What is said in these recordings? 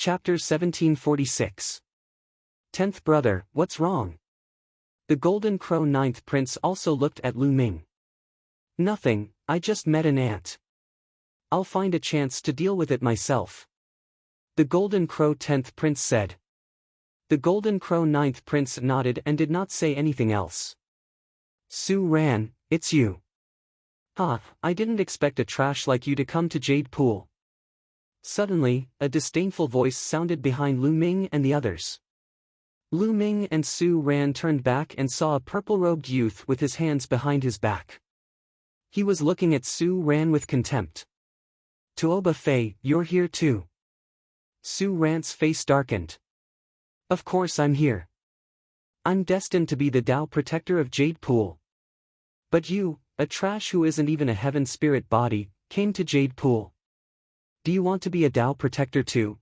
Chapter 1746. 10th Brother, what's wrong? The Golden Crow 9th Prince also looked at Lu Ming. Nothing, I just met an ant. I'll find a chance to deal with it myself. The Golden Crow 10th Prince said. The Golden Crow 9th Prince nodded and did not say anything else. Su Ran, it's you. I didn't expect a trash like you to come to Jade Pool. Suddenly, a disdainful voice sounded behind Lu Ming and the others. Lu Ming and Su Ran turned back and saw a purple-robed youth with his hands behind his back. He was looking at Su Ran with contempt. Tuoba Fei, you're here too. Su Ran's face darkened. Of course I'm here. I'm destined to be the Tao protector of Jade Pool. But you, a trash who isn't even a heaven spirit body, came to Jade Pool. Do you want to be a Tao protector too?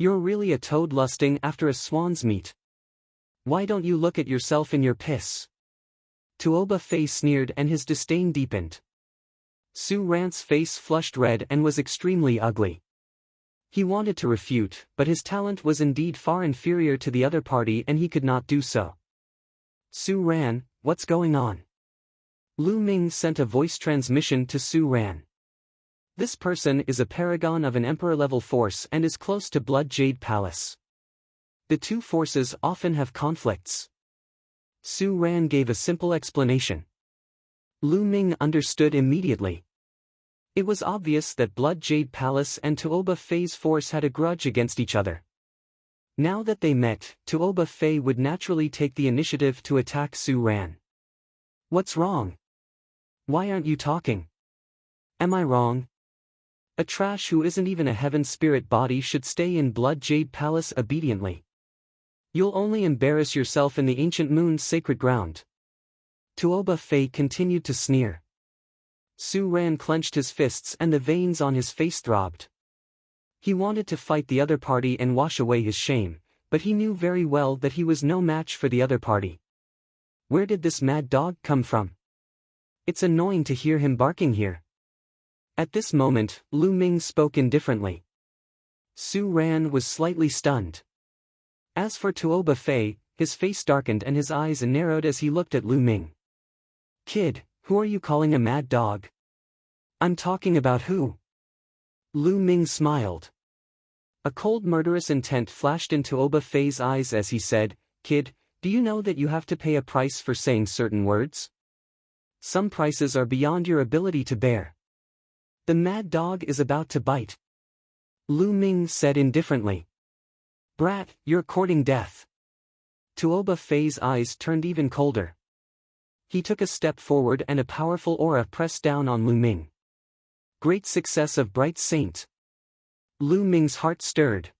You're really a toad lusting after a swan's meat. Why don't you look at yourself in your piss? Tuoba Fei sneered and his disdain deepened. Su Ran's face flushed red and was extremely ugly. He wanted to refute, but his talent was indeed far inferior to the other party and he could not do so. Su Ran, what's going on? Lu Ming sent a voice transmission to Su Ran. This person is a paragon of an emperor-level force and is close to Blood Jade Palace. The two forces often have conflicts. Su Ran gave a simple explanation. Lu Ming understood immediately. It was obvious that Blood Jade Palace and Tuoba Fei's force had a grudge against each other. Now that they met, Tuoba Fei would naturally take the initiative to attack Su Ran. What's wrong? Why aren't you talking? Am I wrong? A trash who isn't even a heaven spirit body should stay in Blood Jade Palace obediently. You'll only embarrass yourself in the ancient moon's sacred ground. Tuoba Fei continued to sneer. Su Ran clenched his fists and the veins on his face throbbed. He wanted to fight the other party and wash away his shame, but he knew very well that he was no match for the other party. Where did this mad dog come from? It's annoying to hear him barking here. At this moment, Lu Ming spoke indifferently. Su Ran was slightly stunned. As for Tuoba Fei, his face darkened and his eyes narrowed as he looked at Lu Ming. Kid, who are you calling a mad dog? I'm talking about who? Lu Ming smiled. A cold murderous intent flashed into Tuoba Fei's eyes as he said, Kid, do you know that you have to pay a price for saying certain words? Some prices are beyond your ability to bear. The mad dog is about to bite. Lu Ming said indifferently. Brat, you're courting death. Tuoba Fei's eyes turned even colder. He took a step forward and a powerful aura pressed down on Lu Ming. Great success of Bright Saint. Lu Ming's heart stirred.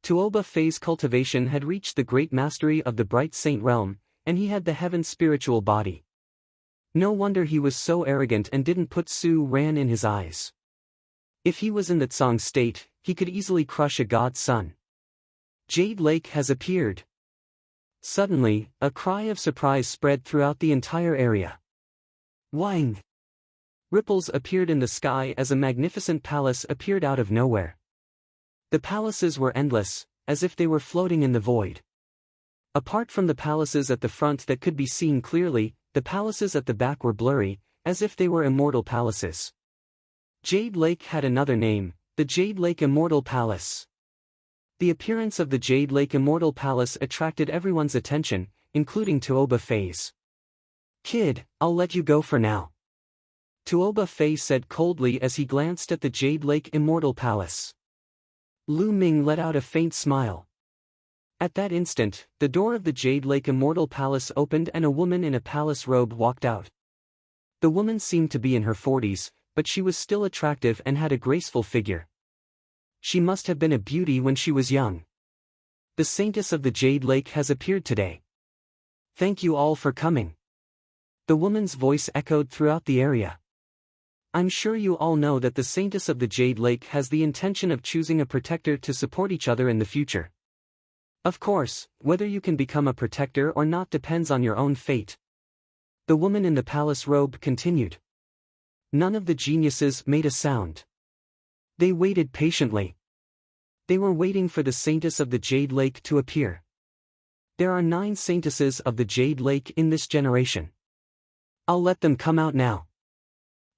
Tuoba Fei's cultivation had reached the great mastery of the Bright Saint realm, and he had the heaven spiritual body. No wonder he was so arrogant and didn't put Su Ran in his eyes. If he was in that Tsang state, he could easily crush a god's son. Jade Lake has appeared. Suddenly, a cry of surprise spread throughout the entire area. Wang! Ripples appeared in the sky as a magnificent palace appeared out of nowhere. The palaces were endless, as if they were floating in the void. Apart from the palaces at the front that could be seen clearly, the palaces at the back were blurry, as if they were immortal palaces. Jade Lake had another name, the Jade Lake Immortal Palace. The appearance of the Jade Lake Immortal Palace attracted everyone's attention, including Tuoba Fei's. Kid, I'll let you go for now. Tuoba Fei said coldly as he glanced at the Jade Lake Immortal Palace. Lu Ming let out a faint smile. At that instant, the door of the Jade Lake Immortal Palace opened and a woman in a palace robe walked out. The woman seemed to be in her 40s, but she was still attractive and had a graceful figure. She must have been a beauty when she was young. The saintess of the Jade Lake has appeared today. Thank you all for coming. The woman's voice echoed throughout the area. I'm sure you all know that the saintess of the Jade Lake has the intention of choosing a protector to support each other in the future. Of course, whether you can become a protector or not depends on your own fate. The woman in the palace robe continued. None of the geniuses made a sound. They waited patiently. They were waiting for the Saintess of the Jade Lake to appear. There are 9 Saintesses of the Jade Lake in this generation. I'll let them come out now.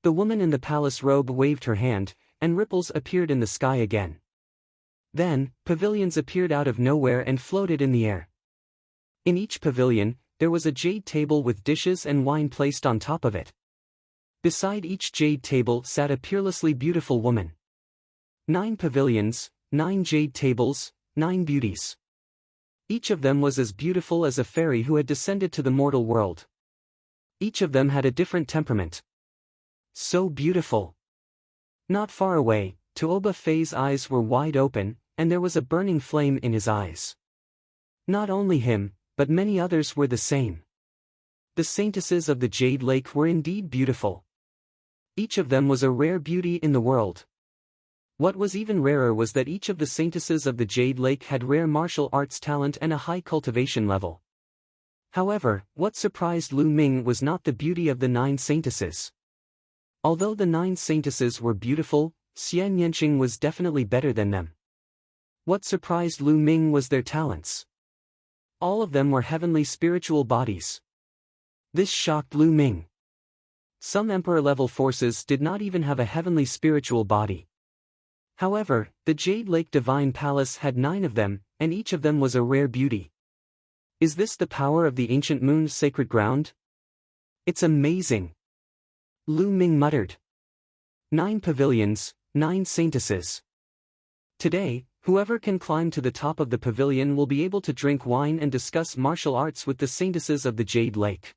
The woman in the palace robe waved her hand, and ripples appeared in the sky again. Then, pavilions appeared out of nowhere and floated in the air. In each pavilion, there was a jade table with dishes and wine placed on top of it. Beside each jade table sat a peerlessly beautiful woman. 9 pavilions, 9 jade tables, 9 beauties. Each of them was as beautiful as a fairy who had descended to the mortal world. Each of them had a different temperament. So beautiful. Not far away, Tuoba Fei's eyes were wide open, and there was a burning flame in his eyes. Not only him, but many others were the same. The Saintesses of the Jade Lake were indeed beautiful. Each of them was a rare beauty in the world. What was even rarer was that each of the Saintesses of the Jade Lake had rare martial arts talent and a high cultivation level. However, what surprised Lu Ming was not the beauty of the 9 Saintesses. Although the 9 Saintesses were beautiful, Xian Yanqing was definitely better than them. What surprised Lu Ming was their talents. All of them were heavenly spiritual bodies. This shocked Lu Ming. Some emperor-level forces did not even have a heavenly spiritual body. However, the Jade Lake Divine Palace had 9 of them, and each of them was a rare beauty. Is this the power of the ancient moon's sacred ground? It's amazing. Lu Ming muttered. 9 pavilions, 9 Saintesses. Today, whoever can climb to the top of the pavilion will be able to drink wine and discuss martial arts with the Saintesses of the Jade Lake.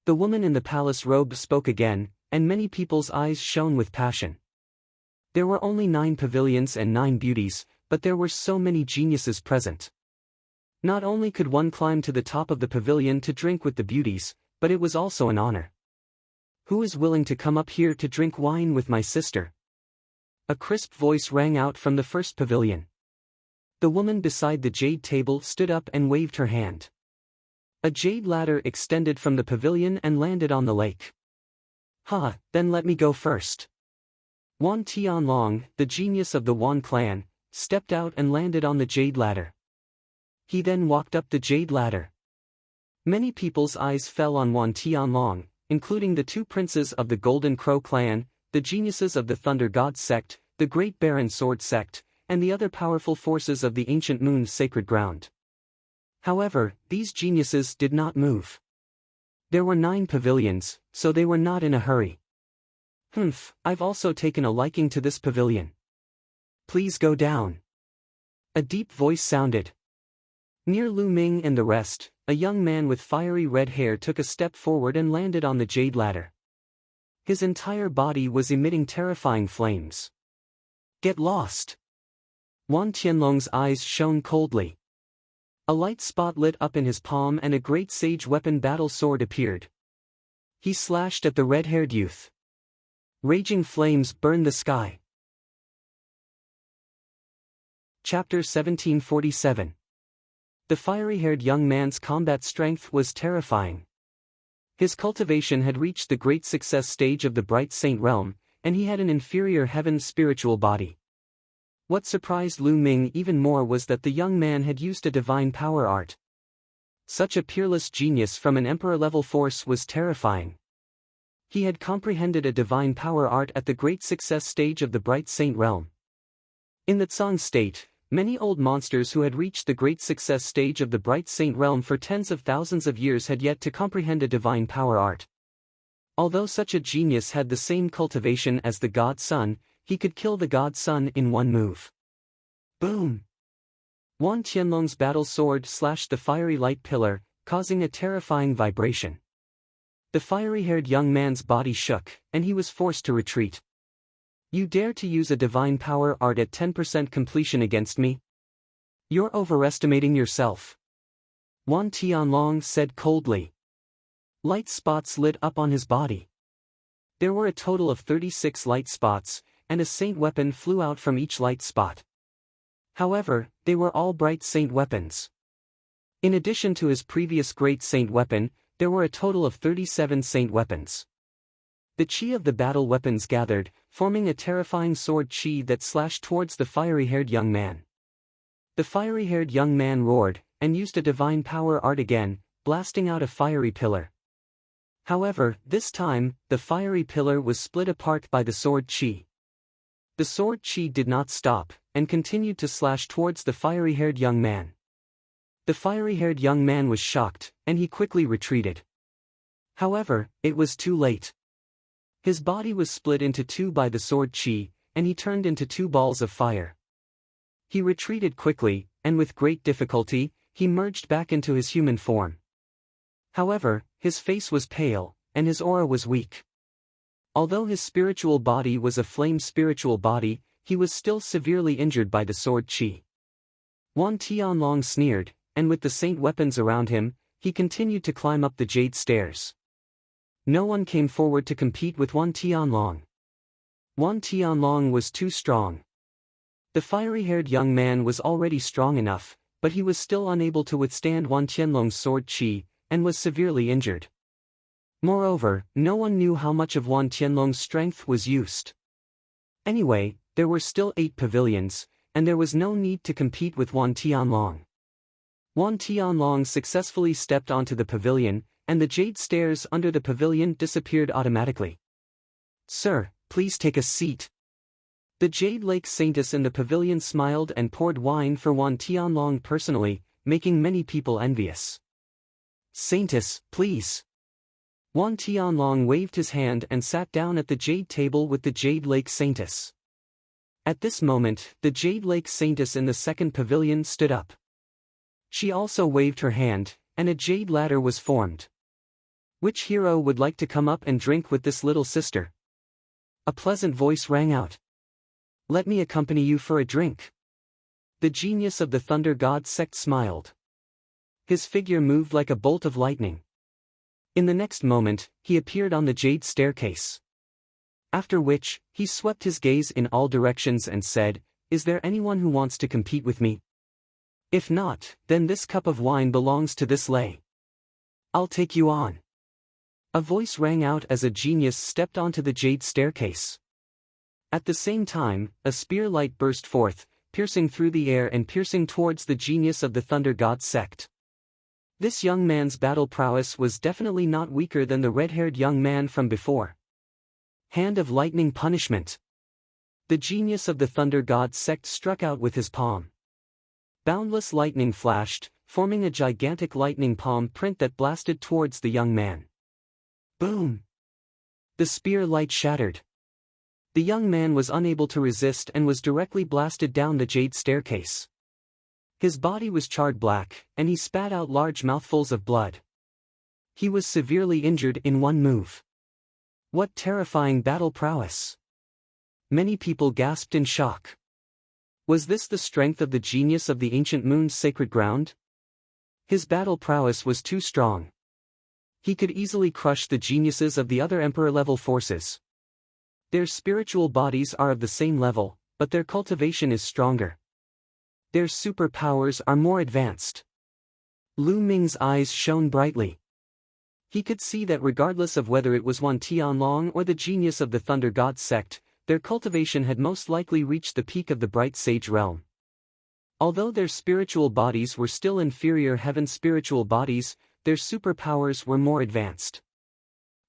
The woman in the palace robe spoke again, and many people's eyes shone with passion. There were only 9 pavilions and 9 beauties, but there were so many geniuses present. Not only could one climb to the top of the pavilion to drink with the beauties, but it was also an honor. Who is willing to come up here to drink wine with my sister? A crisp voice rang out from the first pavilion. The woman beside the jade table stood up and waved her hand. A jade ladder extended from the pavilion and landed on the lake. Then let me go first. Wan Tianlong, the genius of the Wan clan, stepped out and landed on the jade ladder. He then walked up the jade ladder. Many people's eyes fell on Wan Tianlong, including the 2 princes of the Golden Crow clan, the geniuses of the Thunder God sect, the Great Baron Sword sect, and the other powerful forces of the ancient moon's sacred ground. However, these geniuses did not move. There were 9 pavilions, so they were not in a hurry. I've also taken a liking to this pavilion. Please go down. A deep voice sounded. Near Lu Ming and the rest, a young man with fiery red hair took a step forward and landed on the jade ladder. His entire body was emitting terrifying flames. Get lost! Wan Tianlong's eyes shone coldly. A light spot lit up in his palm and a great sage weapon battle sword appeared. He slashed at the red-haired youth. Raging flames burned the sky. Chapter 1747. The fiery-haired young man's combat strength was terrifying. His cultivation had reached the great success stage of the Bright Saint realm, and he had an inferior heaven's spiritual body. What surprised Lu Ming even more was that the young man had used a divine power art. Such a peerless genius from an emperor-level force was terrifying. He had comprehended a divine power art at the great success stage of the Bright Saint realm. In the Tsang state, many old monsters who had reached the great success stage of the Bright Saint realm for tens of thousands of years had yet to comprehend a divine power art. Although such a genius had the same cultivation as the God Sun, he could kill the God Sun in one move. Boom! Wan Tianlong's battle sword slashed the fiery light pillar, causing a terrifying vibration. The fiery-haired young man's body shook, and he was forced to retreat. You dare to use a divine power art at 10% completion against me? You're overestimating yourself. Wan Tianlong said coldly. Light spots lit up on his body. There were a total of 36 light spots, and a saint weapon flew out from each light spot. However, they were all bright saint weapons. In addition to his previous great saint weapon, there were a total of 37 saint weapons. The chi of the battle weapons gathered, forming a terrifying sword chi that slashed towards the fiery-haired young man. The fiery-haired young man roared, and used a divine power art again, blasting out a fiery pillar. However, this time, the fiery pillar was split apart by the sword chi. The sword chi did not stop, and continued to slash towards the fiery-haired young man. The fiery-haired young man was shocked, and he quickly retreated. However, it was too late. His body was split into two by the sword chi, and he turned into two balls of fire. He retreated quickly, and with great difficulty, he merged back into his human form. However, his face was pale, and his aura was weak. Although his spiritual body was a flame spiritual body, he was still severely injured by the sword chi. Wan Tianlong sneered, and with the saint weapons around him, he continued to climb up the jade stairs. No one came forward to compete with Wan Tianlong. Wan Tianlong was too strong. The fiery-haired young man was already strong enough, but he was still unable to withstand Wan Tianlong's sword chi, and was severely injured. Moreover, no one knew how much of Wan Tianlong's strength was used. Anyway, there were still 8 pavilions, and there was no need to compete with Wan Tianlong. Wan Tianlong successfully stepped onto the pavilion, and the jade stairs under the pavilion disappeared automatically. "Sir, please take a seat." The Jade Lake Saintess in the pavilion smiled and poured wine for Wan Tianlong personally, making many people envious. "Saintess, please." Wan Tianlong waved his hand and sat down at the jade table with the Jade Lake Saintess. At this moment, the Jade Lake Saintess in the second pavilion stood up. She also waved her hand, and a jade ladder was formed. "Which hero would like to come up and drink with this little sister?" A pleasant voice rang out. "Let me accompany you for a drink." The genius of the Thunder God sect smiled. His figure moved like a bolt of lightning. In the next moment, he appeared on the jade staircase. After which, he swept his gaze in all directions and said, "Is there anyone who wants to compete with me? If not, then this cup of wine belongs to this lay. I'll take you on." A voice rang out as a genius stepped onto the jade staircase. At the same time, a spear light burst forth, piercing through the air and piercing towards the genius of the Thunder God sect. This young man's battle prowess was definitely not weaker than the red-haired young man from before. Hand of lightning punishment. The genius of the Thunder God sect struck out with his palm. Boundless lightning flashed, forming a gigantic lightning palm print that blasted towards the young man. Boom! The spear light shattered. The young man was unable to resist and was directly blasted down the jade staircase. His body was charred black, and he spat out large mouthfuls of blood. He was severely injured in one move. What terrifying battle prowess! Many people gasped in shock. Was this the strength of the genius of the ancient moon's sacred ground? His battle prowess was too strong. He could easily crush the geniuses of the other emperor-level forces. Their spiritual bodies are of the same level, but their cultivation is stronger. Their superpowers are more advanced. Lu Ming's eyes shone brightly. He could see that regardless of whether it was Wan Tianlong or the genius of the Thunder God sect, their cultivation had most likely reached the peak of the bright sage realm. Although their spiritual bodies were still inferior heaven spiritual bodies, their superpowers were more advanced.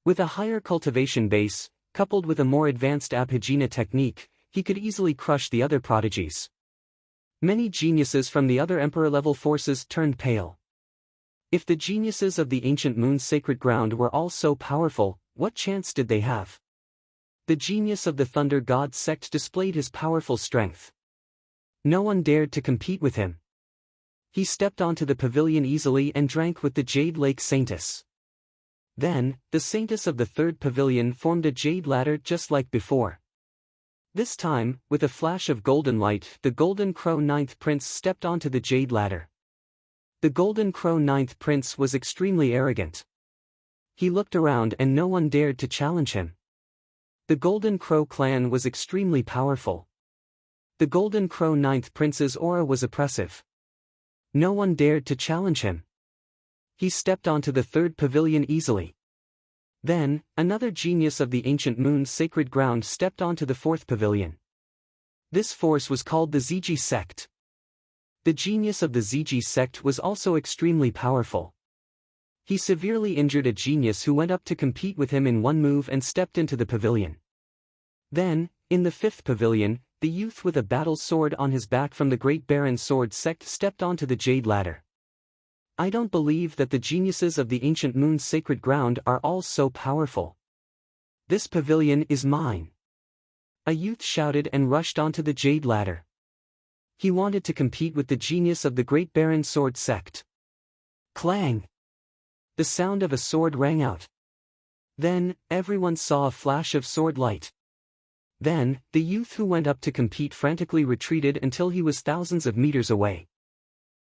With a higher cultivation base, coupled with a more advanced Abhijna technique, he could easily crush the other prodigies. Many geniuses from the other emperor-level forces turned pale. If the geniuses of the ancient moon's sacred ground were all so powerful, what chance did they have? The genius of the Thunder God sect displayed his powerful strength. No one dared to compete with him. He stepped onto the pavilion easily and drank with the Jade Lake Saintess. Then, the Saintess of the third pavilion formed a jade ladder just like before. This time, with a flash of golden light, the Golden Crow Ninth Prince stepped onto the jade ladder. The Golden Crow Ninth Prince was extremely arrogant. He looked around and no one dared to challenge him. The Golden Crow clan was extremely powerful. The Golden Crow Ninth Prince's aura was oppressive. No one dared to challenge him. He stepped onto the third pavilion easily. Then, another genius of the ancient moon's sacred ground stepped onto the fourth pavilion. This force was called the Ziji sect. The genius of the ZG sect was also extremely powerful. He severely injured a genius who went up to compete with him in one move and stepped into the pavilion. Then, in the fifth pavilion, the youth with a battle sword on his back from the Great Baron Sword sect stepped onto the Jade Ladder. I don't believe that the geniuses of the Ancient Moon's sacred ground are all so powerful. This pavilion is mine. A youth shouted and rushed onto the Jade Ladder. He wanted to compete with the genius of the Great Baron Sword sect. Clang! The sound of a sword rang out. Then, everyone saw a flash of sword light. Then, the youth who went up to compete frantically retreated until he was thousands of meters away.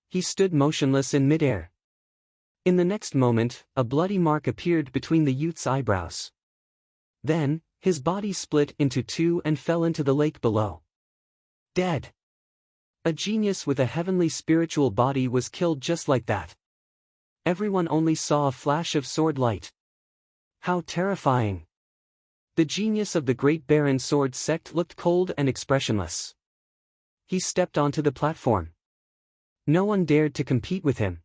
He stood motionless in midair. In the next moment, a bloody mark appeared between the youth's eyebrows. Then, his body split into two and fell into the lake below. Dead. A genius with a heavenly spiritual body was killed just like that. Everyone only saw a flash of sword light. How terrifying! The genius of the Great Baron Sword sect looked cold and expressionless. He stepped onto the platform. No one dared to compete with him.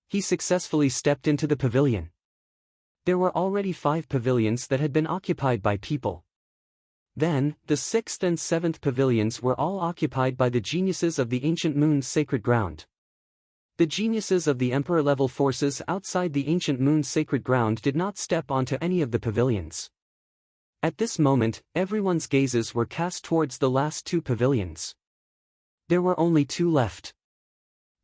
He successfully stepped into the pavilion. There were already 5 pavilions that had been occupied by people. Then, the 6th and 7th pavilions were all occupied by the geniuses of the Ancient Moon's sacred ground. The geniuses of the Emperor-level forces outside the Ancient Moon's sacred ground did not step onto any of the pavilions. At this moment, everyone's gazes were cast towards the last 2 pavilions. There were only 2 left.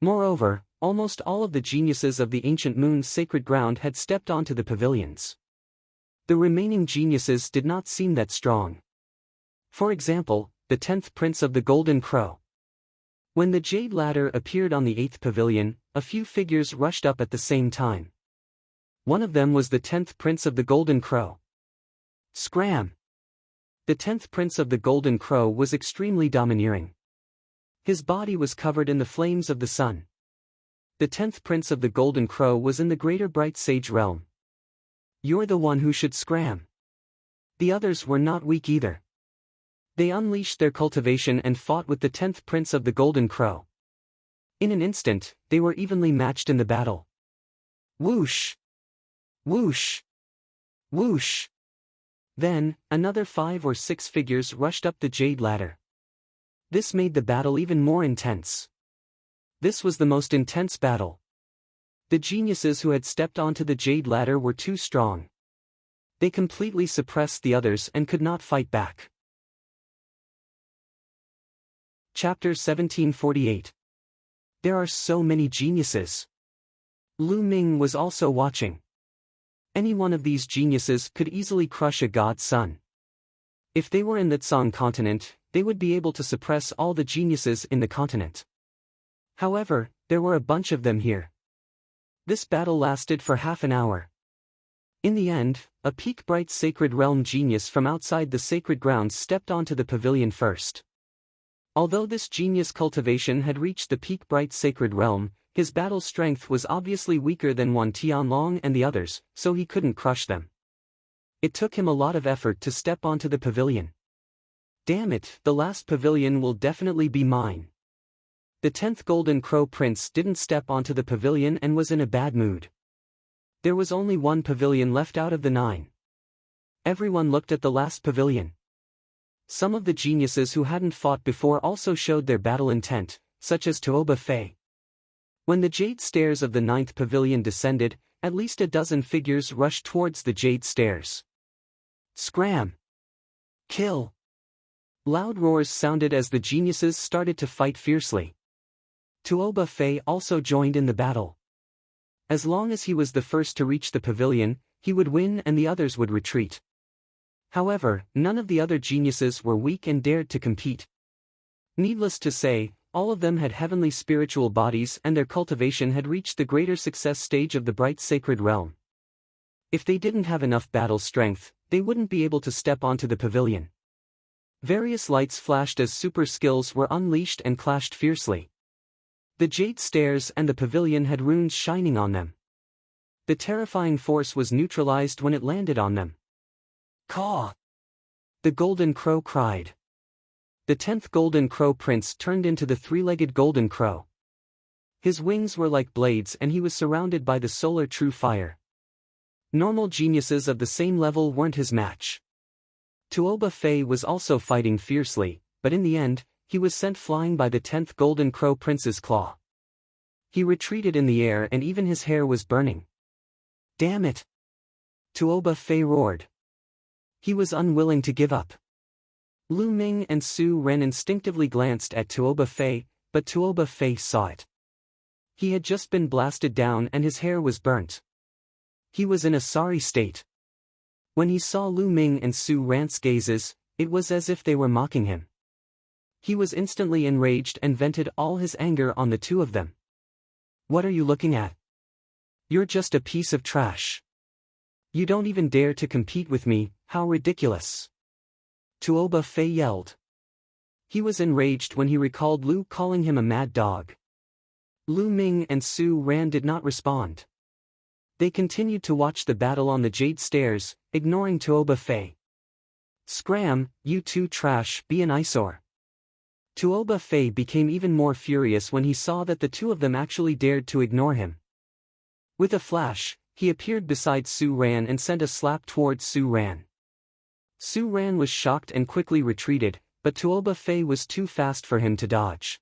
Moreover, almost all of the geniuses of the Ancient Moon's sacred ground had stepped onto the pavilions. The remaining geniuses did not seem that strong. For example, the 10th Prince of the Golden Crow. When the Jade Ladder appeared on the 8th pavilion, a few figures rushed up at the same time. One of them was the 10th Prince of the Golden Crow. Scram! The 10th Prince of the Golden Crow was extremely domineering. His body was covered in the flames of the sun. The 10th Prince of the Golden Crow was in the Greater Bright Sage realm. You're the one who should scram. The others were not weak either. They unleashed their cultivation and fought with the 10th Prince of the Golden Crow. In an instant, they were evenly matched in the battle. Whoosh! Whoosh! Whoosh! Then, another 5 or 6 figures rushed up the Jade Ladder. This made the battle even more intense. This was the most intense battle. The geniuses who had stepped onto the Jade Ladder were too strong. They completely suppressed the others and could not fight back. Chapter 1748. There are so many geniuses. Lu Ming was also watching. Any one of these geniuses could easily crush a god's son. If they were in the Tsang continent, they would be able to suppress all the geniuses in the continent. However, there were a bunch of them here. This battle lasted for half an hour. In the end, a Peak Bright Sacred Realm genius from outside the sacred grounds stepped onto the pavilion first. Although this genius cultivation had reached the Peak Bright Sacred Realm, his battle strength was obviously weaker than Wan Tianlong and the others, so he couldn't crush them. It took him a lot of effort to step onto the pavilion. Damn it, the last pavilion will definitely be mine. The 10th Golden Crow Prince didn't step onto the pavilion and was in a bad mood. There was only 1 pavilion left out of the 9. Everyone looked at the last pavilion. Some of the geniuses who hadn't fought before also showed their battle intent, such as Tuoba Fei. When the jade stairs of the 9th pavilion descended, at least a dozen figures rushed towards the jade stairs. Scram! Kill! Loud roars sounded as the geniuses started to fight fiercely. Tuoba Fei also joined in the battle. As long as he was the first to reach the pavilion, he would win and the others would retreat. However, none of the other geniuses were weak and dared to compete. Needless to say, all of them had heavenly spiritual bodies and their cultivation had reached the greater success stage of the Bright Sacred Realm. If they didn't have enough battle strength, they wouldn't be able to step onto the pavilion. Various lights flashed as super skills were unleashed and clashed fiercely. The jade stairs and the pavilion had runes shining on them. The terrifying force was neutralized when it landed on them. Caw! The Golden Crow cried. The 10th Golden Crow Prince turned into the three-legged Golden Crow. His wings were like blades and he was surrounded by the solar true fire. Normal geniuses of the same level weren't his match. Tuoba Fei was also fighting fiercely, but in the end, he was sent flying by the 10th Golden Crow Prince's claw. He retreated in the air and even his hair was burning. Damn it! Tuoba Fei roared. He was unwilling to give up. Lu Ming and Su Ren instinctively glanced at Tuoba Fei, but Tuoba Fei saw it. He had just been blasted down and his hair was burnt. He was in a sorry state. When he saw Lu Ming and Su Ran's gazes, it was as if they were mocking him. He was instantly enraged and vented all his anger on the two of them. What are you looking at? You're just a piece of trash. You don't even dare to compete with me, how ridiculous. Tuoba Fei yelled. He was enraged when he recalled Lu calling him a mad dog. Lu Ming and Su Ran did not respond. They continued to watch the battle on the Jade Stairs, ignoring Tuoba Fei. Scram, you two trash, be an eyesore. Tuoba Fei became even more furious when he saw that the two of them actually dared to ignore him. With a flash, he appeared beside Su Ran and sent a slap towards Su Ran. Su Ran was shocked and quickly retreated, but Tuoba Fei was too fast for him to dodge.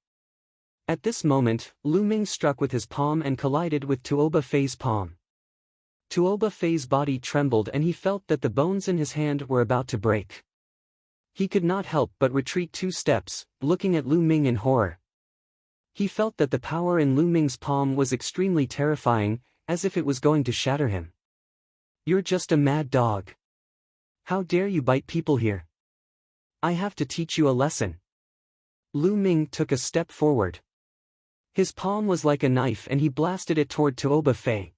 At this moment, Lu Ming struck with his palm and collided with Tuoba Fei's palm. Tuoba Fei's body trembled and he felt that the bones in his hand were about to break. He could not help but retreat 2 steps, looking at Lu Ming in horror. He felt that the power in Lu Ming's palm was extremely terrifying, as if it was going to shatter him. You're just a mad dog. How dare you bite people here? I have to teach you a lesson. Lu Ming took a step forward. His palm was like a knife and he blasted it toward Tuoba Fei.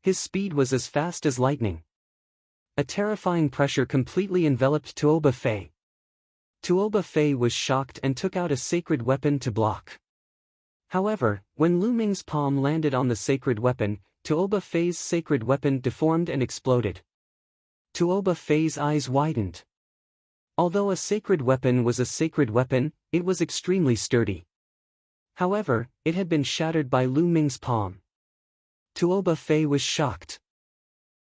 His speed was as fast as lightning. A terrifying pressure completely enveloped Tuoba Fei. Tuoba Fei was shocked and took out a sacred weapon to block. However, when Lu Ming's palm landed on the sacred weapon, Tuoba Fei's sacred weapon deformed and exploded. Tuoba Fei's eyes widened. Although a sacred weapon was a sacred weapon, it was extremely sturdy. However, it had been shattered by Lu Ming's palm. Tuoba Fei was shocked.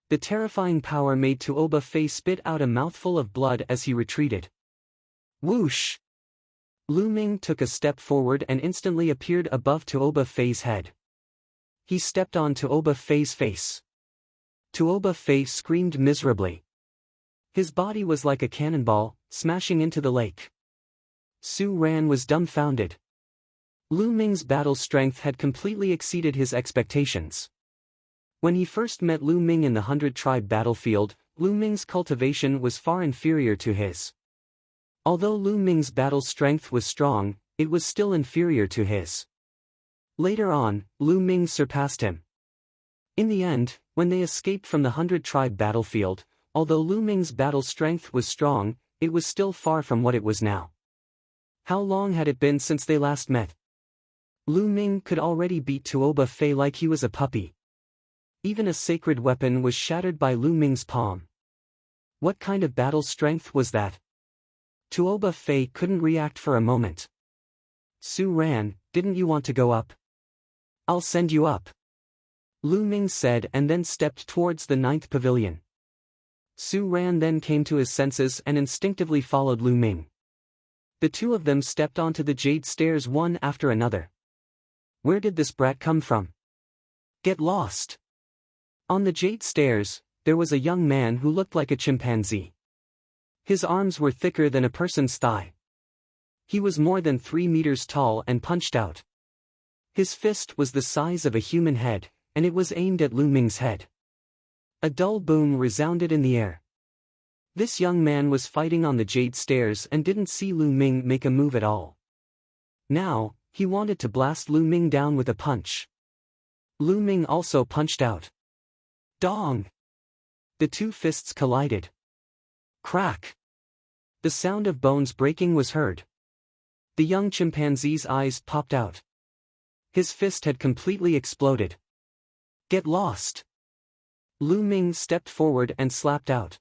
The terrifying power made Tuoba Fei spit out a mouthful of blood as he retreated. Whoosh! Lu Ming took a step forward and instantly appeared above Tuoba Fei's head. He stepped on Tuoba Fei's face. Tuoba Fei screamed miserably. His body was like a cannonball, smashing into the lake. Su Ran was dumbfounded. Lu Ming's battle strength had completely exceeded his expectations. When he first met Lu Ming in the 100-tribe battlefield, Lu Ming's cultivation was far inferior to his. Although Lu Ming's battle strength was strong, it was still inferior to his. Later on, Lu Ming surpassed him. In the end, when they escaped from the 100-tribe battlefield, although Lu Ming's battle strength was strong, it was still far from what it was now. How long had it been since they last met? Lu Ming could already beat Tuoba Fei like he was a puppy. Even a sacred weapon was shattered by Lu Ming's palm. What kind of battle strength was that? Tuoba Fei couldn't react for a moment. Su Ran, didn't you want to go up? I'll send you up. Lu Ming said and then stepped towards the 9th pavilion. Su Ran then came to his senses and instinctively followed Lu Ming. The two of them stepped onto the Jade Stairs one after another. Where did this brat come from? Get lost. On the Jade Stairs, there was a young man who looked like a chimpanzee. His arms were thicker than a person's thigh. He was more than 3 meters tall and punched out. His fist was the size of a human head, and it was aimed at Lu Ming's head. A dull boom resounded in the air. This young man was fighting on the Jade Stairs and didn't see Lu Ming make a move at all. Now, he wanted to blast Lu Ming down with a punch. Lu Ming also punched out. Dong! The two fists collided. Crack! The sound of bones breaking was heard. The young chimpanzee's eyes popped out. His fist had completely exploded. Get lost! Lu Ming stepped forward and slapped out.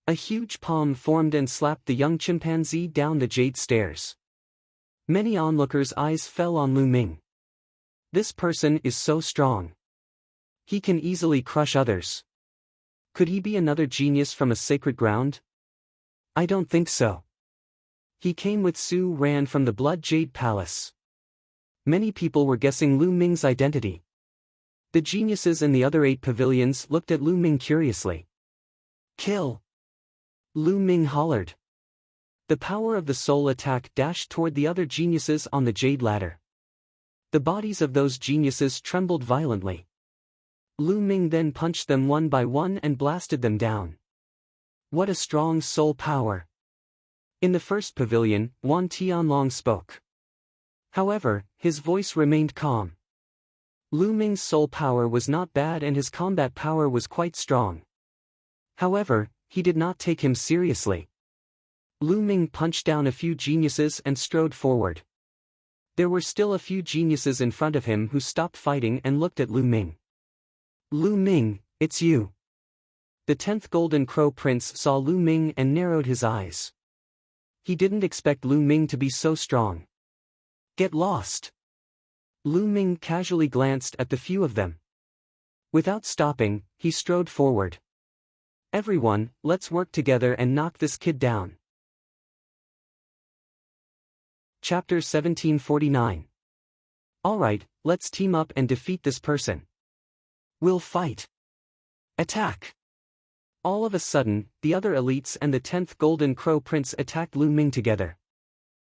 A huge palm formed and slapped the young chimpanzee down the jade stairs. Many onlookers' eyes fell on Lu Ming. This person is so strong. He can easily crush others. Could he be another genius from a sacred ground? I don't think so. He came with Su Ran from the Blood Jade Palace. Many people were guessing Lu Ming's identity. The geniuses in the other 8 pavilions looked at Lu Ming curiously. Kill! Lu Ming hollered. The power of the soul attack dashed toward the other geniuses on the jade ladder. The bodies of those geniuses trembled violently. Lu Ming then punched them one by one and blasted them down. What a strong soul power! In the first pavilion, Wan Tianlong spoke. However, his voice remained calm. Lu Ming's soul power was not bad and his combat power was quite strong. However, he did not take him seriously. Lu Ming punched down a few geniuses and strode forward. There were still a few geniuses in front of him who stopped fighting and looked at Lu Ming. Lu Ming, it's you. The 10th Golden Crow Prince saw Lu Ming and narrowed his eyes. He didn't expect Lu Ming to be so strong. Get lost. Lu Ming casually glanced at the few of them. Without stopping, he strode forward. Everyone, let's work together and knock this kid down. Chapter 1749. Alright, let's team up and defeat this person. We'll fight. Attack. All of a sudden, the other elites and the 10th Golden Crow Prince attacked Lu Ming together.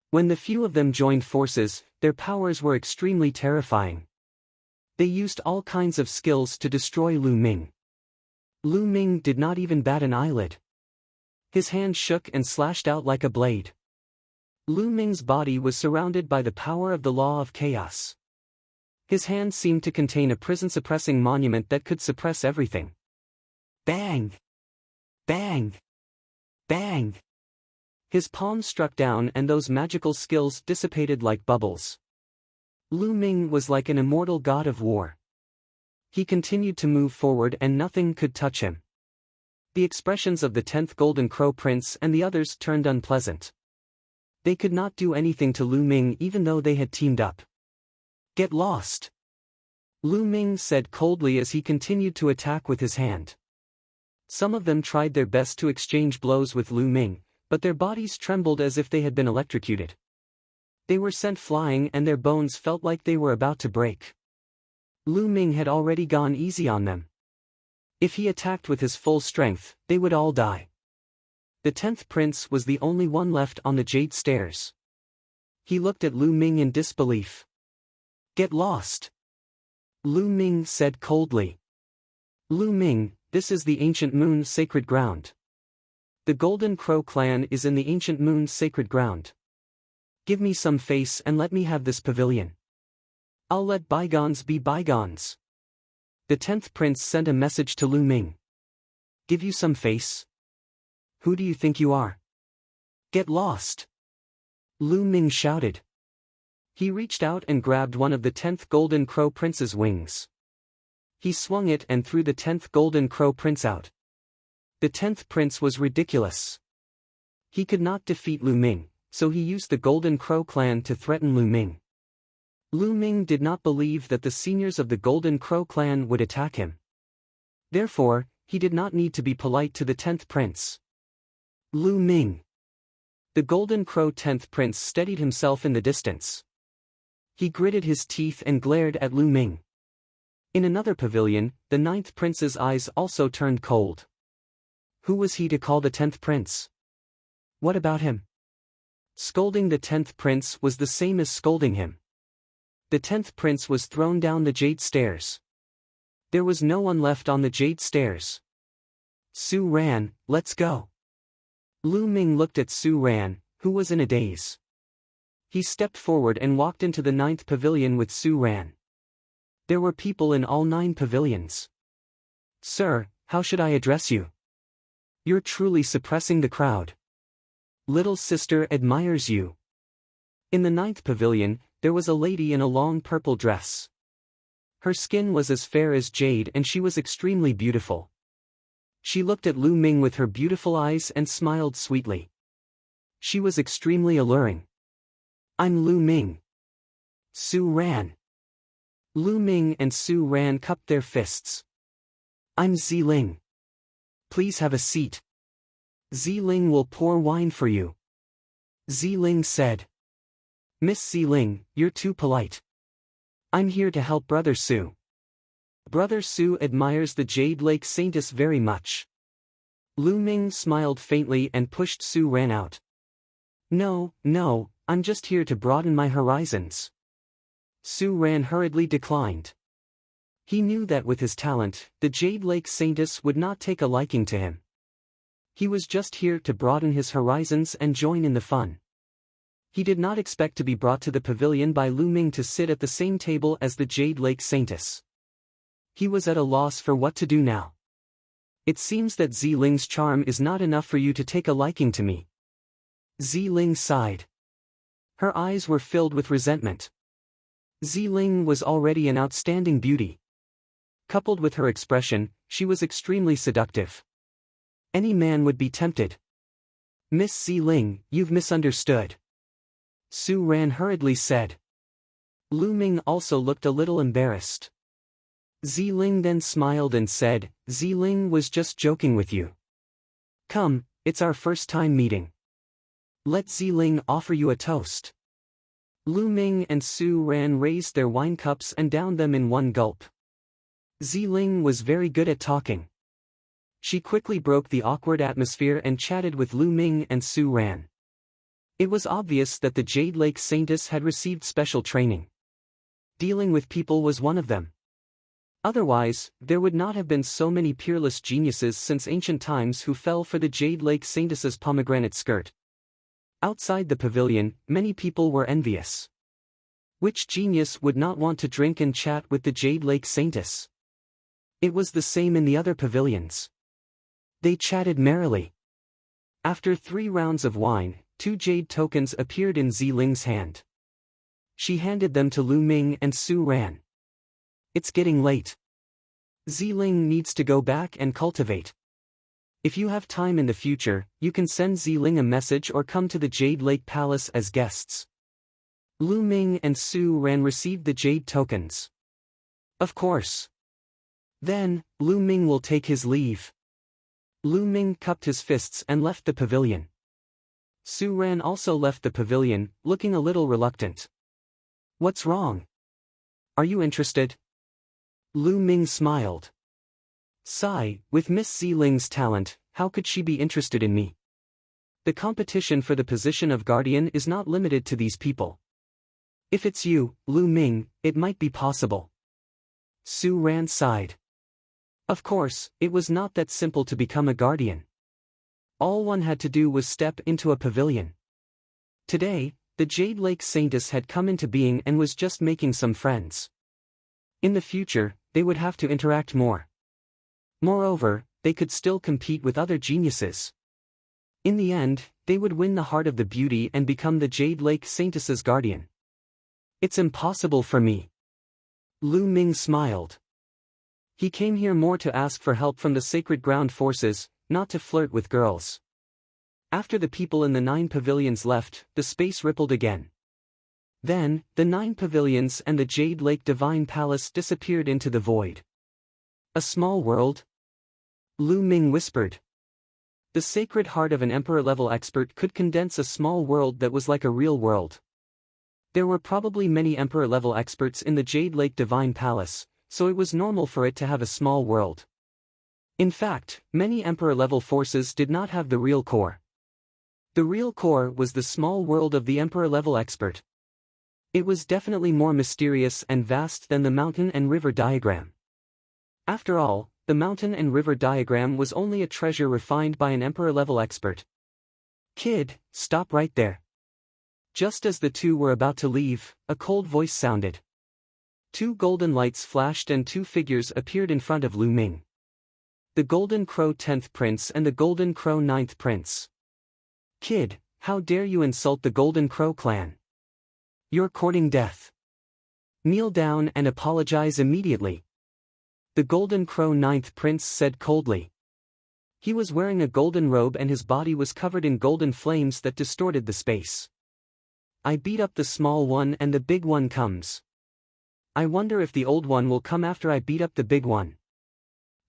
When the few of them joined forces, their powers were extremely terrifying. They used all kinds of skills to destroy Lu Ming. Lu Ming did not even bat an eyelid. His hand shook and slashed out like a blade. Lu Ming's body was surrounded by the power of the law of chaos. His hand seemed to contain a prison-suppressing monument that could suppress everything. Bang! Bang! Bang! His palm struck down and those magical skills dissipated like bubbles. Lu Ming was like an immortal god of war. He continued to move forward and nothing could touch him. The expressions of the 10th Golden Crow Prince and the others turned unpleasant. They could not do anything to Lu Ming even though they had teamed up. Get lost! Lu Ming said coldly as he continued to attack with his hand. Some of them tried their best to exchange blows with Lu Ming, but their bodies trembled as if they had been electrocuted. They were sent flying and their bones felt like they were about to break. Lu Ming had already gone easy on them. If he attacked with his full strength, they would all die. The 10th Prince was the only one left on the jade stairs. He looked at Lu Ming in disbelief. Get lost! Lu Ming said coldly. Lu Ming, this is the Ancient Moon's sacred ground. The Golden Crow clan is in the Ancient Moon's sacred ground. Give me some face and let me have this pavilion. I'll let bygones be bygones. The 10th Prince sent a message to Lu Ming. Give you some face? Who do you think you are? Get lost! Lu Ming shouted. He reached out and grabbed one of the 10th Golden Crow Prince's wings. He swung it and threw the 10th Golden Crow Prince out. The 10th Prince was ridiculous. He could not defeat Lu Ming, so he used the Golden Crow clan to threaten Lu Ming. Lu Ming did not believe that the seniors of the Golden Crow clan would attack him. Therefore, he did not need to be polite to the 10th Prince. Lu Ming. The Golden Crow 10th Prince steadied himself in the distance. He gritted his teeth and glared at Lu Ming. In another pavilion, the 9th Prince's eyes also turned cold. Who was he to call the 10th Prince? What about him? Scolding the 10th Prince was the same as scolding him. The 10th Prince was thrown down the jade stairs. There was no one left on the jade stairs. Su Ran, let's go. Lu Ming looked at Su Ran, who was in a daze. He stepped forward and walked into the 9th pavilion with Su Ran. There were people in all 9 pavilions. Sir, how should I address you? You're truly suppressing the crowd. Little sister admires you. In the 9th pavilion, there was a lady in a long purple dress. Her skin was as fair as jade and she was extremely beautiful. She looked at Lu Ming with her beautiful eyes and smiled sweetly. She was extremely alluring. I'm Lu Ming. Su ran. Lu Ming and Su ran cupped their fists. I'm Ziling. Please have a seat. Ziling will pour wine for you. Ziling said. Miss Ziling, you're too polite. I'm here to help Brother Su. Brother Su admires the Jade Lake Saintess very much. Lu Ming smiled faintly and pushed Su ran out. No, I'm just here to broaden my horizons. Su ran hurriedly declined. He knew that with his talent, the Jade Lake Saintess would not take a liking to him. He was just here to broaden his horizons and join in the fun. He did not expect to be brought to the pavilion by Lu Ming to sit at the same table as the Jade Lake Saintess. He was at a loss for what to do now. It seems that Ziling's charm is not enough for you to take a liking to me. Ziling sighed. Her eyes were filled with resentment. Ziling was already an outstanding beauty. Coupled with her expression, she was extremely seductive. Any man would be tempted. Miss Ziling, you've misunderstood. Su ran hurriedly said. Lu Ming also looked a little embarrassed. Ziling then smiled and said, Ziling was just joking with you. Come, it's our first time meeting. Let Ziling offer you a toast. Lu Ming and Su ran raised their wine cups and downed them in one gulp. Ziling was very good at talking. She quickly broke the awkward atmosphere and chatted with Lu Ming and Su ran. It was obvious that the Jade Lake Saintess had received special training. Dealing with people was one of them. Otherwise, there would not have been so many peerless geniuses since ancient times who fell for the Jade Lake Saintess's pomegranate skirt. Outside the pavilion, many people were envious. Which genius would not want to drink and chat with the Jade Lake Saintess? It was the same in the other pavilions. They chatted merrily. After 3 rounds of wine, 2 jade tokens appeared in Ziling's hand. She handed them to Lu Ming and Su ran. It's getting late. Ziling needs to go back and cultivate. If you have time in the future, you can send Ziling a message or come to the Jade Lake Palace as guests. Lu Ming and Su ran received the jade tokens. Of course. Then, Lu Ming will take his leave. Lu Ming cupped his fists and left the pavilion. Su ran also left the pavilion, looking a little reluctant. What's wrong? Are you interested? Lu Ming smiled. Sigh, with Miss Ziling's talent, how could she be interested in me? The competition for the position of guardian is not limited to these people. If it's you, Lu Ming, it might be possible. Su ran sighed. Of course, it was not that simple to become a guardian. All one had to do was step into a pavilion. Today, the Jade Lake Saintess had come into being and was just making some friends. In the future, they would have to interact more. Moreover, they could still compete with other geniuses. In the end, they would win the heart of the beauty and become the Jade Lake Saintess's guardian. It's impossible for me. Lu Ming smiled. He came here more to ask for help from the sacred ground forces, not to flirt with girls. After the people in the 9 pavilions left, the space rippled again. Then, the 9 pavilions and the Jade Lake Divine Palace disappeared into the void. A small world? Lu Ming whispered. The sacred heart of an emperor-level expert could condense a small world that was like a real world. There were probably many emperor-level experts in the Jade Lake Divine Palace, so it was normal for it to have a small world. In fact, many emperor-level forces did not have the real core. The real core was the small world of the emperor-level expert. It was definitely more mysterious and vast than the mountain and river diagram. After all, the mountain and river diagram was only a treasure refined by an emperor-level expert. Kid, stop right there. Just as the two were about to leave, a cold voice sounded. 2 golden lights flashed and 2 figures appeared in front of Lu Ming. The Golden Crow 10th Prince and the Golden Crow 9th Prince. Kid, how dare you insult the Golden Crow clan? You're courting death. Kneel down and apologize immediately. The Golden Crow 9th Prince said coldly. He was wearing a golden robe and his body was covered in golden flames that distorted the space. I beat up the small one and the big one comes. I wonder if the old one will come after I beat up the big one.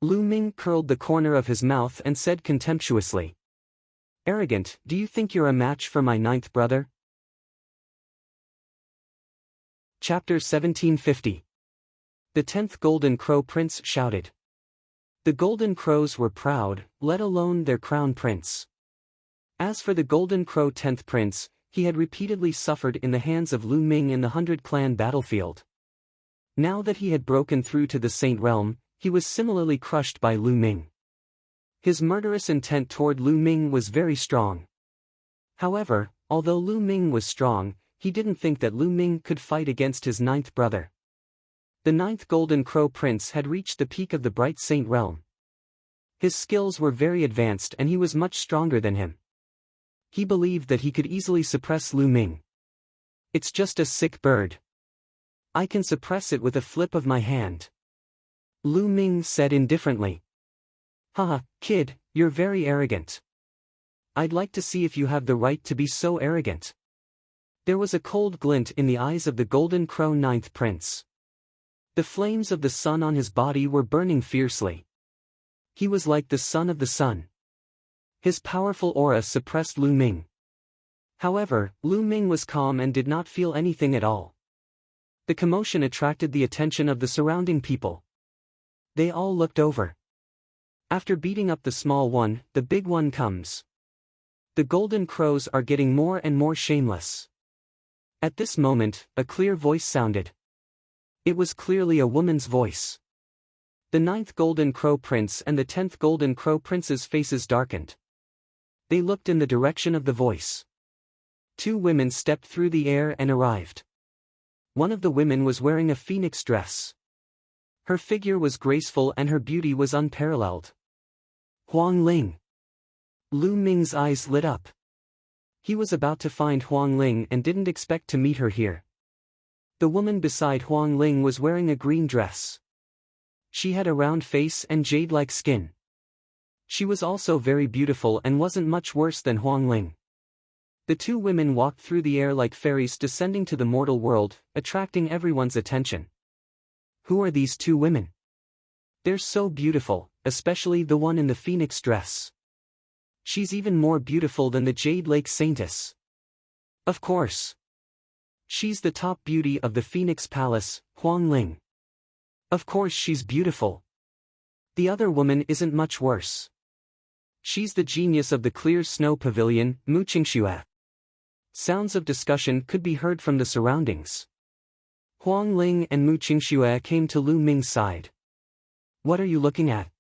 Lu Ming curled the corner of his mouth and said contemptuously. Arrogant, do you think you're a match for my ninth brother? Chapter 1750. The 10th Golden Crow Prince shouted. The Golden Crows were proud, let alone their crown prince. As for the Golden Crow 10th Prince, he had repeatedly suffered in the hands of Lu Ming in the 100-clan battlefield. Now that he had broken through to the Saint Realm, he was similarly crushed by Lu Ming. His murderous intent toward Lu Ming was very strong. However, although Lu Ming was strong, he didn't think that Lu Ming could fight against his ninth brother. The 9th Golden Crow Prince had reached the peak of the Bright Saint Realm. His skills were very advanced and he was much stronger than him. He believed that he could easily suppress Lu Ming. It's just a sick bird. I can suppress it with a flip of my hand. Lu Ming said indifferently. Haha, kid, you're very arrogant. I'd like to see if you have the right to be so arrogant. There was a cold glint in the eyes of the Golden Crow 9th Prince. The flames of the sun on his body were burning fiercely. He was like the son of the sun. His powerful aura suppressed Lu Ming. However, Lu Ming was calm and did not feel anything at all. The commotion attracted the attention of the surrounding people. They all looked over. After beating up the small one, the big one comes. The Golden Crows are getting more and more shameless. At this moment, a clear voice sounded. It was clearly a woman's voice. The 9th Golden Crow Prince and the 10th Golden Crow Prince's faces darkened. They looked in the direction of the voice. 2 women stepped through the air and arrived. One of the women was wearing a phoenix dress. Her figure was graceful and her beauty was unparalleled. Huang Ling. Lu Ming's eyes lit up. He was about to find Huang Ling and didn't expect to meet her here. The woman beside Huang Ling was wearing a green dress. She had a round face and jade-like skin. She was also very beautiful and wasn't much worse than Huang Ling. The 2 women walked through the air like fairies descending to the mortal world, attracting everyone's attention. Who are these 2 women? They're so beautiful, especially the one in the phoenix dress. She's even more beautiful than the Jade Lake Saintess. Of course. She's the top beauty of the Phoenix Palace, Huang Ling. Of course she's beautiful. The other woman isn't much worse. She's the genius of the clear snow pavilion, Mu Qingxue. Sounds of discussion could be heard from the surroundings. Huang Ling and Mu Qingxue came to Lu Ming's side. What are you looking at?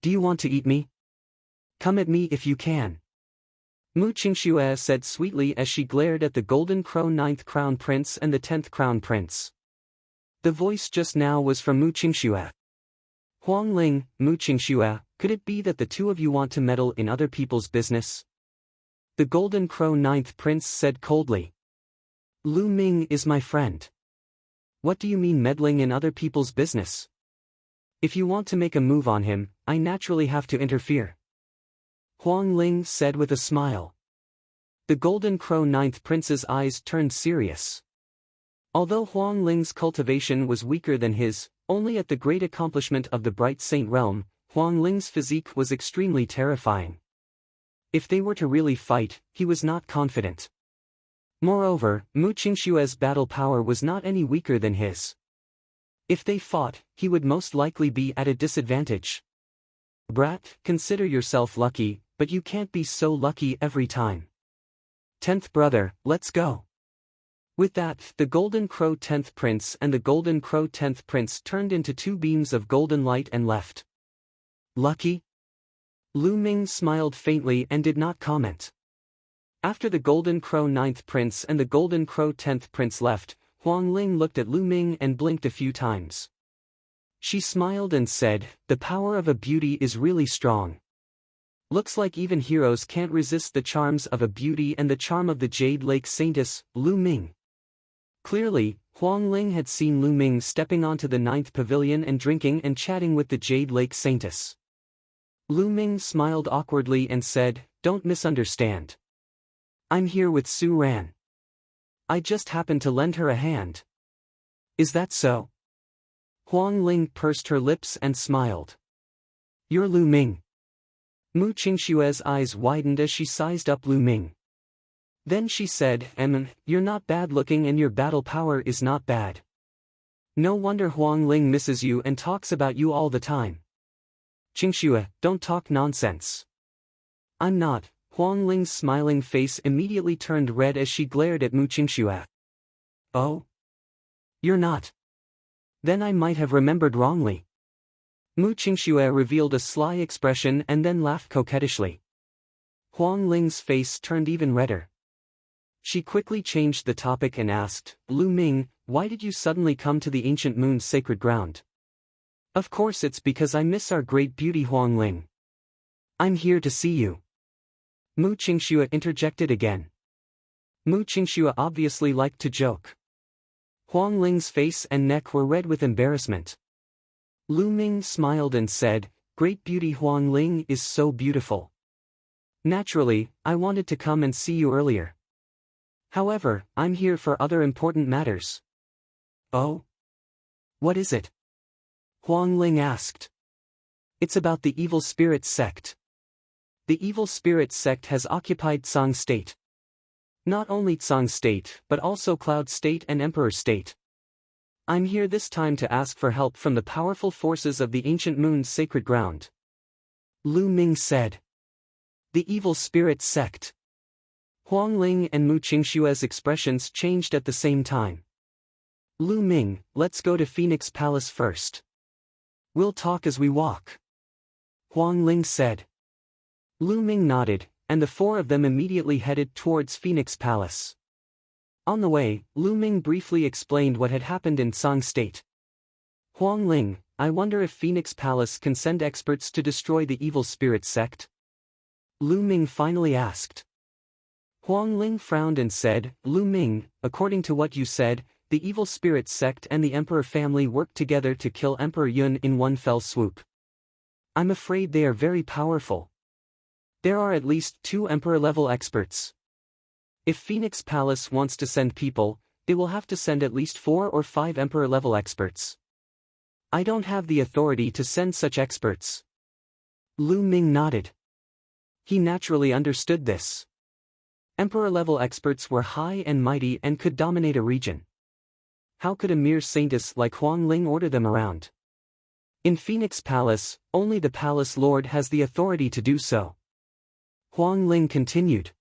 Do you want to eat me? Come at me if you can. Mu Qingxue said sweetly as she glared at the Golden Crow 9th Crown Prince and the 10th Crown Prince. The voice just now was from Mu Qingxue. Huang Ling, Mu Qingxue, could it be that the 2 of you want to meddle in other people's business? The Golden Crow 9th Prince said coldly. Lu Ming is my friend. What do you mean meddling in other people's business? If you want to make a move on him, I naturally have to interfere. Huang Ling said with a smile. The Golden Crow 9th Prince's eyes turned serious. Although Huang Ling's cultivation was weaker than his, only at the great accomplishment of the Bright Saint Realm, Huang Ling's physique was extremely terrifying. If they were to really fight, he was not confident. Moreover, Mu Qingxue's battle power was not any weaker than his. If they fought, he would most likely be at a disadvantage. Brat, consider yourself lucky, but you can't be so lucky every time. 10th brother, let's go. With that, the Golden Crow 10th Prince and the Golden Crow 10th Prince turned into 2 beams of golden light and left. Lucky? Lu Ming smiled faintly and did not comment. After the Golden Crow 9th Prince and the Golden Crow 10th Prince left, Huang Ling looked at Lu Ming and blinked a few times. She smiled and said, the power of a beauty is really strong. Looks like even heroes can't resist the charms of a beauty and the charm of the Jade Lake Saintess, Lu Ming. Clearly, Huang Ling had seen Lu Ming stepping onto the 9th pavilion and drinking and chatting with the Jade Lake Saintess. Lu Ming smiled awkwardly and said, "Don't misunderstand. I'm here with Su Ran. I just happened to lend her a hand." "Is that so?" Huang Ling pursed her lips and smiled. "You're Lu Ming." Mu Qingshue's eyes widened as she sized up Lu Ming. Then she said, "You're not bad looking and your battle power is not bad. No wonder Huang Ling misses you and talks about you all the time." "Qingxue, don't talk nonsense." "I'm not." Huang Ling's smiling face immediately turned red as she glared at Mu Qingxue. "Oh? You're not? Then I might have remembered wrongly." Mu Qingxue revealed a sly expression and then laughed coquettishly. Huang Ling's face turned even redder. She quickly changed the topic and asked, "Lu Ming, why did you suddenly come to the ancient moon's sacred ground?" "Of course it's because I miss our great beauty Huang Ling. I'm here to see you." Mu Qingxue interjected again. Mu Qingxue obviously liked to joke. Huang Ling's face and neck were red with embarrassment. Lu Ming smiled and said, "Great beauty Huang Ling is so beautiful. Naturally, I wanted to come and see you earlier. However, I'm here for other important matters." "Oh? What is it?" Huang Ling asked. "It's about the evil spirit sect. The evil spirit sect has occupied Tsang State. Not only Tsang State but also Cloud State and Emperor State. I'm here this time to ask for help from the powerful forces of the ancient moon's sacred ground." Lu Ming said. "The evil spirit sect." Huang Ling and Mu Qingshue's expressions changed at the same time. "Lu Ming, let's go to Phoenix Palace first. We'll talk as we walk," Huang Ling said. Lu Ming nodded, and the four of them immediately headed towards Phoenix Palace. On the way, Lu Ming briefly explained what had happened in Tsang State. "Huang Ling, I wonder if Phoenix Palace can send experts to destroy the evil spirit sect?" Lu Ming finally asked. Huang Ling frowned and said, "Lu Ming, according to what you said, the evil spirit sect and the Emperor family worked together to kill Emperor Yun in one fell swoop. I'm afraid they are very powerful. There are at least 2 Emperor-level experts. If Phoenix Palace wants to send people, they will have to send at least 4 or 5 Emperor-level experts. I don't have the authority to send such experts." Lu Ming nodded. He naturally understood this. Emperor-level experts were high and mighty and could dominate a region. How could a mere saintess like Huang Ling order them around? In Phoenix Palace, only the Palace Lord has the authority to do so. Huang Ling continued.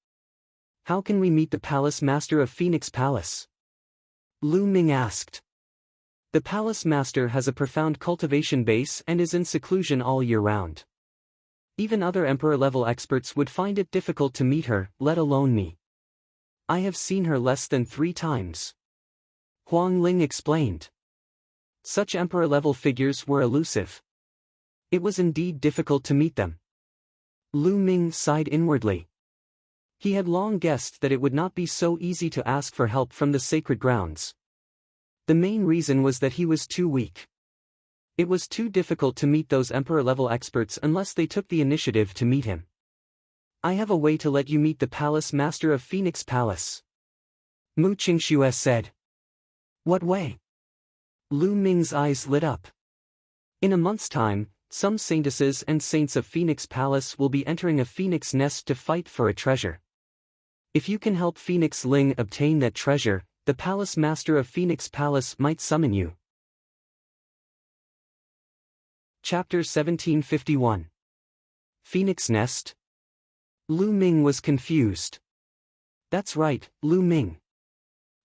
"How can we meet the Palace Master of Phoenix Palace?" Lu Ming asked. "The Palace Master has a profound cultivation base and is in seclusion all year round. Even other Emperor-level experts would find it difficult to meet her, let alone me. I have seen her less than 3 times." Huang Ling explained. Such Emperor-level figures were elusive. It was indeed difficult to meet them. Lu Ming sighed inwardly. He had long guessed that it would not be so easy to ask for help from the sacred grounds. The main reason was that he was too weak. It was too difficult to meet those Emperor-level experts unless they took the initiative to meet him. "I have a way to let you meet the Palace Master of Phoenix Palace," Mu Qingxue said. "What way?" Lu Ming's eyes lit up. "In a month's time, some saintesses and saints of Phoenix Palace will be entering a phoenix nest to fight for a treasure. If you can help Phoenix Ling obtain that treasure, the Palace Master of Phoenix Palace might summon you." Chapter 1751. Phoenix Nest? Lu Ming was confused. That's right, Lu Ming.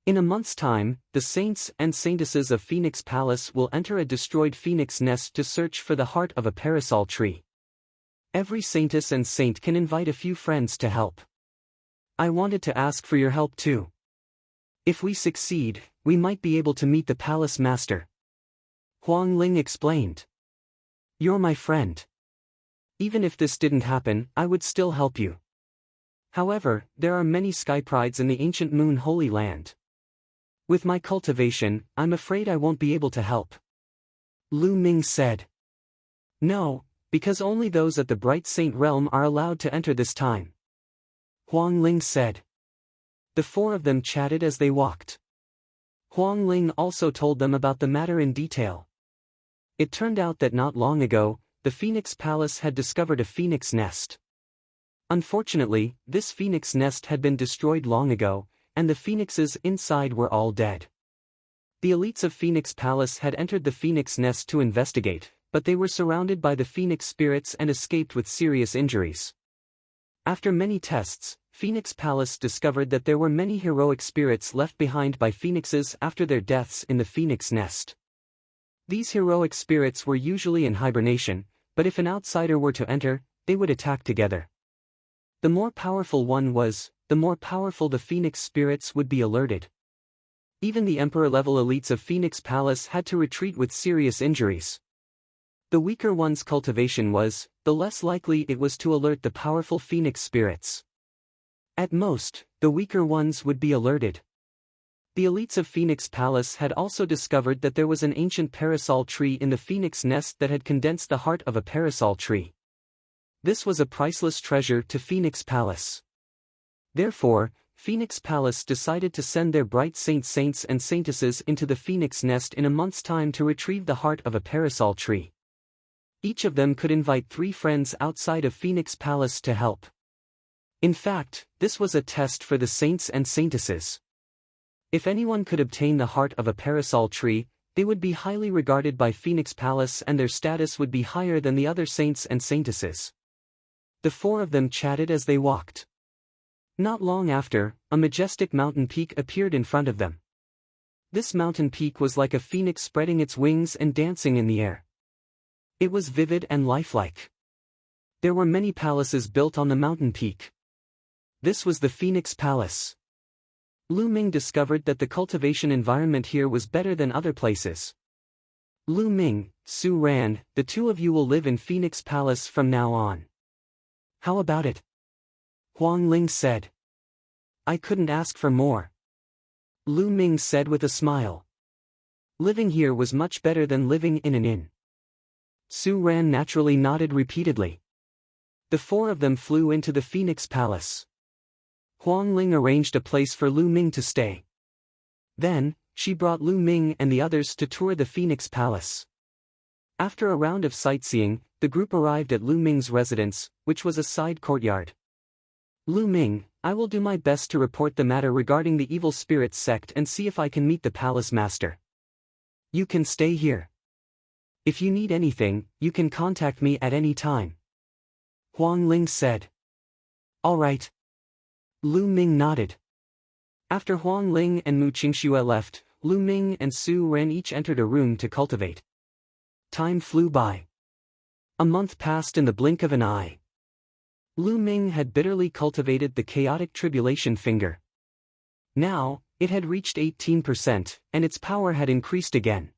In a month's time, the saints and saintesses of Phoenix Palace will enter a destroyed phoenix nest to search for the heart of a parasol tree. Every saintess and saint can invite a few friends to help. I wanted to ask for your help too. If we succeed, we might be able to meet the Palace Master. Huang Ling explained. "You're my friend. Even if this didn't happen, I would still help you. However, there are many sky prides in the ancient moon holy land. With my cultivation, I'm afraid I won't be able to help," Lu Ming said. "No, Because only those at the Bright Saint realm are allowed to enter this time, Huang Ling said. The four of them chatted as they walked. Huang Ling also told them about the matter in detail. It turned out that not long ago, the Phoenix Palace had discovered a phoenix nest. Unfortunately, this phoenix nest had been destroyed long ago, and the phoenixes inside were all dead. The elites of Phoenix Palace had entered the phoenix nest to investigate, but they were surrounded by the phoenix spirits and escaped with serious injuries. After many tests, Phoenix Palace discovered that there were many heroic spirits left behind by phoenixes after their deaths in the phoenix nest. These heroic spirits were usually in hibernation, but if an outsider were to enter, they would attack together. The more powerful one was, the more powerful the phoenix spirits would be alerted. Even the emperor-level elites of Phoenix Palace had to retreat with serious injuries. The weaker one's cultivation was, the less likely it was to alert the powerful phoenix spirits. At most, the weaker ones would be alerted. The elites of Phoenix Palace had also discovered that there was an ancient parasol tree in the phoenix nest that had condensed the heart of a parasol tree. This was a priceless treasure to Phoenix Palace. Therefore, Phoenix Palace decided to send their bright saints and saintesses into the phoenix nest in a month's time to retrieve the heart of a parasol tree. Each of them could invite 3 friends outside of Phoenix Palace to help. In fact, this was a test for the saints and saintesses. If anyone could obtain the heart of a parasol tree, they would be highly regarded by Phoenix Palace and their status would be higher than the other saints and saintesses. The 4 of them chatted as they walked. Not long after, a majestic mountain peak appeared in front of them. This mountain peak was like a phoenix spreading its wings and dancing in the air. It was vivid and lifelike. There were many palaces built on the mountain peak. This was the Phoenix Palace. Lu Ming discovered that the cultivation environment here was better than other places. Lu Ming, Su Ran, the 2 of you will live in Phoenix Palace from now on. How about it? Huang Ling said. I couldn't ask for more. Lu Ming said with a smile. Living here was much better than living in an inn. Su Ran naturally nodded repeatedly. The 4 of them flew into the Phoenix Palace. Huang Ling arranged a place for Lu Ming to stay. Then, she brought Lu Ming and the others to tour the Phoenix Palace. After a round of sightseeing, the group arrived at Lu Ming's residence, which was a side courtyard. Lu Ming, I will do my best to report the matter regarding the evil spirit sect and see if I can meet the palace master. You can stay here. If you need anything, you can contact me at any time. Huang Ling said. All right. Lu Ming nodded. After Huang Ling and Mu Qingxue left, Lu Ming and Su Ran each entered a room to cultivate. Time flew by. A month passed in the blink of an eye. Lu Ming had bitterly cultivated the chaotic tribulation finger. Now, it had reached 18%, and its power had increased again.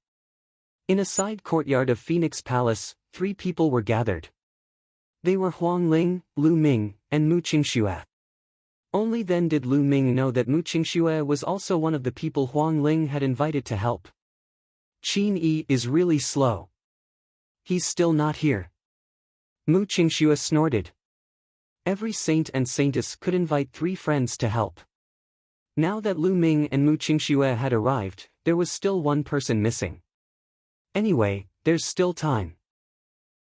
In a side courtyard of Phoenix Palace, 3 people were gathered. They were Huang Ling, Lu Ming, and Mu Qingxue. Only then did Lu Ming know that Mu Qingxue was also one of the people Huang Ling had invited to help. Qin Yi is really slow. He's still not here. Mu Qingxue snorted. Every saint and saintess could invite 3 friends to help. Now that Lu Ming and Mu Qingxue had arrived, there was still one person missing. Anyway, there's still time.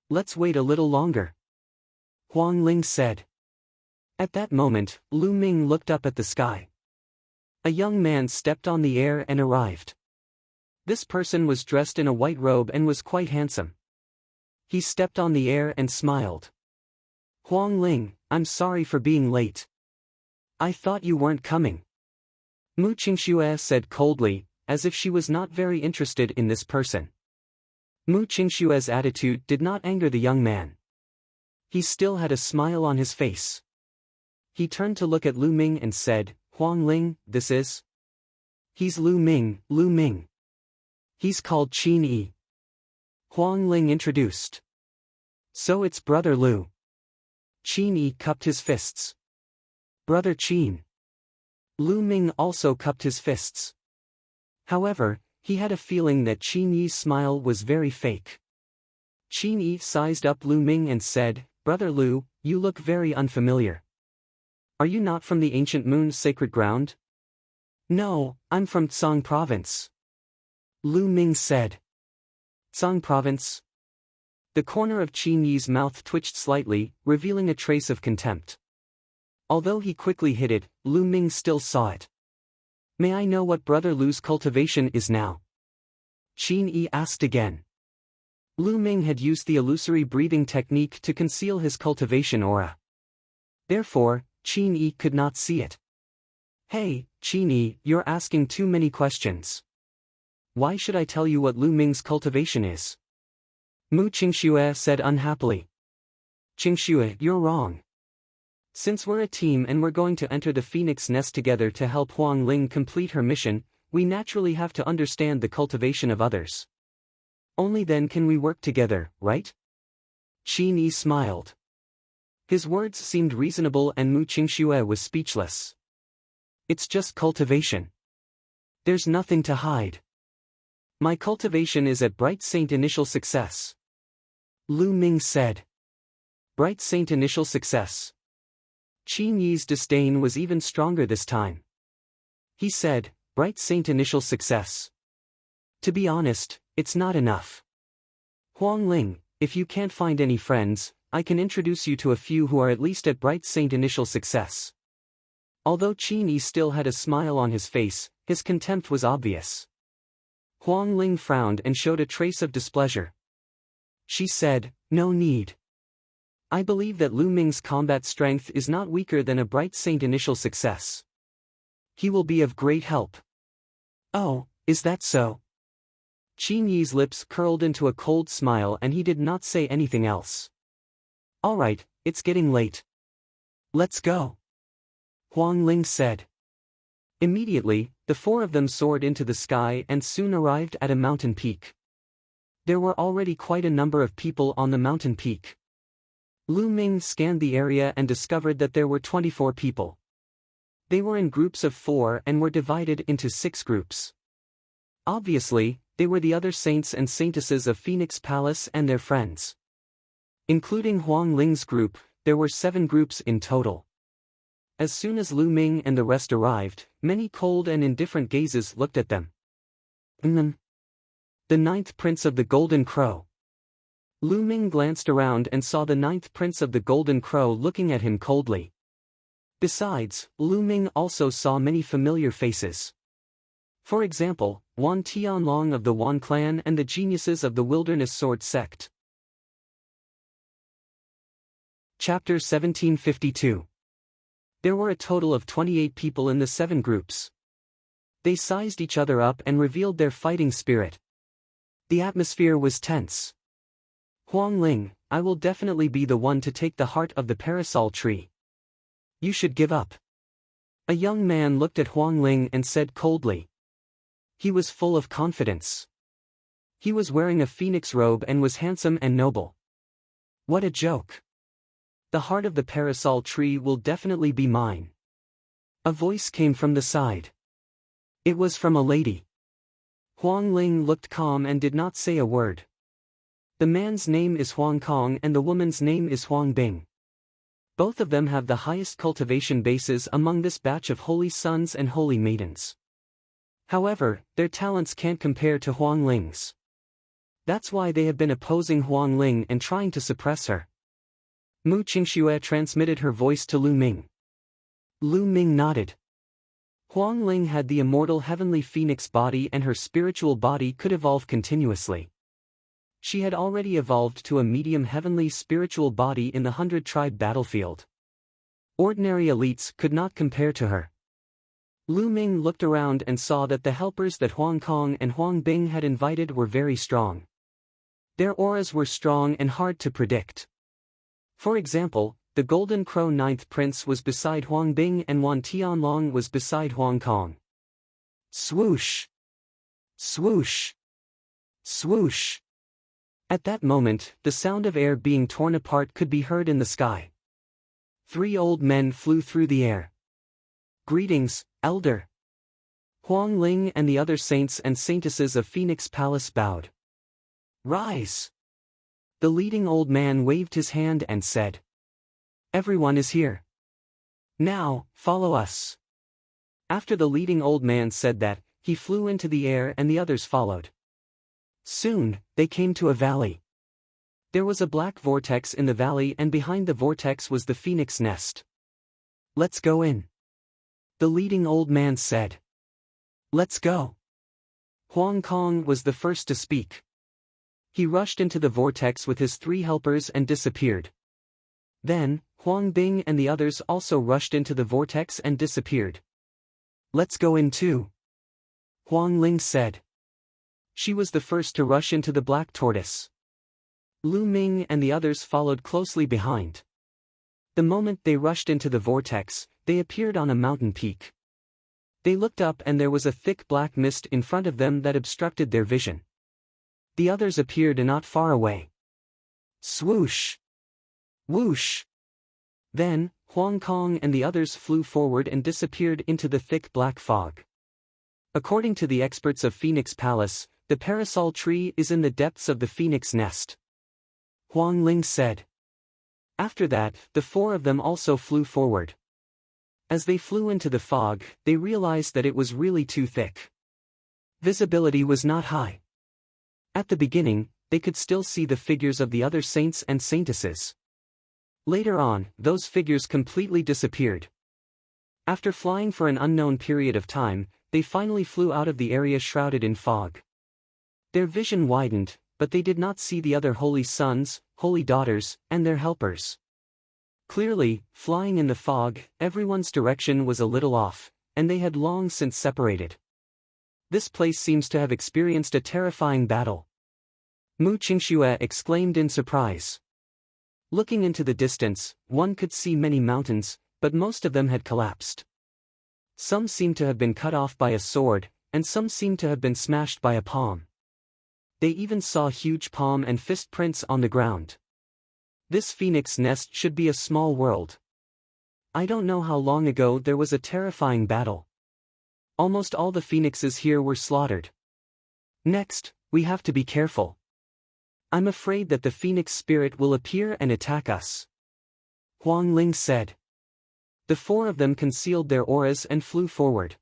Let's wait a little longer. Huang Ling said. At that moment, Lu Ming looked up at the sky. A young man stepped on the air and arrived. This person was dressed in a white robe and was quite handsome. He stepped on the air and smiled. Huang Ling, I'm sorry for being late. I thought you weren't coming. Mu Qingxue said coldly, as if she was not very interested in this person. Mu Qingxue's attitude did not anger the young man. He still had a smile on his face. He turned to look at Lu Ming and said, Huang Ling, this is? He's Lu Ming, Lu Ming. He's called Qin Yi. Huang Ling introduced. So it's Brother Lu. Qin Yi cupped his fists. Brother Qin. Lu Ming also cupped his fists. However, he had a feeling that Qin Yi's smile was very fake. Qin Yi sized up Lu Ming and said, "Brother Lu, you look very unfamiliar. Are you not from the ancient moon's sacred ground?" "No, I'm from Tsang province," Lu Ming said. "Tsang province?" The corner of Qin Yi's mouth twitched slightly, revealing a trace of contempt. Although he quickly hid it, Lu Ming still saw it. "May I know what Brother Lu's cultivation is now?" Qin Yi asked again. Lu Ming had used the illusory breathing technique to conceal his cultivation aura. Therefore, Qin Yi could not see it. "Hey, Qin Yi, you're asking too many questions. Why should I tell you what Lu Ming's cultivation is?" Mu Qingxue said unhappily. "Qingxue, you're wrong. Since we're a team and we're going to enter the Phoenix Nest together to help Huang Ling complete her mission, we naturally have to understand the cultivation of others. Only then can we work together, right?" Qin Yi smiled. His words seemed reasonable and Mu Qingxue was speechless. "It's just cultivation. There's nothing to hide. My cultivation is at Bright Saint Initial Success," Lu Ming said. "Bright Saint Initial Success." Qin Yi's disdain was even stronger this time. He said, "Bright Saint Initial Success. To be honest, it's not enough. Huang Ling, if you can't find any friends, I can introduce you to a few who are at least at Bright Saint Initial Success." Although Qin Yi still had a smile on his face, his contempt was obvious. Huang Ling frowned and showed a trace of displeasure. She said, "No need. I believe that Lu Ming's combat strength is not weaker than a Bright Saint Initial Success. He will be of great help." "Oh, is that so?" Qin Yi's lips curled into a cold smile and he did not say anything else. "All right, it's getting late. Let's go," Huang Ling said. Immediately, the four of them soared into the sky and soon arrived at a mountain peak. There were already quite a number of people on the mountain peak. Lu Ming scanned the area and discovered that there were 24 people. They were in groups of 4 and were divided into 6 groups. Obviously, they were the other saints and saintesses of Phoenix Palace and their friends. Including Huang Ling's group, there were 7 groups in total. As soon as Lu Ming and the rest arrived, many cold and indifferent gazes looked at them. The 9th Prince of the Golden Crow." Lu Ming glanced around and saw the 9th Prince of the Golden Crow looking at him coldly. Besides, Lu Ming also saw many familiar faces. For example, Wan Tianlong of the Wan clan and the geniuses of the Wilderness Sword sect. Chapter 1752. There were a total of 28 people in the 7 groups. They sized each other up and revealed their fighting spirit. The atmosphere was tense. "Huang Ling, I will definitely be the one to take the heart of the parasol tree. You should give up." A young man looked at Huang Ling and said coldly. He was full of confidence. He was wearing a phoenix robe and was handsome and noble. What a joke. "The heart of the parasol tree will definitely be mine." A voice came from the side. It was from a lady. Huang Ling looked calm and did not say a word. The man's name is Huang Kong and the woman's name is Huang Bing. Both of them have the highest cultivation bases among this batch of holy sons and holy maidens. However, their talents can't compare to Huang Ling's. That's why they have been opposing Huang Ling and trying to suppress her. Mu Qingxue transmitted her voice to Lu Ming. Lu Ming nodded. Huang Ling had the immortal heavenly phoenix body and her spiritual body could evolve continuously. She had already evolved to a medium heavenly spiritual body in the 100-tribe battlefield. Ordinary elites could not compare to her. Lu Ming looked around and saw that the helpers that Huang Kong and Huang Bing had invited were very strong. Their auras were strong and hard to predict. For example, the Golden Crow 9th Prince was beside Huang Bing and Wan Tianlong was beside Huang Kong. Swoosh! Swoosh! Swoosh! At that moment, the sound of air being torn apart could be heard in the sky. 3 old men flew through the air. "Greetings, Elder." Huang Ling and the other saints and saintesses of Phoenix Palace bowed. "Rise." The leading old man waved his hand and said, "Everyone is here. Now, follow us." After the leading old man said that, he flew into the air and the others followed. Soon, they came to a valley. There was a black vortex in the valley and behind the vortex was the phoenix nest. "Let's go in," the leading old man said. "Let's go." Huang Kong was the first to speak. He rushed into the vortex with his 3 helpers and disappeared. Then, Huang Bing and the others also rushed into the vortex and disappeared. "Let's go in too," Huang Ling said. She was the first to rush into the black tortoise. Lu Ming and the others followed closely behind. The moment they rushed into the vortex, they appeared on a mountain peak. They looked up and there was a thick black mist in front of them that obstructed their vision. The others appeared not far away. Swoosh! Whoosh! Then, Huang Kong and the others flew forward and disappeared into the thick black fog. According to the experts of Phoenix Palace, the parasol tree is in the depths of the phoenix nest, Huang Ling said. After that, the 4 of them also flew forward. As they flew into the fog, they realized that it was really too thick. Visibility was not high. At the beginning, they could still see the figures of the other saints and saintesses. Later on, those figures completely disappeared. After flying for an unknown period of time, they finally flew out of the area shrouded in fog. Their vision widened, but they did not see the other holy sons, holy daughters, and their helpers. Clearly, flying in the fog, everyone's direction was a little off, and they had long since separated. This place seems to have experienced a terrifying battle. Mu Qingxue exclaimed in surprise. Looking into the distance, one could see many mountains, but most of them had collapsed. Some seemed to have been cut off by a sword, and some seemed to have been smashed by a palm. They even saw huge palm and fist prints on the ground. This phoenix nest should be a small world. I don't know how long ago there was a terrifying battle. Almost all the phoenixes here were slaughtered. Next, we have to be careful. I'm afraid that the phoenix spirit will appear and attack us, Huang Ling said. The 4 of them concealed their auras and flew forward.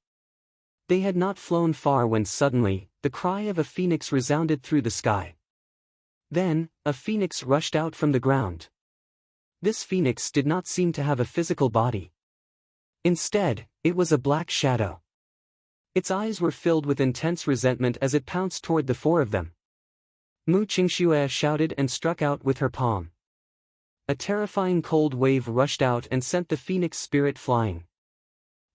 They had not flown far when suddenly, the cry of a phoenix resounded through the sky. Then, a phoenix rushed out from the ground. This phoenix did not seem to have a physical body. Instead, it was a black shadow. Its eyes were filled with intense resentment as it pounced toward the 4 of them. Mu Qingxue shouted and struck out with her palm. A terrifying cold wave rushed out and sent the phoenix spirit flying.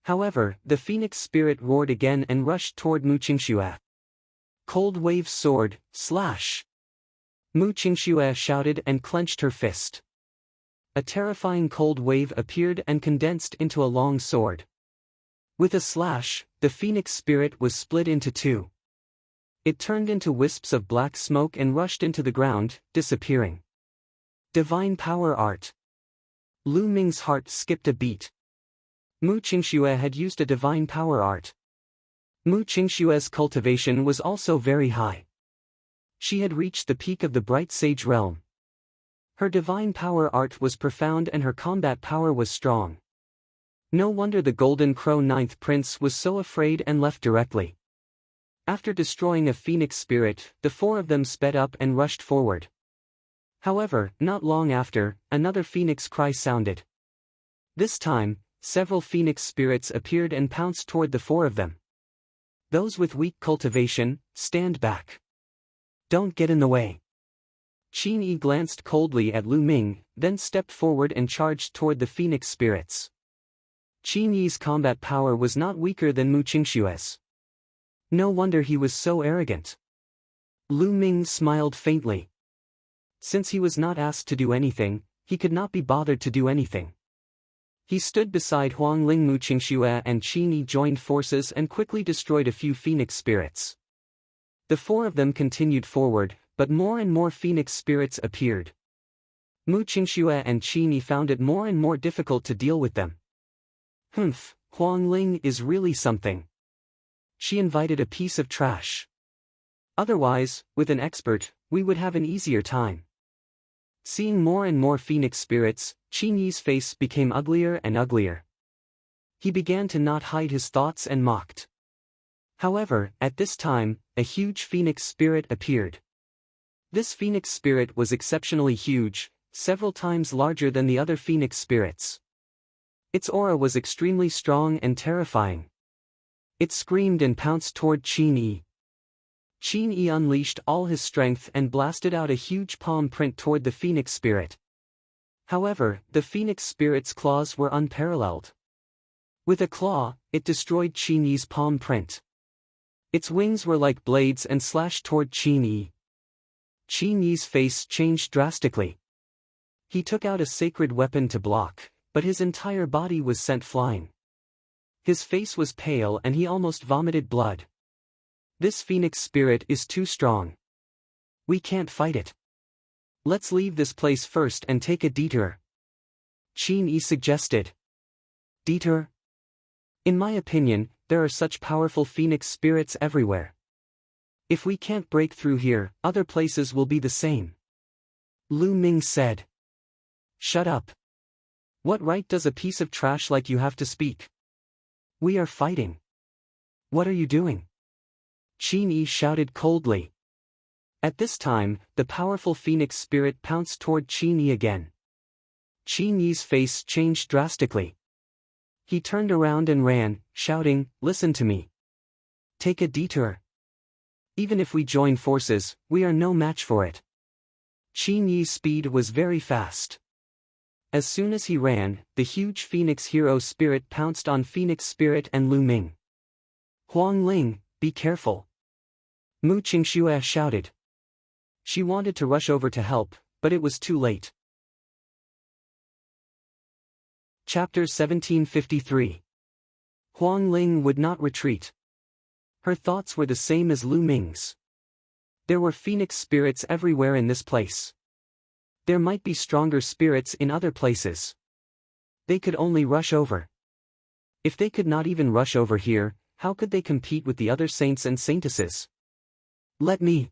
However, the phoenix spirit roared again and rushed toward Mu Qingxue. Cold wave sword, slash! Mu Qingxue shouted and clenched her fist. A terrifying cold wave appeared and condensed into a long sword. With a slash, the phoenix spirit was split into 2. It turned into wisps of black smoke and rushed into the ground, disappearing. Divine Power Art. Lu Ming's heart skipped a beat. Mu Qingxue had used a divine power art. Mu Qingxue's cultivation was also very high. She had reached the peak of the bright sage realm. Her divine power art was profound and her combat power was strong. No wonder the Golden Crow 9th Prince was so afraid and left directly. After destroying a phoenix spirit, the 4 of them sped up and rushed forward. However, not long after, another phoenix cry sounded. This time, several phoenix spirits appeared and pounced toward the 4 of them. Those with weak cultivation, stand back. Don't get in the way. Qin Yi glanced coldly at Lu Ming, then stepped forward and charged toward the phoenix spirits. Qin Yi's combat power was not weaker than Mu Qingxue's. No wonder he was so arrogant. Lu Ming smiled faintly. Since he was not asked to do anything, he could not be bothered to do anything. He stood beside Huang Ling. Mu Qingxue and Qin Yi joined forces and quickly destroyed a few phoenix spirits. The 4 of them continued forward, but more and more phoenix spirits appeared. Mu Qingxue and Qin Yi found it more and more difficult to deal with them. Humph, Huang Ling is really something. She invited a piece of trash. Otherwise, with an expert, we would have an easier time. Seeing more and more phoenix spirits, Qin Yi's face became uglier and uglier. He began to not hide his thoughts and mocked. However, at this time, a huge phoenix spirit appeared. This phoenix spirit was exceptionally huge, several times larger than the other phoenix spirits. Its aura was extremely strong and terrifying. It screamed and pounced toward Qin Yi. Qin Yi unleashed all his strength and blasted out a huge palm print toward the phoenix spirit. However, the phoenix spirit's claws were unparalleled. With a claw, it destroyed Qin Yi's palm print. Its wings were like blades and slashed toward Qin Yi. Qin Yi's face changed drastically. He took out a sacred weapon to block, but his entire body was sent flying. His face was pale and he almost vomited blood. This phoenix spirit is too strong. We can't fight it. Let's leave this place first and take a detour. Qin Yi suggested. Detour? In my opinion, there are such powerful phoenix spirits everywhere. If we can't break through here, other places will be the same. Lu Ming said. Shut up. What right does a piece of trash like you have to speak? We are fighting. What are you doing? Qin Yi shouted coldly. At this time, the powerful phoenix spirit pounced toward Qin Yi again. Qin Yi's face changed drastically. He turned around and ran, shouting, "Listen to me. Take a detour. Even if we join forces, we are no match for it." Qin Yi's speed was very fast. As soon as he ran, the huge phoenix hero spirit pounced on phoenix spirit and Lu Ming. "Huang Ling, be careful!" Mu Qingxue shouted. She wanted to rush over to help, but it was too late. Chapter 1753. Huang Ling would not retreat. Her thoughts were the same as Lu Ming's. There were phoenix spirits everywhere in this place. There might be stronger spirits in other places. They could only rush over. If they could not even rush over here, how could they compete with the other saints and saintesses? Let me.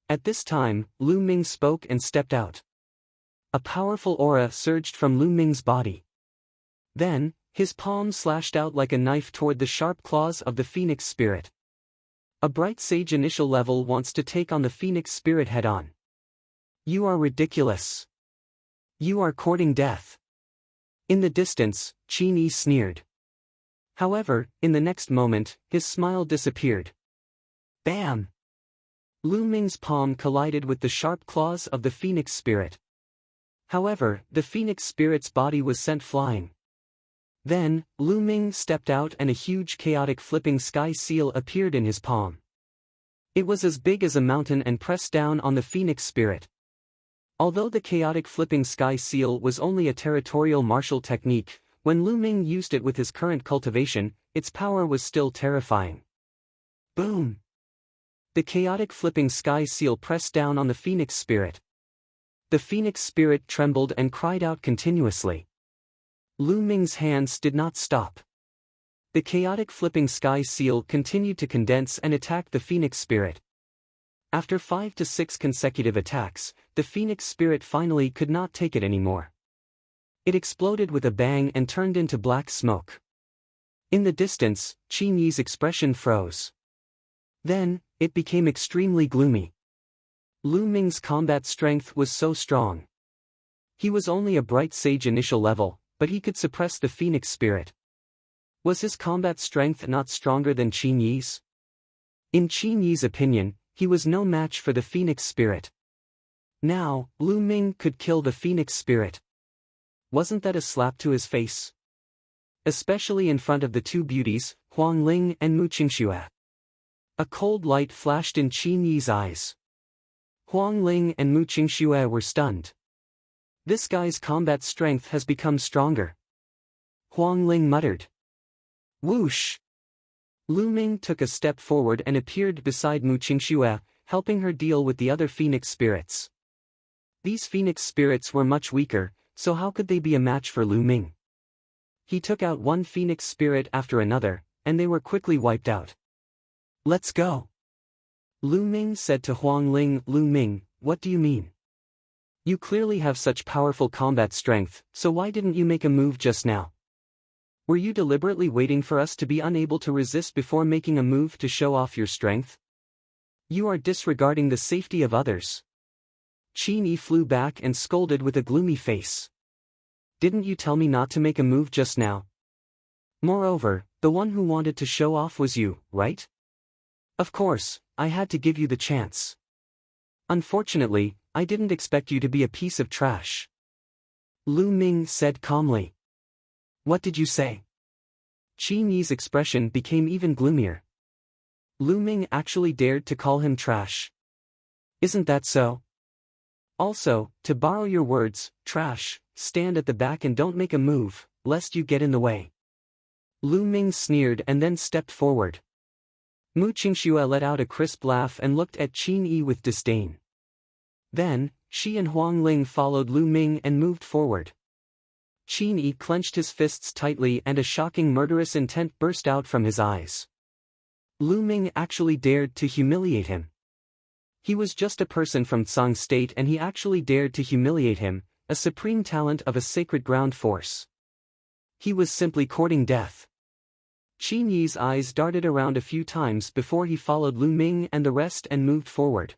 At this time, Lu Ming spoke and stepped out. A powerful aura surged from Lu Ming's body. Then, his palm slashed out like a knife toward the sharp claws of the phoenix spirit. A bright sage initial level wants to take on the phoenix spirit head-on. You are ridiculous. You are courting death. In the distance, Qin Yi sneered. However, in the next moment, his smile disappeared. Bam! Lu Ming's palm collided with the sharp claws of the phoenix spirit. However, the phoenix spirit's body was sent flying. Then, Lu Ming stepped out and a huge chaotic flipping sky seal appeared in his palm. It was as big as a mountain and pressed down on the phoenix spirit. Although the chaotic flipping sky seal was only a territorial martial technique, when Lu Ming used it with his current cultivation, its power was still terrifying. Boom! The chaotic flipping sky seal pressed down on the phoenix spirit. The phoenix spirit trembled and cried out continuously. Lu Ming's hands did not stop. The chaotic flipping sky seal continued to condense and attack the phoenix spirit. After 5 to 6 consecutive attacks, the phoenix spirit finally could not take it anymore. It exploded with a bang and turned into black smoke. In the distance, Qin Yi's expression froze. Then, it became extremely gloomy. Lu Ming's combat strength was so strong. He was only a bright sage initial level, but he could suppress the phoenix spirit. Was his combat strength not stronger than Qin Yi's? In Qin Yi's opinion, he was no match for the phoenix spirit. Now, Lu Ming could kill the phoenix spirit. Wasn't that a slap to his face? Especially in front of the two beauties, Huang Ling and Mu Qingxue. A cold light flashed in Qin Yi's eyes. Huang Ling and Mu Qingxue were stunned. This guy's combat strength has become stronger. Huang Ling muttered. Whoosh! Lu Ming took a step forward and appeared beside Mu Qingxue, helping her deal with the other phoenix spirits. These phoenix spirits were much weaker, so how could they be a match for Lu Ming? He took out one phoenix spirit after another, and they were quickly wiped out. Let's go. Lu Ming said to Huang Ling. Lu Ming, what do you mean? You clearly have such powerful combat strength, so why didn't you make a move just now? Were you deliberately waiting for us to be unable to resist before making a move to show off your strength? You are disregarding the safety of others. Qin Yi flew back and scolded with a gloomy face. Didn't you tell me not to make a move just now? Moreover, the one who wanted to show off was you, right? Of course, I had to give you the chance. Unfortunately, I didn't expect you to be a piece of trash. Lu Ming said calmly. What did you say? Qin Yi's expression became even gloomier. Lu Ming actually dared to call him trash. Isn't that so? Also, to borrow your words, trash, stand at the back and don't make a move, lest you get in the way. Lu Ming sneered and then stepped forward. Mu Qingxue let out a crisp laugh and looked at Qin Yi with disdain. Then, she and Huang Ling followed Lu Ming and moved forward. Qin Yi clenched his fists tightly and a shocking murderous intent burst out from his eyes. Lu Ming actually dared to humiliate him. He was just a person from Tsang State and he actually dared to humiliate him, a supreme talent of a sacred ground force. He was simply courting death. Qin Yi's eyes darted around a few times before he followed Lu Ming and the rest and moved forward.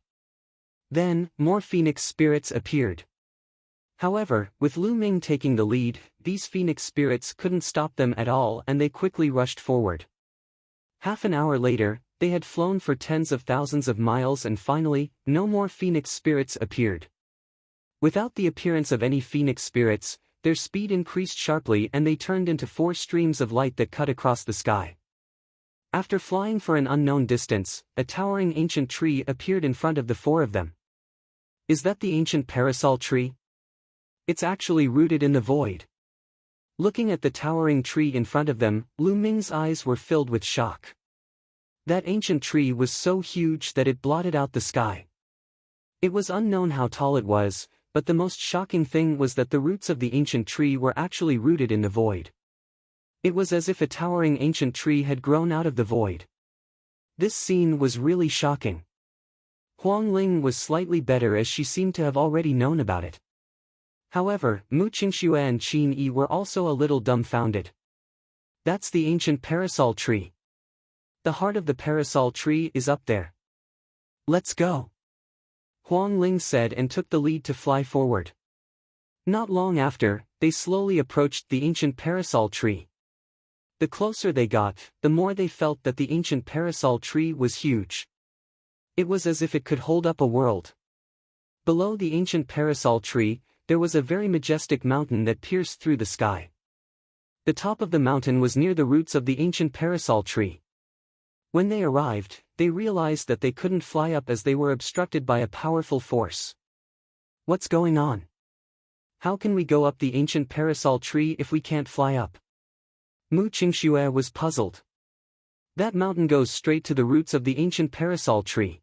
Then, more phoenix spirits appeared. However, with Lu Ming taking the lead, these phoenix spirits couldn't stop them at all and they quickly rushed forward. Half an hour later, they had flown for tens of thousands of miles and finally, no more phoenix spirits appeared. Without the appearance of any phoenix spirits, their speed increased sharply and they turned into 4 streams of light that cut across the sky. After flying for an unknown distance, a towering ancient tree appeared in front of the 4 of them. Is that the ancient parasol tree? It's actually rooted in the void. Looking at the towering tree in front of them, Lu Ming's eyes were filled with shock. That ancient tree was so huge that it blotted out the sky. It was unknown how tall it was, but the most shocking thing was that the roots of the ancient tree were actually rooted in the void. It was as if a towering ancient tree had grown out of the void. This scene was really shocking. Huang Ling was slightly better as she seemed to have already known about it. However, Mu Qingxue and Qin Yi were also a little dumbfounded. That's the ancient parasol tree. The heart of the parasol tree is up there. Let's go. Huang Ling said and took the lead to fly forward. Not long after, they slowly approached the ancient parasol tree. The closer they got, the more they felt that the ancient parasol tree was huge. It was as if it could hold up a world. Below the ancient parasol tree, there was a very majestic mountain that pierced through the sky. The top of the mountain was near the roots of the ancient parasol tree. When they arrived, they realized that they couldn't fly up as they were obstructed by a powerful force. What's going on? How can we go up the ancient parasol tree if we can't fly up? Mu Qingxue was puzzled. That mountain goes straight to the roots of the ancient parasol tree.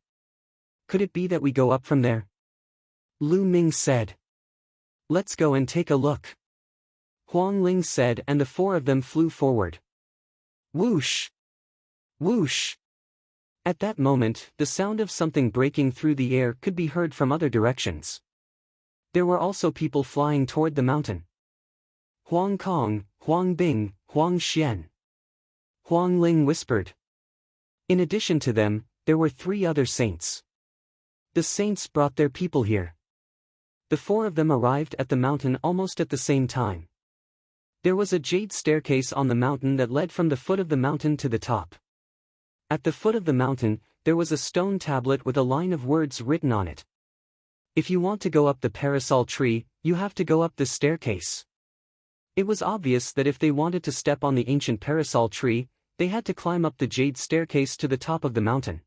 Could it be that we go up from there? Lu Ming said. Let's go and take a look. Huang Ling said and the 4 of them flew forward. Whoosh! Whoosh! At that moment, the sound of something breaking through the air could be heard from other directions. There were also people flying toward the mountain. Huang Kong, Huang Bing, Huang Xian. Huang Ling whispered. In addition to them, there were 3 other saints. The saints brought their people here. The 4 of them arrived at the mountain almost at the same time. There was a jade staircase on the mountain that led from the foot of the mountain to the top. At the foot of the mountain, there was a stone tablet with a line of words written on it. If you want to go up the parasol tree, you have to go up this staircase. It was obvious that if they wanted to step on the ancient parasol tree, they had to climb up the jade staircase to the top of the mountain.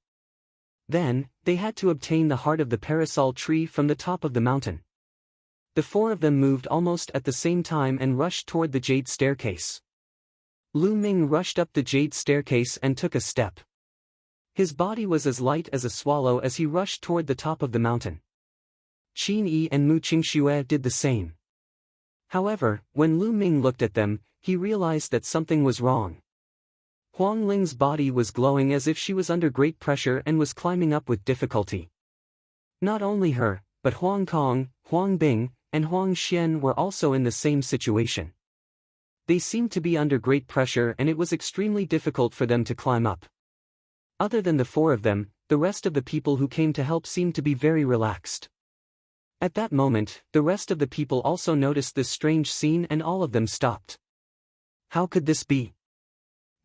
Then, they had to obtain the heart of the parasol tree from the top of the mountain. The 4 of them moved almost at the same time and rushed toward the jade staircase. Lu Ming rushed up the jade staircase and took a step. His body was as light as a swallow as he rushed toward the top of the mountain. Qin Yi and Mu Qingxue did the same. However, when Lu Ming looked at them, he realized that something was wrong. Huang Ling's body was glowing as if she was under great pressure and was climbing up with difficulty. Not only her, but Huang Kong, Huang Bing, and Huang Xian were also in the same situation. They seemed to be under great pressure and it was extremely difficult for them to climb up. Other than the four of them, the rest of the people who came to help seemed to be very relaxed. At that moment, the rest of the people also noticed this strange scene and all of them stopped. How could this be?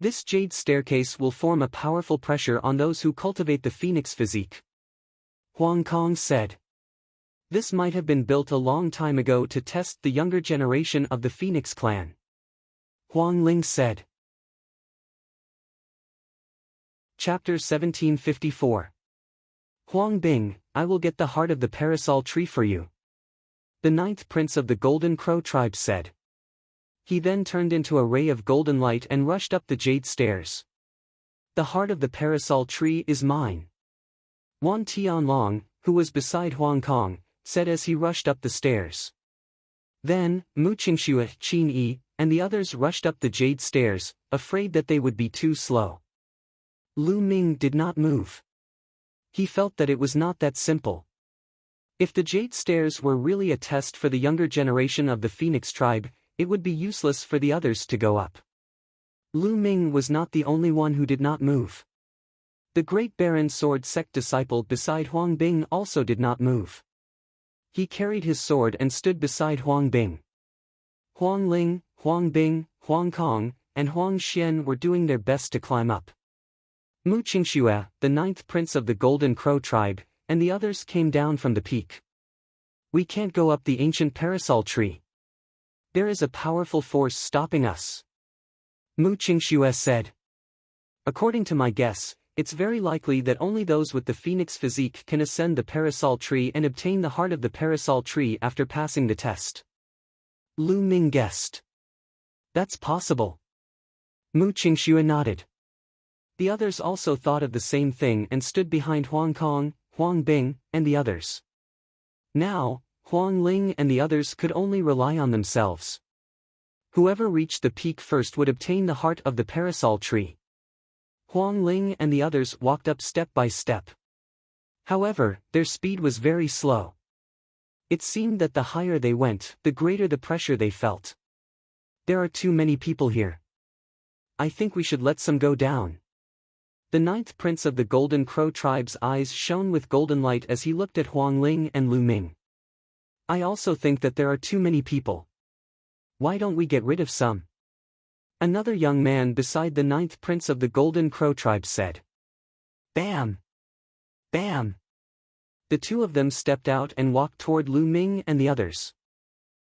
This jade staircase will form a powerful pressure on those who cultivate the phoenix physique. Huang Kong said. This might have been built a long time ago to test the younger generation of the Phoenix clan. Huang Ling said. Chapter 1754. Huang Bing, I will get the heart of the parasol tree for you. The ninth prince of the Golden Crow tribe said. He then turned into a ray of golden light and rushed up the jade stairs. The heart of the parasol tree is mine. Wan Tianlong, who was beside Huang Kong, said as he rushed up the stairs. Then, Mu Qingxue, Qin Yi, and the others rushed up the jade stairs, afraid that they would be too slow. Lu Ming did not move. He felt that it was not that simple. If the jade stairs were really a test for the younger generation of the Phoenix tribe, it would be useless for the others to go up. Lu Ming was not the only one who did not move. The great Baron sword sect disciple beside Huang Bing also did not move. He carried his sword and stood beside Huang Bing. Huang Ling, Huang Bing, Huang Kong, and Huang Xian were doing their best to climb up. Mu Qingxue, the ninth prince of the Golden Crow tribe, and the others came down from the peak. We can't go up the ancient parasol tree. There is a powerful force stopping us. Mu Qingxue said. According to my guess, it's very likely that only those with the phoenix physique can ascend the parasol tree and obtain the heart of the parasol tree after passing the test. Lu Ming guessed. That's possible. Mu Qingxue nodded. The others also thought of the same thing and stood behind Huang Kong, Huang Bing, and the others. Now, Huang Ling and the others could only rely on themselves. Whoever reached the peak first would obtain the heart of the parasol tree. Huang Ling and the others walked up step by step. However, their speed was very slow. It seemed that the higher they went, the greater the pressure they felt. There are too many people here. I think we should let some go down. The ninth prince of the Golden Crow tribe's eyes shone with golden light as he looked at Huang Ling and Lu Ming. I also think that there are too many people. Why don't we get rid of some? Another young man beside the ninth prince of the Golden Crow tribe said. Bam! Bam! The two of them stepped out and walked toward Lu Ming and the others.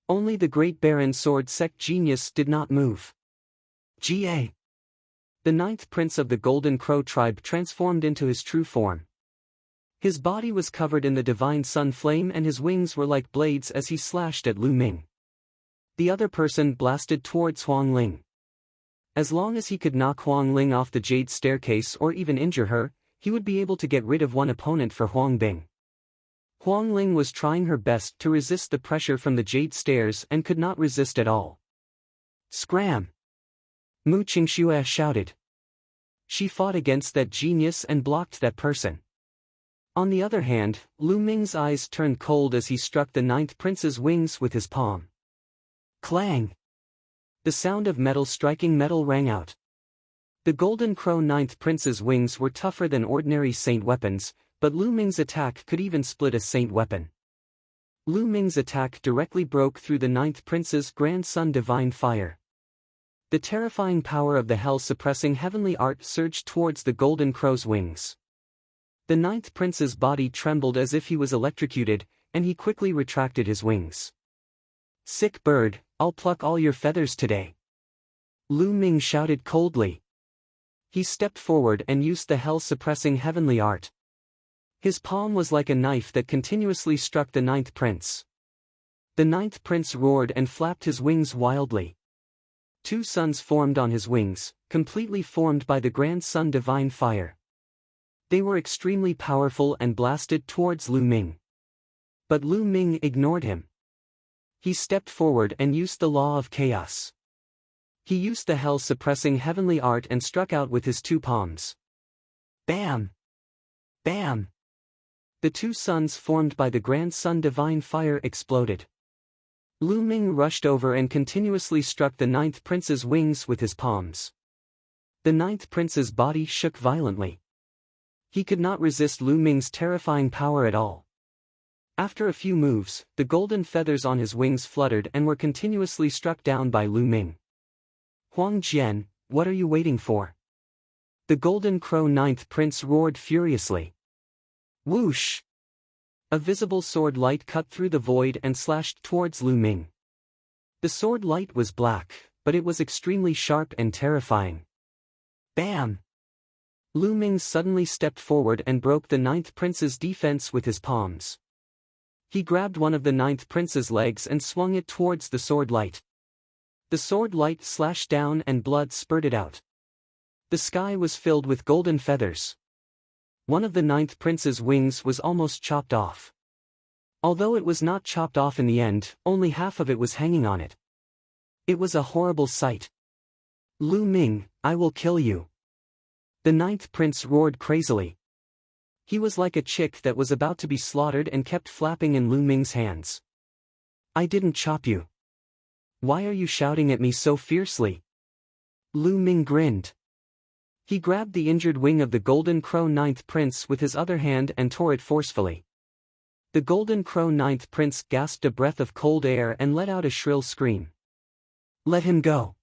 Only the great Baron sword sect genius did not move. Ga! The ninth prince of the Golden Crow tribe transformed into his true form. His body was covered in the divine sun flame and his wings were like blades as he slashed at Lu Ming. The other person blasted towards Huang Ling. As long as he could knock Huang Ling off the jade staircase or even injure her, he would be able to get rid of one opponent for Huang Bing. Huang Ling was trying her best to resist the pressure from the jade stairs and could not resist at all. Scram! Mu Qingxue shouted. She fought against that genius and blocked that person. On the other hand, Lu Ming's eyes turned cold as he struck the ninth prince's wings with his palm. Clang! The sound of metal striking metal rang out. The Golden Crow ninth prince's wings were tougher than ordinary saint weapons, but Lu Ming's attack could even split a saint weapon. Lu Ming's attack directly broke through the ninth prince's grand sun divine fire. The terrifying power of the hell-suppressing heavenly art surged towards the Golden Crow's wings. The ninth prince's body trembled as if he was electrocuted, and he quickly retracted his wings. Sick bird, I'll pluck all your feathers today. Lu Ming shouted coldly. He stepped forward and used the hell-suppressing heavenly art. His palm was like a knife that continuously struck the ninth prince. The ninth prince roared and flapped his wings wildly. Two suns formed on his wings, completely formed by the grand sun divine fire. They were extremely powerful and blasted towards Lu Ming. But Lu Ming ignored him. He stepped forward and used the law of chaos. He used the hell-suppressing heavenly art and struck out with his two palms. Bam! Bam! The two suns formed by the grand sun divine fire exploded. Lu Ming rushed over and continuously struck the ninth prince's wings with his palms. The ninth prince's body shook violently. He could not resist Lu Ming's terrifying power at all. After a few moves, the golden feathers on his wings fluttered and were continuously struck down by Lu Ming. Huang Jian, what are you waiting for? The golden crow ninth prince roared furiously. Whoosh! A visible sword light cut through the void and slashed towards Lu Ming. The sword light was black, but it was extremely sharp and terrifying. Bam! Lu Ming suddenly stepped forward and broke the ninth prince's defense with his palms. He grabbed one of the ninth prince's legs and swung it towards the sword light. The sword light slashed down and blood spurted out. The sky was filled with golden feathers. One of the ninth prince's wings was almost chopped off. Although it was not chopped off in the end, only half of it was hanging on it. It was a horrible sight. Lu Ming, I will kill you. The ninth prince roared crazily. He was like a chick that was about to be slaughtered and kept flapping in Lu Ming's hands. I didn't chop you. Why are you shouting at me so fiercely? Lu Ming grinned. He grabbed the injured wing of the golden crow ninth prince with his other hand and tore it forcefully. The golden crow ninth prince gasped a breath of cold air and let out a shrill scream. Let him go.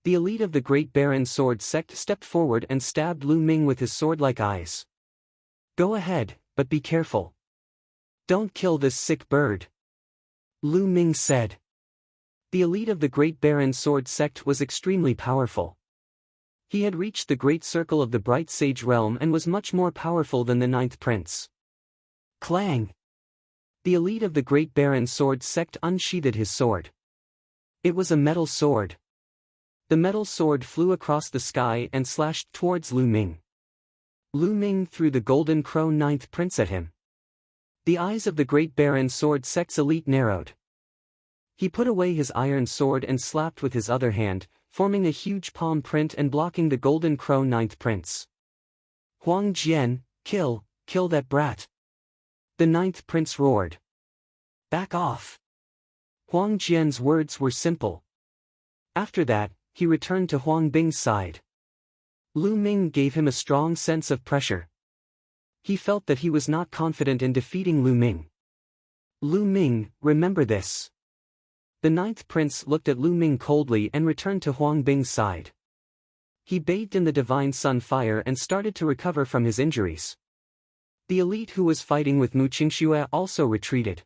The elite of the Great Baron Sword Sect stepped forward and stabbed Lu Ming with his sword-like eyes. Go ahead, but be careful. Don't kill this sick bird. Lu Ming said. The elite of the Great Baron Sword Sect was extremely powerful. He had reached the great circle of the Bright Sage realm and was much more powerful than the ninth prince. Clang! The elite of the Great Baron Sword Sect unsheathed his sword. It was a metal sword. The metal sword flew across the sky and slashed towards Lu Ming. Lu Ming threw the golden crow ninth prince at him. The eyes of the Great Baron Sword Sect's elite narrowed. He put away his iron sword and slapped with his other hand, forming a huge palm print and blocking the golden crow ninth prince. Huang Jian, kill that brat. The ninth prince roared. Back off. Huang Jian's words were simple. After that, he returned to Huang Bing's side. Lu Ming gave him a strong sense of pressure. He felt that he was not confident in defeating Lu Ming. Lu Ming, remember this. The ninth prince looked at Lu Ming coldly and returned to Huang Bing's side. He bathed in the divine sun fire and started to recover from his injuries. The elite who was fighting with Mu Qingxue also retreated.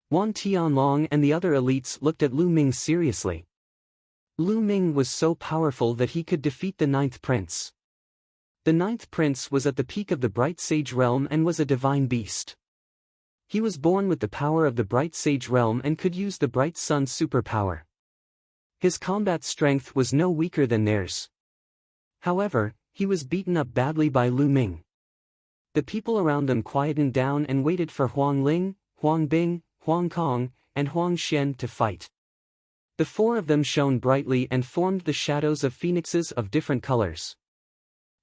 Wan Tianlong and the other elites looked at Lu Ming seriously. Lu Ming was so powerful that he could defeat the ninth prince. The ninth prince was at the peak of the Bright Sage realm and was a divine beast. He was born with the power of the Bright Sage realm and could use the Bright Sun's superpower. His combat strength was no weaker than theirs. However, he was beaten up badly by Lu Ming. The people around them quietened down and waited for Huang Ling, Huang Bing, Huang Kong, and Huang Xian to fight. The four of them shone brightly and formed the shadows of phoenixes of different colors.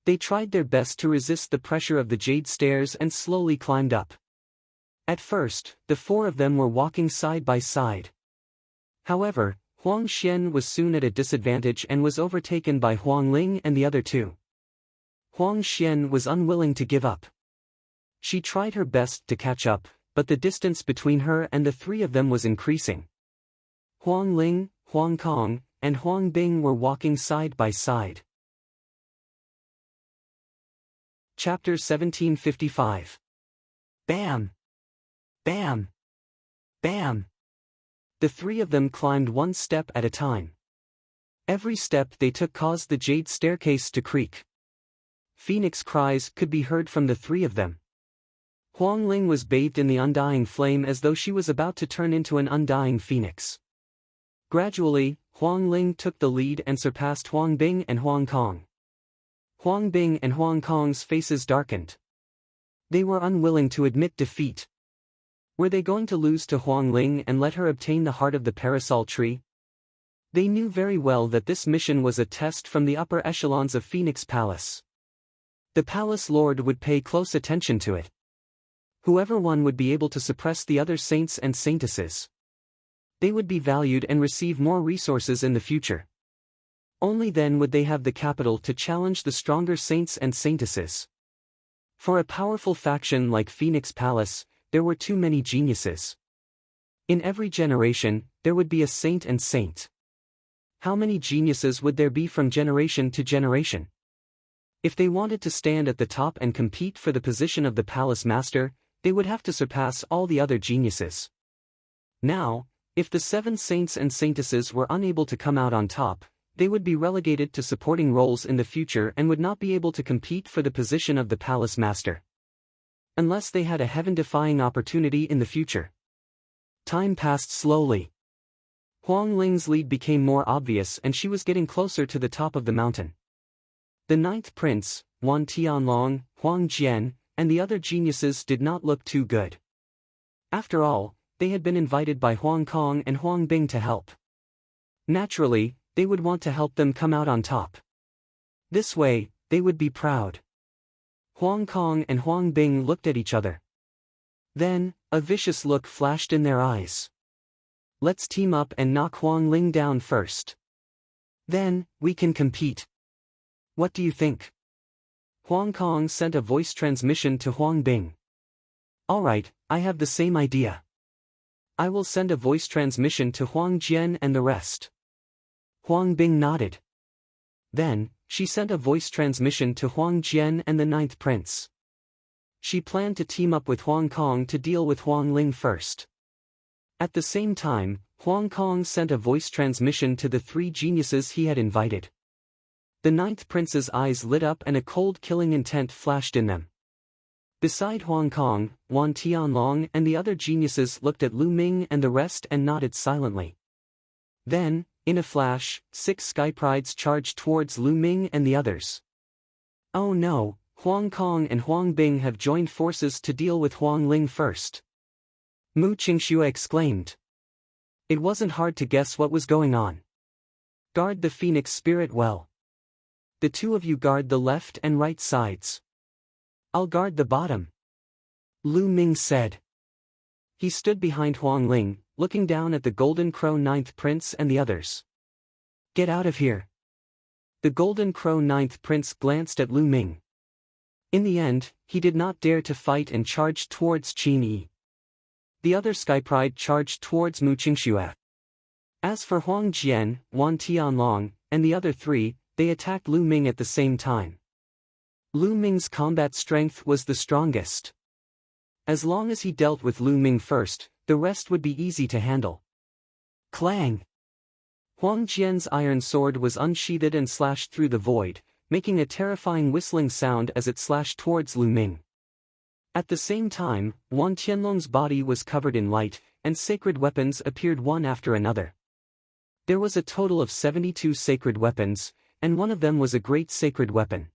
They tried their best to resist the pressure of the jade stairs and slowly climbed up. At first, the four of them were walking side by side. However, Huang Xian was soon at a disadvantage and was overtaken by Huang Ling and the other two. Huang Xian was unwilling to give up. She tried her best to catch up, but the distance between her and the three of them was increasing. Huang Ling, Huang Kong, and Huang Bing were walking side by side. Chapter 1755. Bam! Bam! Bam! The three of them climbed one step at a time. Every step they took caused the jade staircase to creak. Phoenix cries could be heard from the three of them. Huang Ling was bathed in the undying flame as though she was about to turn into an undying phoenix. Gradually, Huang Ling took the lead and surpassed Huang Bing and Huang Kong. Huang Bing and Huang Kong's faces darkened. They were unwilling to admit defeat. Were they going to lose to Huang Ling and let her obtain the heart of the parasol tree? They knew very well that this mission was a test from the upper echelons of Phoenix Palace. The palace lord would pay close attention to it. Whoever won would be able to suppress the other saints and saintesses. They would be valued and receive more resources in the future. Only then would they have the capital to challenge the stronger saints and saintesses. For a powerful faction like Phoenix Palace, there were too many geniuses. In every generation, there would be a saint and saint. How many geniuses would there be from generation to generation? If they wanted to stand at the top and compete for the position of the palace master, they would have to surpass all the other geniuses. Now, if the 7 saints and saintesses were unable to come out on top, they would be relegated to supporting roles in the future and would not be able to compete for the position of the palace master. Unless they had a heaven-defying opportunity in the future. Time passed slowly. Huang Ling's lead became more obvious and she was getting closer to the top of the mountain. The 9th prince, Wan Tianlong, Huang Jian, and the other geniuses did not look too good. After all, they had been invited by Huang Kong and Huang Bing to help. Naturally, they would want to help them come out on top. This way, they would be proud. Huang Kong and Huang Bing looked at each other. Then, a vicious look flashed in their eyes. Let's team up and knock Huang Ling down first. Then, we can compete. What do you think? Huang Kong sent a voice transmission to Huang Bing. Alright, I have the same idea. I will send a voice transmission to Huang Jian and the rest. Huang Bing nodded. Then, she sent a voice transmission to Huang Jian and the 9th prince. She planned to team up with Huang Kong to deal with Huang Ling first. At the same time, Huang Kong sent a voice transmission to the 3 geniuses he had invited. The 9th prince's eyes lit up and a cold killing intent flashed in them. Beside Huang Kong, Wan Tianlong and the other geniuses looked at Lu Ming and the rest and nodded silently. Then, in a flash, 6 sky prides charged towards Lu Ming and the others. Oh no, Huang Kong and Huang Bing have joined forces to deal with Huang Ling first. Mu Qingxue exclaimed. It wasn't hard to guess what was going on. Guard the phoenix spirit well. The 2 of you guard the left and right sides. I'll guard the bottom. Lu Ming said. He stood behind Huang Ling, looking down at the Golden Crow 9th prince and the others. Get out of here. The Golden Crow 9th prince glanced at Lu Ming. In the end, he did not dare to fight and charged towards Qin Yi. The other Sky Pride charged towards Mu Qingxue. As for Huang Jian, Wan Tianlong, and the other 3, they attacked Lu Ming at the same time. Lu Ming's combat strength was the strongest. As long as he dealt with Lu Ming first, the rest would be easy to handle. Clang! Huang Jian's iron sword was unsheathed and slashed through the void, making a terrifying whistling sound as it slashed towards Lu Ming. At the same time, Wan Tianlong's body was covered in light, and sacred weapons appeared one after another. There was a total of 72 sacred weapons, and one of them was a great sacred weapon.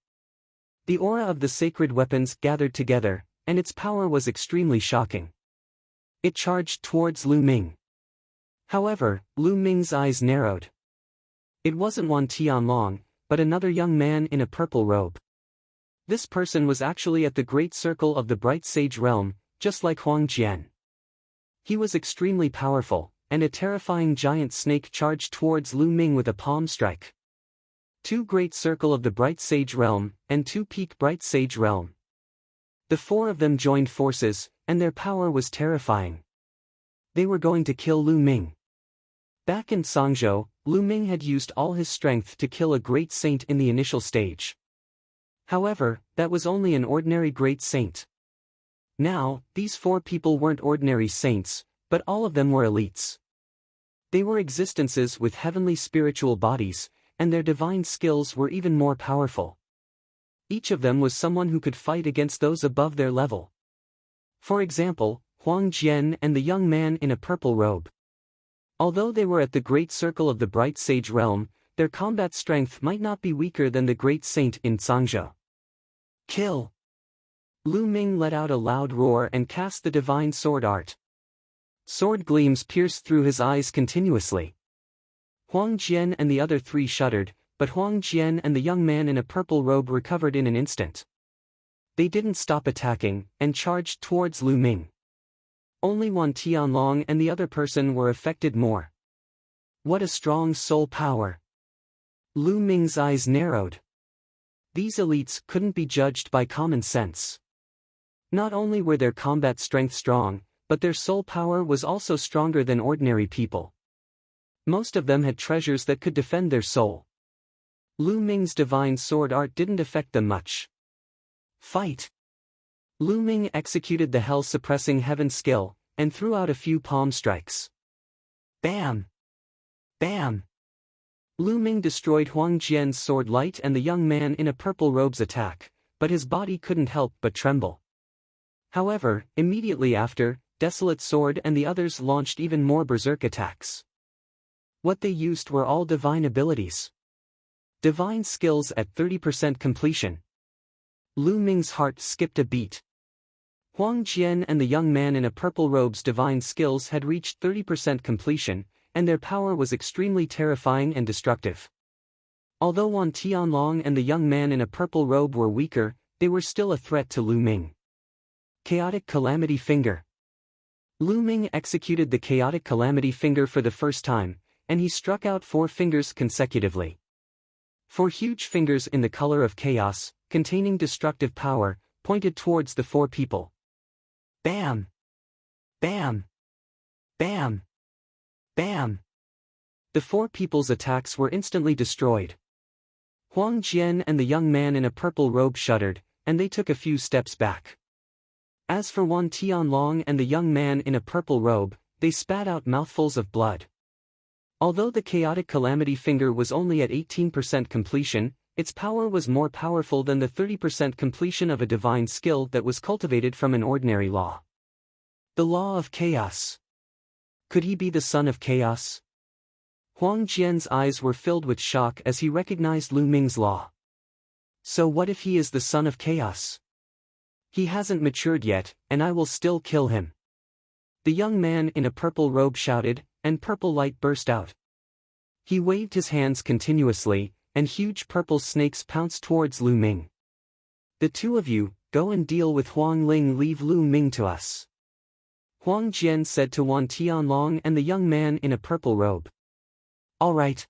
The aura of the sacred weapons gathered together, and its power was extremely shocking. It charged towards Lu Ming. However, Lu Ming's eyes narrowed. It wasn't Wan Tianlong, but another young man in a purple robe. This person was actually at the great circle of the bright sage realm, just like Huang Jian. He was extremely powerful, and a terrifying giant snake charged towards Lu Ming with a palm strike. 2 great circle of the bright sage realm, and 2 peak bright sage realm. The 4 of them joined forces, and their power was terrifying. They were going to kill Lu Ming. Back in Sangzhou, Lu Ming had used all his strength to kill a great saint in the initial stage. However, that was only an ordinary great saint. Now, these 4 people weren't ordinary saints, but all of them were elites. They were existences with heavenly spiritual bodies, and their divine skills were even more powerful. Each of them was someone who could fight against those above their level. For example, Huang Jian and the young man in a purple robe. Although they were at the great circle of the bright sage realm, their combat strength might not be weaker than the great saint in Sangzhou. Kill! Lu Ming let out a loud roar and cast the divine sword art. Sword gleams pierced through his eyes continuously. Huang Jian and the other 3 shuddered, but Huang Jian and the young man in a purple robe recovered in an instant. They didn't stop attacking, and charged towards Lu Ming. Only Wan Tianlong and the other person were affected more. What a strong soul power! Lu Ming's eyes narrowed. These elites couldn't be judged by common sense. Not only were their combat strength strong, but their soul power was also stronger than ordinary people. Most of them had treasures that could defend their soul. Lu Ming's divine sword art didn't affect them much. Fight! Lu Ming executed the hell-suppressing heaven skill, and threw out a few palm strikes. Bam! Bam! Lu Ming destroyed Huang Jian's sword light and the young man in a purple robe's attack, but his body couldn't help but tremble. However, immediately after, Desolate Sword and the others launched even more berserk attacks. What they used were all divine abilities. Divine skills at 30% completion. Lu Ming's heart skipped a beat. Huang Jian and the young man in a purple robe's divine skills had reached 30% completion, and their power was extremely terrifying and destructive. Although Wan Tianlong and the young man in a purple robe were weaker, they were still a threat to Lu Ming. Chaotic Calamity Finger. Lu Ming executed the Chaotic Calamity Finger for the first time, and he struck out 4 fingers consecutively. 4 huge fingers in the color of chaos, containing destructive power, pointed towards the 4 people. Bam! Bam! Bam! Bam! The 4 people's attacks were instantly destroyed. Huang Jian and the young man in a purple robe shuddered, and they took a few steps back. As for Wan Tianlong and the young man in a purple robe, they spat out mouthfuls of blood. Although the Chaotic Calamity Finger was only at 18% completion, its power was more powerful than the 30% completion of a divine skill that was cultivated from an ordinary law. The Law of Chaos. Could he be the son of chaos? Huang Jian's eyes were filled with shock as he recognized Lu Ming's law. So what if he is the son of chaos? He hasn't matured yet, and I will still kill him. The young man in a purple robe shouted, and purple light burst out. He waved his hands continuously, and huge purple snakes pounced towards Lu Ming. The 2 of you, go and deal with Huang Ling, leave Lu Ming to us. Huang Jian said to Wan Tianlong and the young man in a purple robe. All right.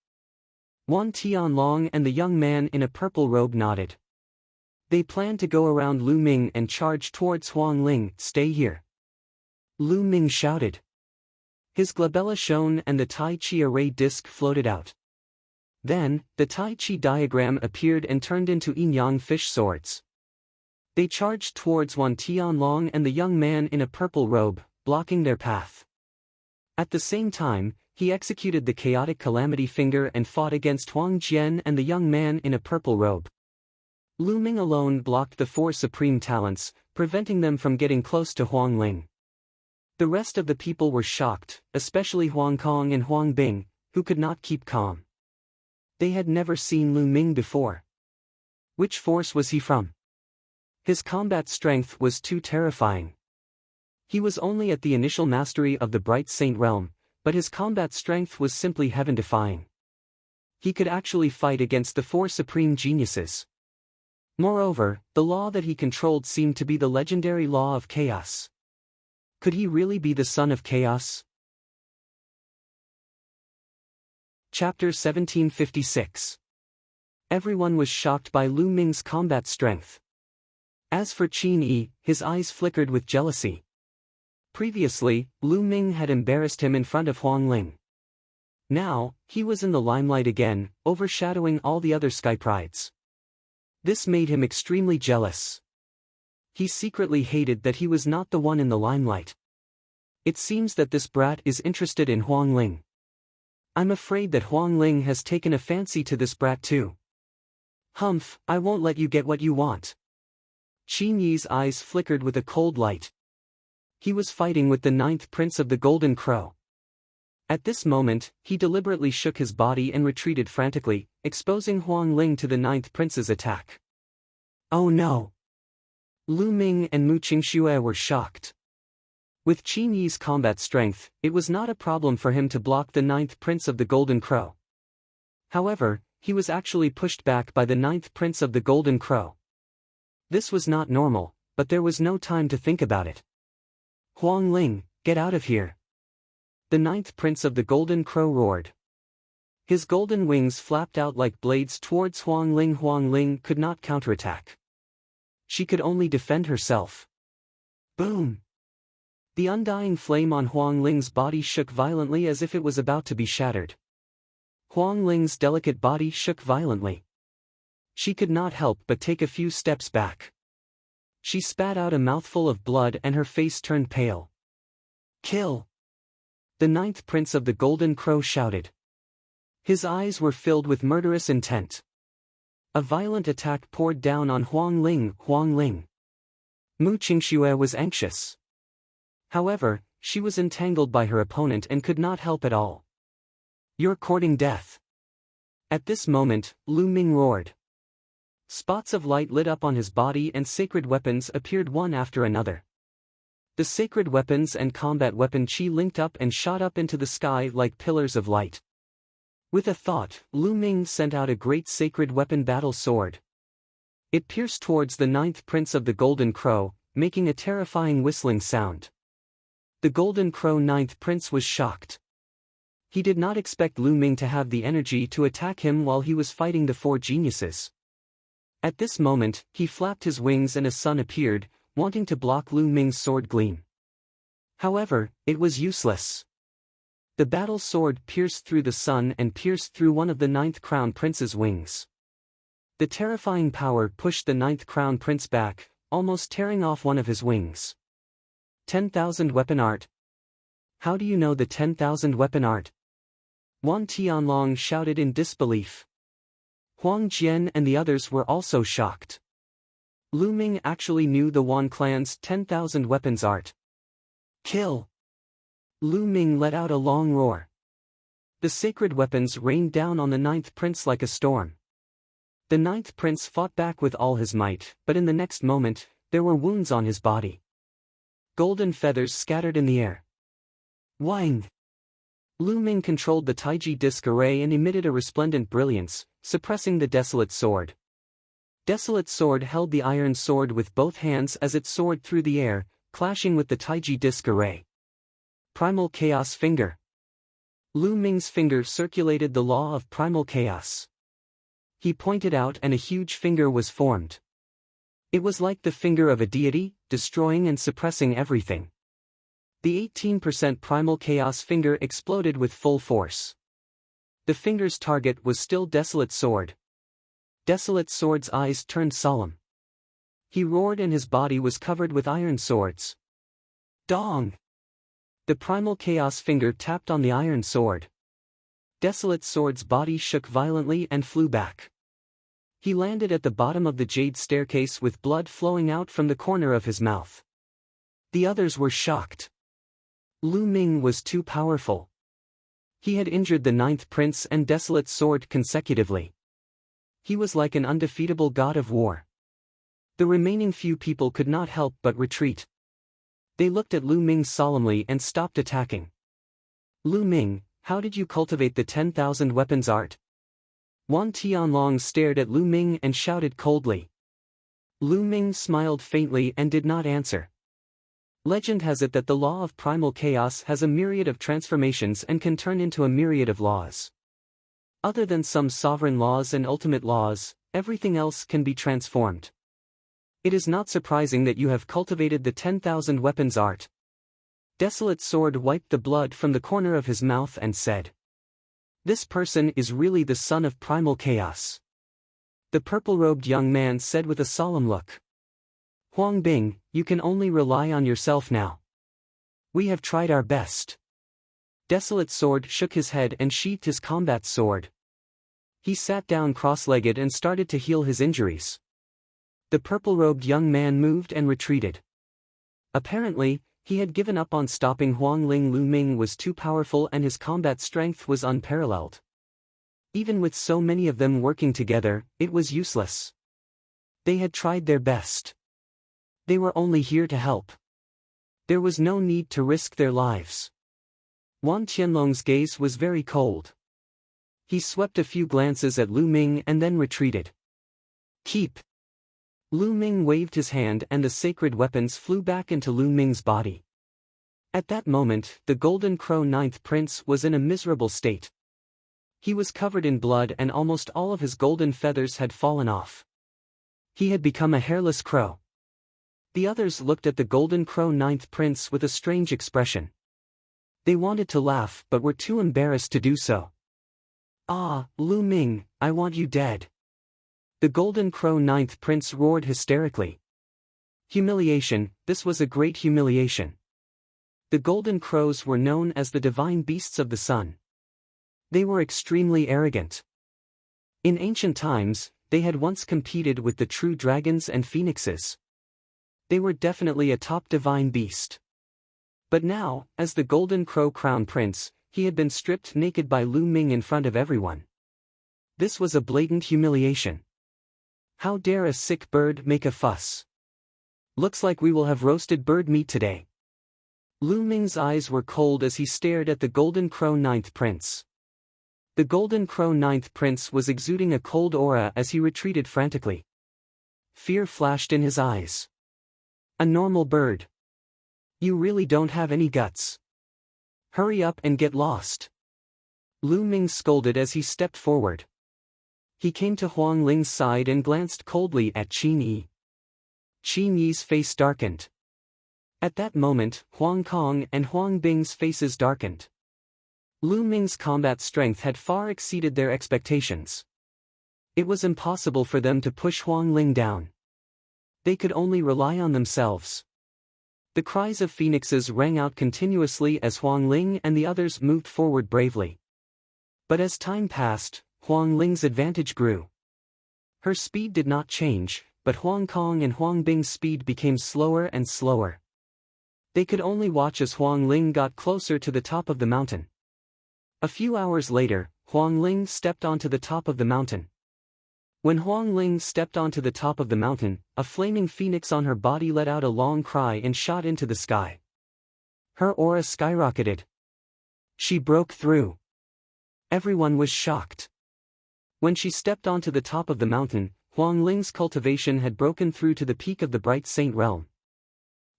Wan Tianlong and the young man in a purple robe nodded. They planned to go around Lu Ming and charge towards Huang Ling. Stay here. Lu Ming shouted. His glabella shone and the Tai Chi array disc floated out. Then, the Tai Chi diagram appeared and turned into yin-yang fish swords. They charged towards Wan Tianlong and the young man in a purple robe, blocking their path. At the same time, he executed the Chaotic Calamity Finger and fought against Huang Jian and the young man in a purple robe. Lu Ming alone blocked the 4 supreme talents, preventing them from getting close to Huang Ling. The rest of the people were shocked, especially Huang Kong and Huang Bing, who could not keep calm. They had never seen Lu Ming before. Which force was he from? His combat strength was too terrifying. He was only at the initial mastery of the Bright Saint realm, but his combat strength was simply heaven-defying. He could actually fight against the 4 supreme geniuses. Moreover, the law that he controlled seemed to be the legendary law of chaos. Could he really be the son of chaos? Chapter 1756. Everyone was shocked by Lu Ming's combat strength. As for Qin Yi, his eyes flickered with jealousy. Previously, Lu Ming had embarrassed him in front of Huang Ling. Now, he was in the limelight again, overshadowing all the other sky prides. This made him extremely jealous. He secretly hated that he was not the one in the limelight. It seems that this brat is interested in Huang Ling. I'm afraid that Huang Ling has taken a fancy to this brat too. Humph, I won't let you get what you want. Qin Yi's eyes flickered with a cold light. He was fighting with the 9th Prince of the Golden Crow. At this moment, he deliberately shook his body and retreated frantically, exposing Huang Ling to the 9th Prince's attack. Oh no! Lu Ming and Mu Qingxue were shocked. With Qin Yi's combat strength, it was not a problem for him to block the 9th Prince of the Golden Crow. However, he was actually pushed back by the 9th Prince of the Golden Crow. This was not normal, but there was no time to think about it. Huang Ling, get out of here! The ninth prince of the Golden Crow roared. His golden wings flapped out like blades towards Huang Ling. Huang Ling could not counterattack. She could only defend herself. Boom! The undying flame on Huang Ling's body shook violently as if it was about to be shattered. Huang Ling's delicate body shook violently. She could not help but take a few steps back. She spat out a mouthful of blood and her face turned pale. Kill! The ninth prince of the Golden Crow shouted. His eyes were filled with murderous intent. A violent attack poured down on Huang Ling. Huang Ling. Mu Qingxue was anxious. However, she was entangled by her opponent and could not help at all. You're courting death. At this moment, Lu Ming roared. Spots of light lit up on his body and sacred weapons appeared one after another. The sacred weapons and combat weapon chi linked up and shot up into the sky like pillars of light. With a thought, Lu Ming sent out a great sacred weapon battle sword. It pierced towards the ninth prince of the Golden Crow, making a terrifying whistling sound. The Golden Crow ninth prince was shocked. He did not expect Lu Ming to have the energy to attack him while he was fighting the four geniuses. At this moment, he flapped his wings and a sun appeared, wanting to block Lu Ming's sword gleam. However, it was useless. The battle sword pierced through the sun and pierced through one of the ninth crown prince's wings. The terrifying power pushed the ninth crown prince back, almost tearing off one of his wings. 10,000 weapon art. How do you know the 10,000 weapon art? Wan Tianlong shouted in disbelief. Huang Jian and the others were also shocked. Lu Ming actually knew the Wan clan's 10,000 weapons art. Kill! Lu Ming let out a long roar. The sacred weapons rained down on the ninth prince like a storm. The ninth prince fought back with all his might, but in the next moment, there were wounds on his body. Golden feathers scattered in the air. Wang! Lu Ming controlled the Taiji disc array and emitted a resplendent brilliance, suppressing the Desolate Sword. Desolate Sword held the iron sword with both hands as it soared through the air, clashing with the Taiji disc array. Primal Chaos Finger. Lu Ming's finger circulated the law of primal chaos. He pointed out and a huge finger was formed. It was like the finger of a deity, destroying and suppressing everything. The 18% primal chaos finger exploded with full force. The finger's target was still Desolate Sword. Desolate Sword's eyes turned solemn. He roared and his body was covered with iron swords. Dong! The primal chaos finger tapped on the iron sword. Desolate Sword's body shook violently and flew back. He landed at the bottom of the jade staircase with blood flowing out from the corner of his mouth. The others were shocked. Lu Ming was too powerful. He had injured the ninth prince and Desolate Sword consecutively. He was like an undefeatable god of war. The remaining few people could not help but retreat. They looked at Lu Ming solemnly and stopped attacking. Lu Ming, how did you cultivate the 10,000 weapons art? Wan Tianlong stared at Lu Ming and shouted coldly. Lu Ming smiled faintly and did not answer. Legend has it that the law of primal chaos has a myriad of transformations and can turn into a myriad of laws. Other than some sovereign laws and ultimate laws, everything else can be transformed. It is not surprising that you have cultivated the 10,000 weapons art. Desolate Sword wiped the blood from the corner of his mouth and said. This person is really the son of primal chaos. The purple-robed young man said with a solemn look. Huang Bing, you can only rely on yourself now. We have tried our best. Desolate Sword shook his head and sheathed his combat sword. He sat down cross-legged and started to heal his injuries. The purple-robed young man moved and retreated. Apparently, he had given up on stopping Huang Ling. Lu Ming was too powerful and his combat strength was unparalleled. Even with so many of them working together, it was useless. They had tried their best. They were only here to help. There was no need to risk their lives. Wan Tianlong's gaze was very cold. He swept a few glances at Lu Ming and then retreated. Keep. Lu Ming waved his hand and the sacred weapons flew back into Lu Ming's body. At that moment, the Golden Crow Ninth Prince was in a miserable state. He was covered in blood and almost all of his golden feathers had fallen off. He had become a hairless crow. The others looked at the Golden Crow Ninth Prince with a strange expression. They wanted to laugh but were too embarrassed to do so. "Ah, Lu Ming, I want you dead." The Golden Crow Ninth Prince roared hysterically. Humiliation, this was a great humiliation. The Golden Crows were known as the divine beasts of the sun. They were extremely arrogant. In ancient times, they had once competed with the true dragons and phoenixes. They were definitely a top divine beast. But now, as the Golden Crow Crown Prince, he had been stripped naked by Lu Ming in front of everyone. This was a blatant humiliation. How dare a sick bird make a fuss? Looks like we will have roasted bird meat today. Lu Ming's eyes were cold as he stared at the Golden Crow Ninth Prince. The Golden Crow Ninth Prince was exuding a cold aura as he retreated frantically. Fear flashed in his eyes. A normal bird. You really don't have any guts. Hurry up and get lost. Lu Ming scolded as he stepped forward. He came to Huang Ling's side and glanced coldly at Qin Yi. Qin Yi's face darkened. At that moment, Huang Kong and Huang Bing's faces darkened. Lu Ming's combat strength had far exceeded their expectations. It was impossible for them to push Huang Ling down. They could only rely on themselves. The cries of phoenixes rang out continuously as Huang Ling and the others moved forward bravely. But as time passed, Huang Ling's advantage grew. Her speed did not change, but Huang Kong and Huang Bing's speed became slower and slower. They could only watch as Huang Ling got closer to the top of the mountain. A few hours later, Huang Ling stepped onto the top of the mountain. When Huang Ling stepped onto the top of the mountain, a flaming phoenix on her body let out a long cry and shot into the sky. Her aura skyrocketed. She broke through. Everyone was shocked. When she stepped onto the top of the mountain, Huang Ling's cultivation had broken through to the peak of the Bright Saint Realm.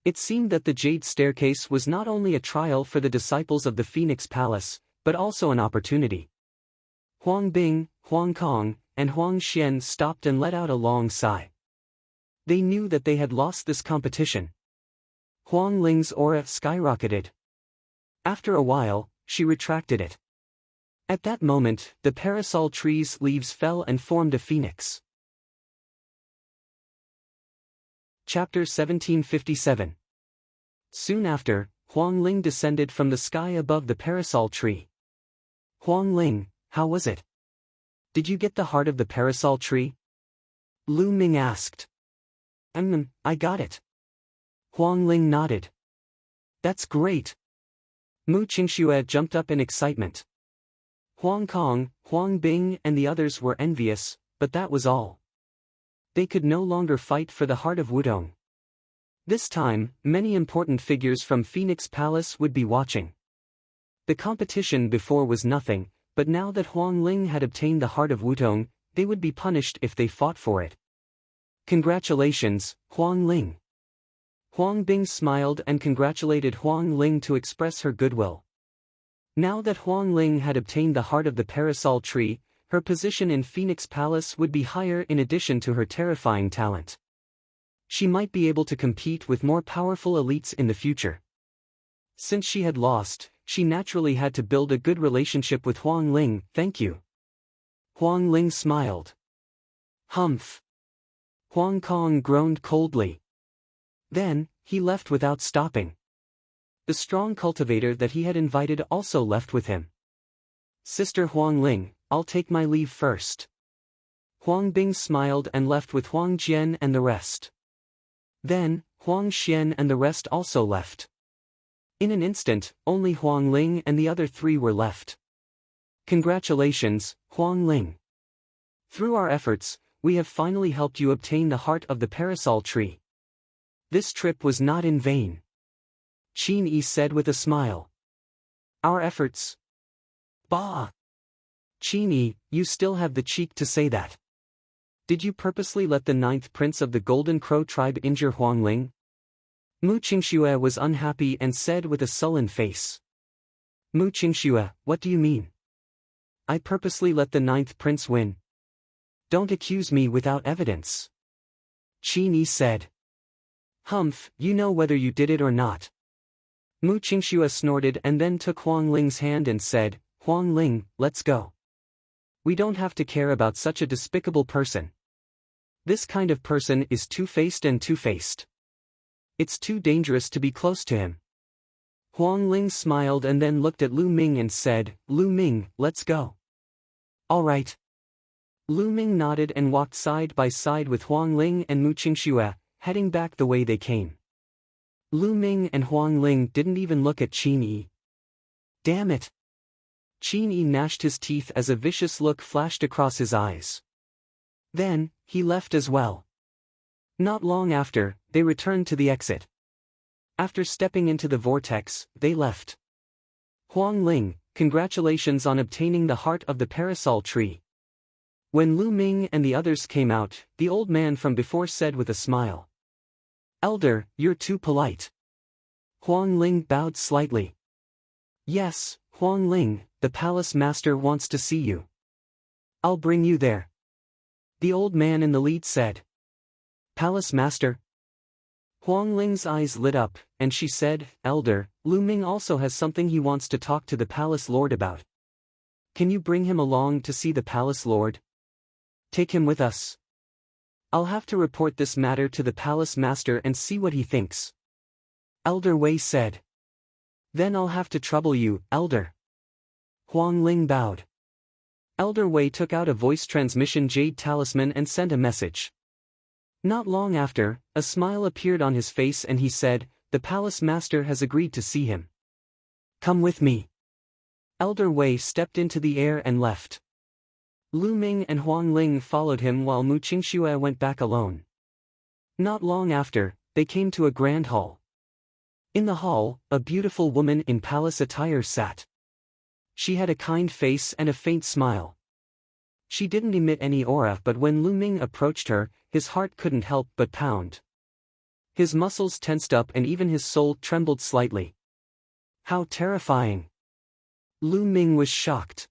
It seemed that the Jade Staircase was not only a trial for the disciples of the Phoenix Palace, but also an opportunity. Huang Bing, Huang Kong, and Huang Xian stopped and let out a long sigh. They knew that they had lost this competition. Huang Ling's aura skyrocketed. After a while, she retracted it. At that moment, the parasol tree's leaves fell and formed a phoenix. Chapter 1757. Soon after, Huang Ling descended from the sky above the parasol tree. Huang Ling, how was it? Did you get the heart of the parasol tree? Lu Ming asked. I got it. Huang Ling nodded. That's great. Mu Qingxue jumped up in excitement. Huang Kong, Huang Bing and the others were envious, but that was all. They could no longer fight for the heart of Wudong. This time, many important figures from Phoenix Palace would be watching. The competition before was nothing, but now that Huang Ling had obtained the heart of Wudong, they would be punished if they fought for it. Congratulations, Huang Ling. Huang Bing smiled and congratulated Huang Ling to express her goodwill. Now that Huang Ling had obtained the heart of the parasol tree, her position in Phoenix Palace would be higher in addition to her terrifying talent. She might be able to compete with more powerful elites in the future. Since she had lost, she naturally had to build a good relationship with Huang Ling. Thank you. Huang Ling smiled. Humph. Huang Kong groaned coldly. Then, he left without stopping. The strong cultivator that he had invited also left with him. Sister Huang Ling, I'll take my leave first. Huang Bing smiled and left with Huang Jian and the rest. Then, Huang Xian and the rest also left. In an instant, only Huang Ling and the other three were left. Congratulations, Huang Ling. Through our efforts, we have finally helped you obtain the heart of the parasol tree. This trip was not in vain. Qin Yi said with a smile. Our efforts? Bah! Qin Yi, you still have the cheek to say that. Did you purposely let the 9th prince of the Golden Crow tribe injure Huang Ling? Mu Qingxue was unhappy and said with a sullen face. Mu Qingxue, what do you mean? I purposely let the 9th prince win. Don't accuse me without evidence. Qi Ni said. Humph, you know whether you did it or not. Mu Qingxue snorted and then took Huang Ling's hand and said, Huang Ling, let's go. We don't have to care about such a despicable person. This kind of person is two-faced and two-faced. It's too dangerous to be close to him. Huang Ling smiled and then looked at Lu Ming and said, Lu Ming, let's go. All right. Lu Ming nodded and walked side by side with Huang Ling and Mu Qingxue, heading back the way they came. Lu Ming and Huang Ling didn't even look at Qin Yi. Damn it! Qin Yi gnashed his teeth as a vicious look flashed across his eyes. Then, he left as well. Not long after, they returned to the exit. After stepping into the vortex, they left. Huang Ling, congratulations on obtaining the heart of the parasol tree. When Lu Ming and the others came out, the old man from before said with a smile. Elder, you're too polite. Huang Ling bowed slightly. Yes, Huang Ling, the palace master wants to see you. I'll bring you there. The old man in the lead said. Palace master? Huang Ling's eyes lit up, and she said, Elder, Lu Ming also has something he wants to talk to the palace lord about. Can you bring him along to see the palace lord? Take him with us. I'll have to report this matter to the palace master and see what he thinks. Elder Wei said. Then I'll have to trouble you, Elder. Huang Ling bowed. Elder Wei took out a voice transmission jade talisman and sent a message. Not long after, a smile appeared on his face and he said, the palace master has agreed to see him. Come with me. Elder Wei stepped into the air and left. Lu Ming and Huang Ling followed him while Mu Qingxue went back alone. Not long after, they came to a grand hall. In the hall, a beautiful woman in palace attire sat. She had a kind face and a faint smile. She didn't emit any aura, but when Lu Ming approached her, his heart couldn't help but pound. His muscles tensed up and even his soul trembled slightly. How terrifying! Lu Ming was shocked.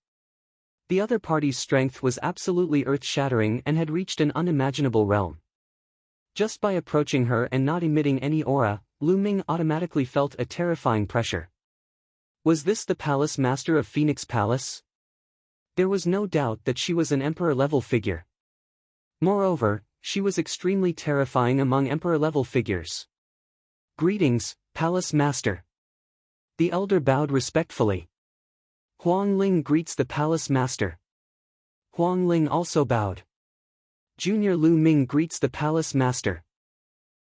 The other party's strength was absolutely earth-shattering and had reached an unimaginable realm. Just by approaching her and not emitting any aura, Lu Ming automatically felt a terrifying pressure. Was this the palace master of Phoenix Palace? There was no doubt that she was an emperor-level figure. Moreover, she was extremely terrifying among emperor-level figures. Greetings, palace master. The elder bowed respectfully. Huang Ling greets the palace master. Huang Ling also bowed. Junior Lu Ming greets the palace master.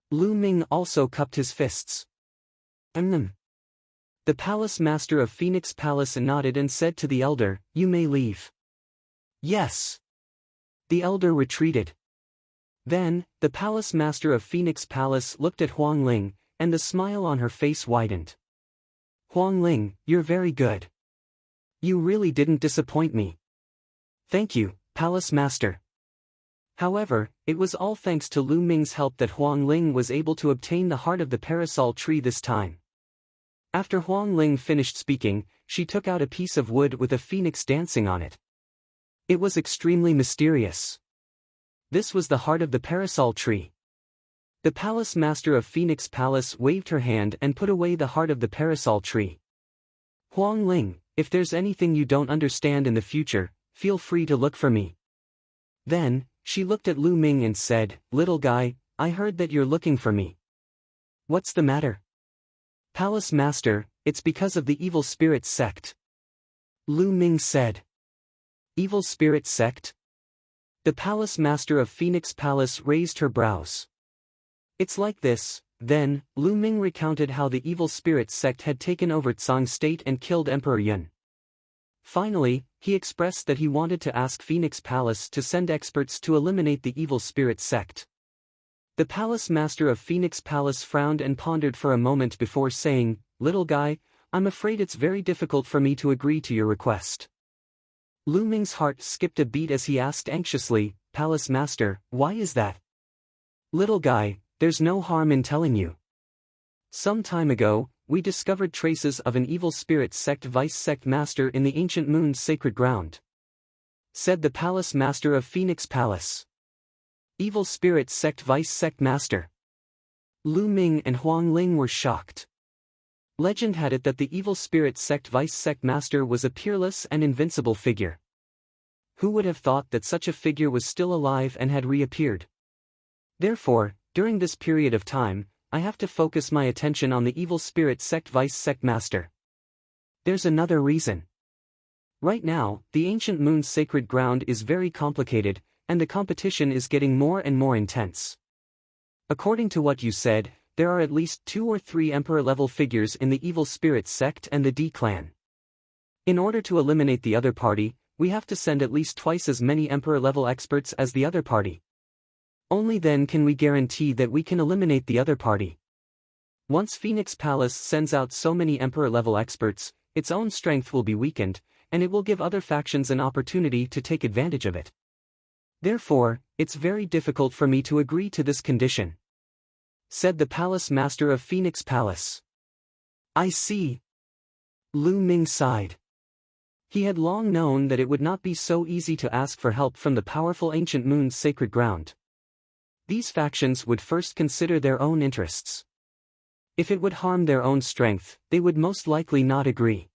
Lu Ming also cupped his fists. The palace master of Phoenix Palace nodded and said to the elder, you may leave. Yes. The elder retreated. Then, the palace master of Phoenix Palace looked at Huang Ling, and the smile on her face widened. Huang Ling, you're very good. You really didn't disappoint me. Thank you, palace master. However, it was all thanks to Lu Ming's help that Huang Ling was able to obtain the heart of the parasol tree this time. After Huang Ling finished speaking, she took out a piece of wood with a phoenix dancing on it. It was extremely mysterious. This was the heart of the parasol tree. The palace master of Phoenix Palace waved her hand and put away the heart of the parasol tree. Huang Ling, if there's anything you don't understand in the future, feel free to look for me. Then, she looked at Lu Ming and said, little guy, I heard that you're looking for me. What's the matter? Palace master, it's because of the evil spirit sect. Lu Ming said. Evil spirit sect? The palace master of Phoenix Palace raised her brows. It's like this. Then, Lu Ming recounted how the evil spirit sect had taken over Tsang State and killed Emperor Yun. Finally, he expressed that he wanted to ask Phoenix Palace to send experts to eliminate the evil spirit sect. The palace master of Phoenix Palace frowned and pondered for a moment before saying, little guy, I'm afraid it's very difficult for me to agree to your request. Lu Ming's heart skipped a beat as he asked anxiously, Palace Master, why is that? Little guy, there's no harm in telling you. Some time ago, we discovered traces of an evil spirit sect vice sect master in the ancient moon's sacred ground. Said the Palace Master of Phoenix Palace. Evil spirit sect vice sect master. Lu Ming and Huang Ling were shocked. Legend had it that the evil spirit sect vice sect master was a peerless and invincible figure. Who would have thought that such a figure was still alive and had reappeared? Therefore, during this period of time, I have to focus my attention on the evil spirit sect vice sect master. There's another reason. Right now, the ancient moon's sacred ground is very complicated, and the competition is getting more and more intense. According to what you said, there are at least 2 or 3 emperor-level figures in the evil spirit sect and the D clan. In order to eliminate the other party, we have to send at least twice as many emperor-level experts as the other party. Only then can we guarantee that we can eliminate the other party. Once Phoenix Palace sends out so many emperor-level experts, its own strength will be weakened, and it will give other factions an opportunity to take advantage of it. Therefore, it's very difficult for me to agree to this condition. Said the Palace Master of Phoenix Palace. I see. Lu Ming sighed. He had long known that it would not be so easy to ask for help from the powerful ancient moon's sacred ground. These factions would first consider their own interests. If it would harm their own strength, they would most likely not agree.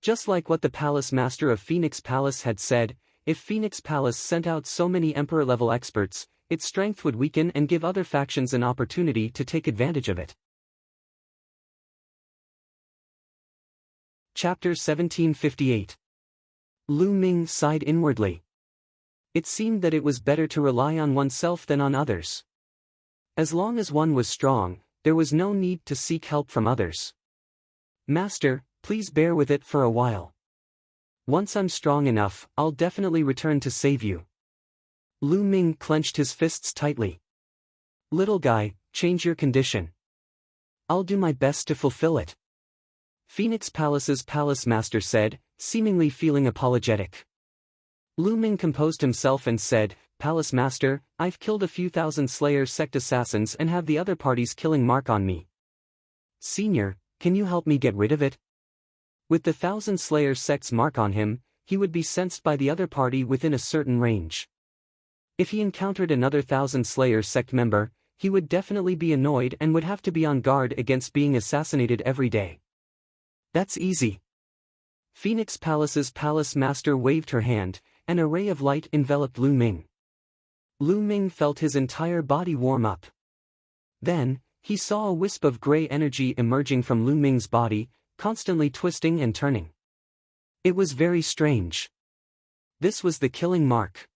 Just like what the Palace Master of Phoenix Palace had said, if Phoenix Palace sent out so many Emperor-level experts, its strength would weaken and give other factions an opportunity to take advantage of it. Chapter 1758. Lu Ming sighed inwardly. It seemed that it was better to rely on oneself than on others. As long as one was strong, there was no need to seek help from others. Master, please bear with it for a while. Once I'm strong enough, I'll definitely return to save you. Lu Ming clenched his fists tightly. Little guy, change your condition. I'll do my best to fulfill it. Phoenix Palace's Palace Master said, seemingly feeling apologetic. Lu Ming composed himself and said, Palace Master, I've killed a few thousand Slayer sect assassins and have the other party's killing mark on me. Senior, can you help me get rid of it? With the 1,000 Slayer sect's mark on him, he would be sensed by the other party within a certain range. If he encountered another 1,000 Slayer sect member, he would definitely be annoyed and would have to be on guard against being assassinated every day. That's easy. Phoenix Palace's Palace Master waved her hand, and a ray of light enveloped Lu Ming. Lu Ming felt his entire body warm up. Then, he saw a wisp of gray energy emerging from Lu Ming's body, constantly twisting and turning. It was very strange. This was the killing mark.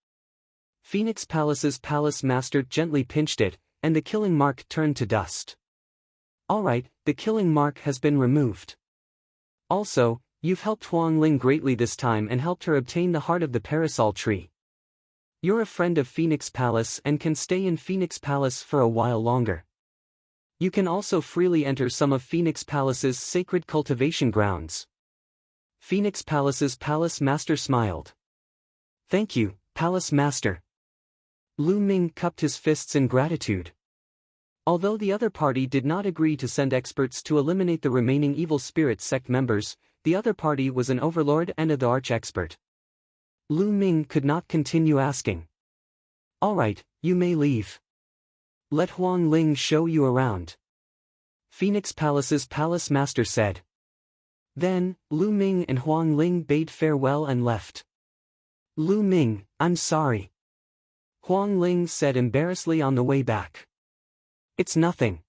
Phoenix Palace's Palace Master gently pinched it, and the killing mark turned to dust. Alright, the killing mark has been removed. Also, you've helped Huang Ling greatly this time and helped her obtain the heart of the parasol tree. You're a friend of Phoenix Palace and can stay in Phoenix Palace for a while longer. You can also freely enter some of Phoenix Palace's sacred cultivation grounds. Phoenix Palace's Palace Master smiled. Thank you, Palace Master. Lu Ming cupped his fists in gratitude. Although the other party did not agree to send experts to eliminate the remaining evil spirit sect members, the other party was an overlord and a arch-expert. Lu Ming could not continue asking. Alright, you may leave. Let Huang Ling show you around. Phoenix Palace's Palace Master said. Then, Lu Ming and Huang Ling bade farewell and left. Lu Ming, I'm sorry. Huang Ling said embarrassedly on the way back. It's nothing.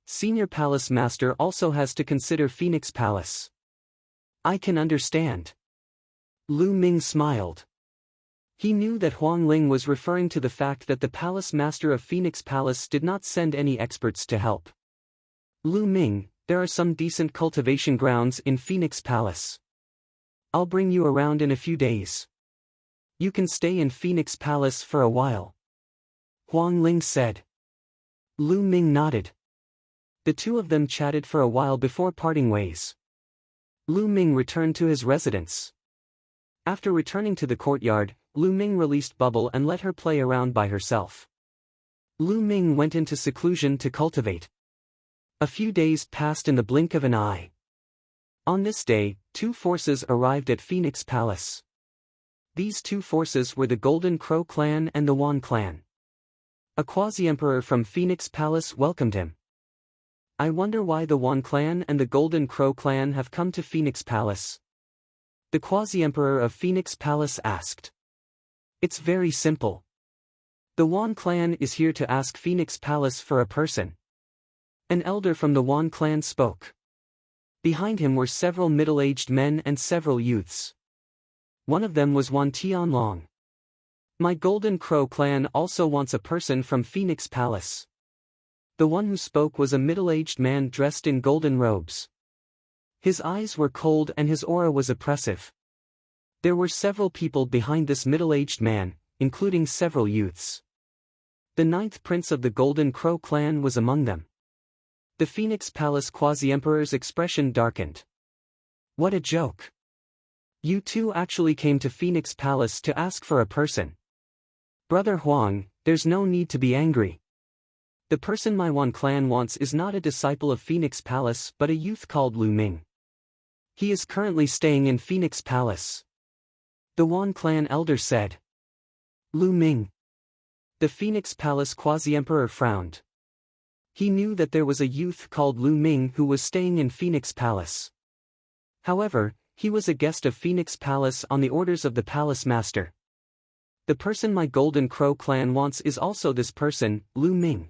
Senior Palace Master also has to consider Phoenix Palace. I can understand. Lu Ming smiled. He knew that Huang Ling was referring to the fact that the Palace Master of Phoenix Palace did not send any experts to help. Lu Ming, there are some decent cultivation grounds in Phoenix Palace. I'll bring you around in a few days. You can stay in Phoenix Palace for a while. Huang Ling said. Lu Ming nodded. The two of them chatted for a while before parting ways. Lu Ming returned to his residence. After returning to the courtyard, Lu Ming released Bubble and let her play around by herself. Lu Ming went into seclusion to cultivate. A few days passed in the blink of an eye. On this day, two forces arrived at Phoenix Palace. These two forces were the Golden Crow clan and the Wan clan. A quasi-emperor from Phoenix Palace welcomed him. I wonder why the Wan clan and the Golden Crow clan have come to Phoenix Palace. The quasi-emperor of Phoenix Palace asked. It's very simple. The Wan clan is here to ask Phoenix Palace for a person. An elder from the Wan clan spoke. Behind him were several middle-aged men and several youths. One of them was Wan Tianlong. My Golden Crow clan also wants a person from Phoenix Palace. The one who spoke was a middle-aged man dressed in golden robes. His eyes were cold and his aura was oppressive. There were several people behind this middle-aged man, including several youths. The 9th prince of the Golden Crow clan was among them. The Phoenix Palace quasi-emperor's expression darkened. What a joke. You two actually came to Phoenix Palace to ask for a person. Brother Huang, there's no need to be angry. The person my Wan clan wants is not a disciple of Phoenix Palace but a youth called Lu Ming. He is currently staying in Phoenix Palace. The Wan clan elder said. Lu Ming. The Phoenix Palace quasi-emperor frowned. He knew that there was a youth called Lu Ming who was staying in Phoenix Palace. However, he was a guest of Phoenix Palace on the orders of the palace master. The person my Golden Crow clan wants is also this person, Lu Ming.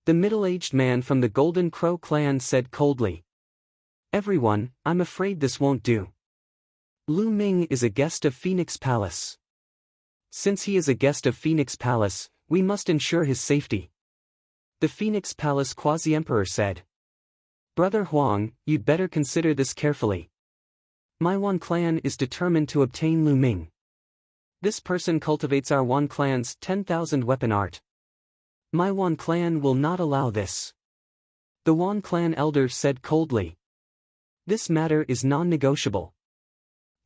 The middle-aged man from the Golden Crow clan said coldly. Everyone, I'm afraid this won't do. Lu Ming is a guest of Phoenix Palace. Since he is a guest of Phoenix Palace, we must ensure his safety. The Phoenix Palace quasi-emperor said. Brother Huang, you'd better consider this carefully. My Wan clan is determined to obtain Lu Ming. This person cultivates our Wan clan's 10,000 weapon art. My Wan clan will not allow this. The Wan clan elder said coldly. This matter is non-negotiable.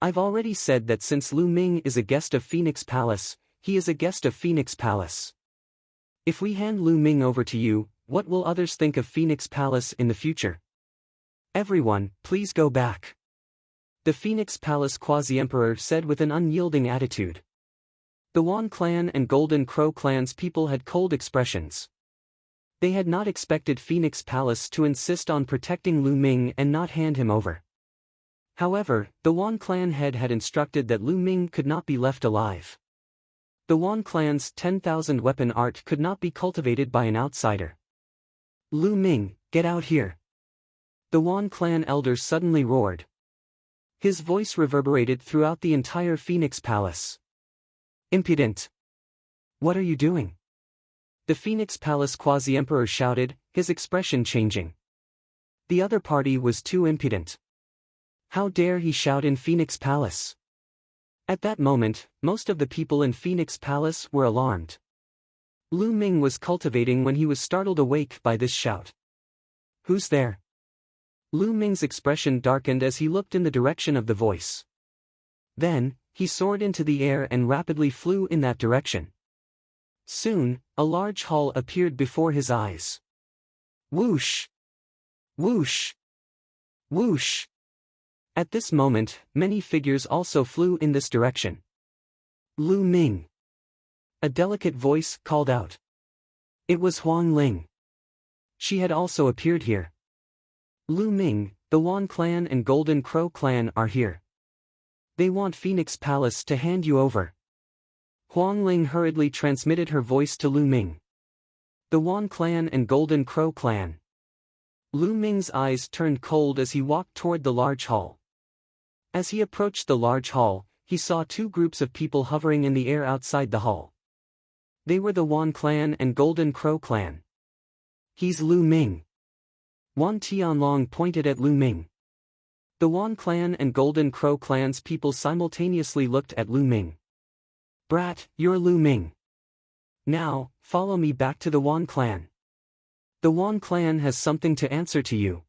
I've already said that since Lu Ming is a guest of Phoenix Palace, he is a guest of Phoenix Palace. If we hand Lu Ming over to you, what will others think of Phoenix Palace in the future? Everyone, please go back. The Phoenix Palace quasi-emperor said with an unyielding attitude. The Wan clan and Golden Crow clan's people had cold expressions. They had not expected Phoenix Palace to insist on protecting Lu Ming and not hand him over. However, the Wan clan head had instructed that Lu Ming could not be left alive. The Wan clan's 10,000 weapon art could not be cultivated by an outsider. Lu Ming, get out here. The Wan clan elder suddenly roared. His voice reverberated throughout the entire Phoenix Palace. Impudent! What are you doing? The Phoenix Palace quasi-emperor shouted, his expression changing. The other party was too impudent. How dare he shout in Phoenix Palace? At that moment, most of the people in Phoenix Palace were alarmed. Lu Ming was cultivating when he was startled awake by this shout. Who's there? Lu Ming's expression darkened as he looked in the direction of the voice. Then, he soared into the air and rapidly flew in that direction. Soon, a large hall appeared before his eyes. Whoosh! Whoosh! Whoosh! At this moment, many figures also flew in this direction. Lu Ming! A delicate voice called out. It was Huang Ling. She had also appeared here. Lu Ming, the Wan clan and Golden Crow clan are here. They want Phoenix Palace to hand you over. Huang Ling hurriedly transmitted her voice to Lu Ming. The Wan clan and Golden Crow clan. Lu Ming's eyes turned cold as he walked toward the large hall. As he approached the large hall, he saw two groups of people hovering in the air outside the hall. They were the Wan clan and Golden Crow clan. He's Lu Ming. Wan Tianlong pointed at Lu Ming. The Wan clan and Golden Crow clan's people simultaneously looked at Lu Ming. Brat, you're Lu Ming. Now, follow me back to the Wan clan. The Wan clan has something to answer to you.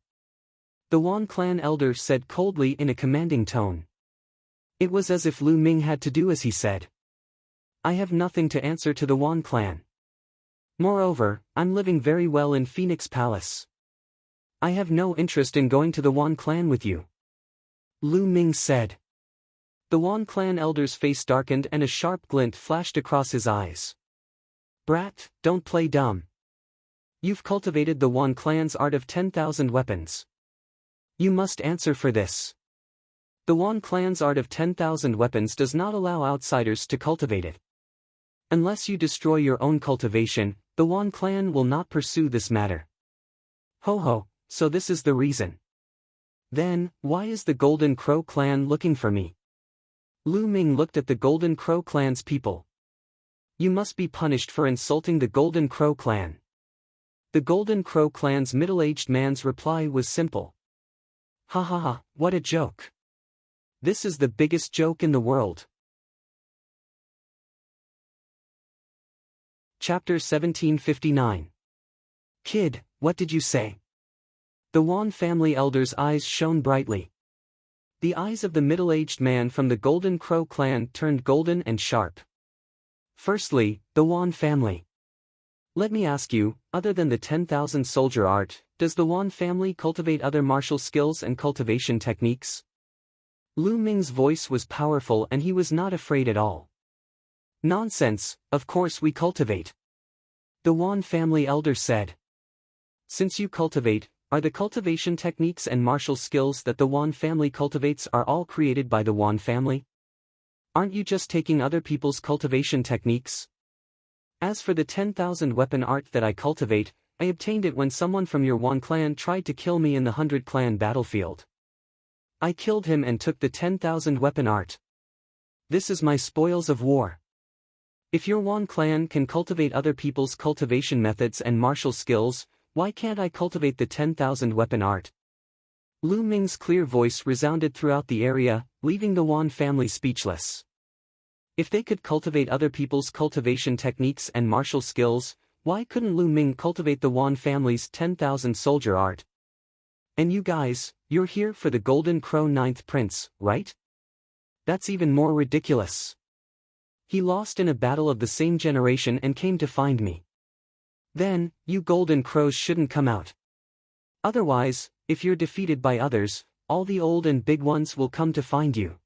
The Wan clan elder said coldly in a commanding tone. It was as if Lu Ming had to do as he said. I have nothing to answer to the Wan clan. Moreover, I'm living very well in Phoenix Palace. I have no interest in going to the Wan clan with you. Lu Ming said. The Wan clan elder's face darkened and a sharp glint flashed across his eyes. Brat, don't play dumb. You've cultivated the Wan clan's art of 10,000 weapons. You must answer for this. The Wan clan's art of 10,000 weapons does not allow outsiders to cultivate it. Unless you destroy your own cultivation, the Wan clan will not pursue this matter. Ho ho, so this is the reason. Then, why is the Golden Crow clan looking for me? Lu Ming looked at the Golden Crow clan's people. You must be punished for insulting the Golden Crow clan. The Golden Crow clan's middle-aged man's reply was simple. Ha ha ha, what a joke. This is the biggest joke in the world. Chapter 1759. Kid, what did you say? The Wan family elder's eyes shone brightly. The eyes of the middle-aged man from the Golden Crow clan turned golden and sharp. Firstly, the Wan family. Let me ask you, other than the 10,000 soldier art, does the Wan family cultivate other martial skills and cultivation techniques? Lu Ming's voice was powerful and he was not afraid at all. Nonsense, of course we cultivate. The Wan family elder said. Since you cultivate, are the cultivation techniques and martial skills that the Wan family cultivates are all created by the Wan family? Aren't you just taking other people's cultivation techniques? As for the 10,000 weapon art that I cultivate, I obtained it when someone from your Wan clan tried to kill me in the 100 clan battlefield. I killed him and took the 10,000 weapon art. This is my spoils of war. If your Wan clan can cultivate other people's cultivation methods and martial skills, why can't I cultivate the 10,000 weapon art? Lu Ming's clear voice resounded throughout the area, leaving the Wan family speechless. If they could cultivate other people's cultivation techniques and martial skills, why couldn't Lu Ming cultivate the Wan family's 10,000 soldier art? And you guys, you're here for the Golden Crow 9th Prince, right? That's even more ridiculous. He lost in a battle of the same generation and came to find me. Then, you Golden Crows shouldn't come out. Otherwise, if you're defeated by others, all the old and big ones will come to find you.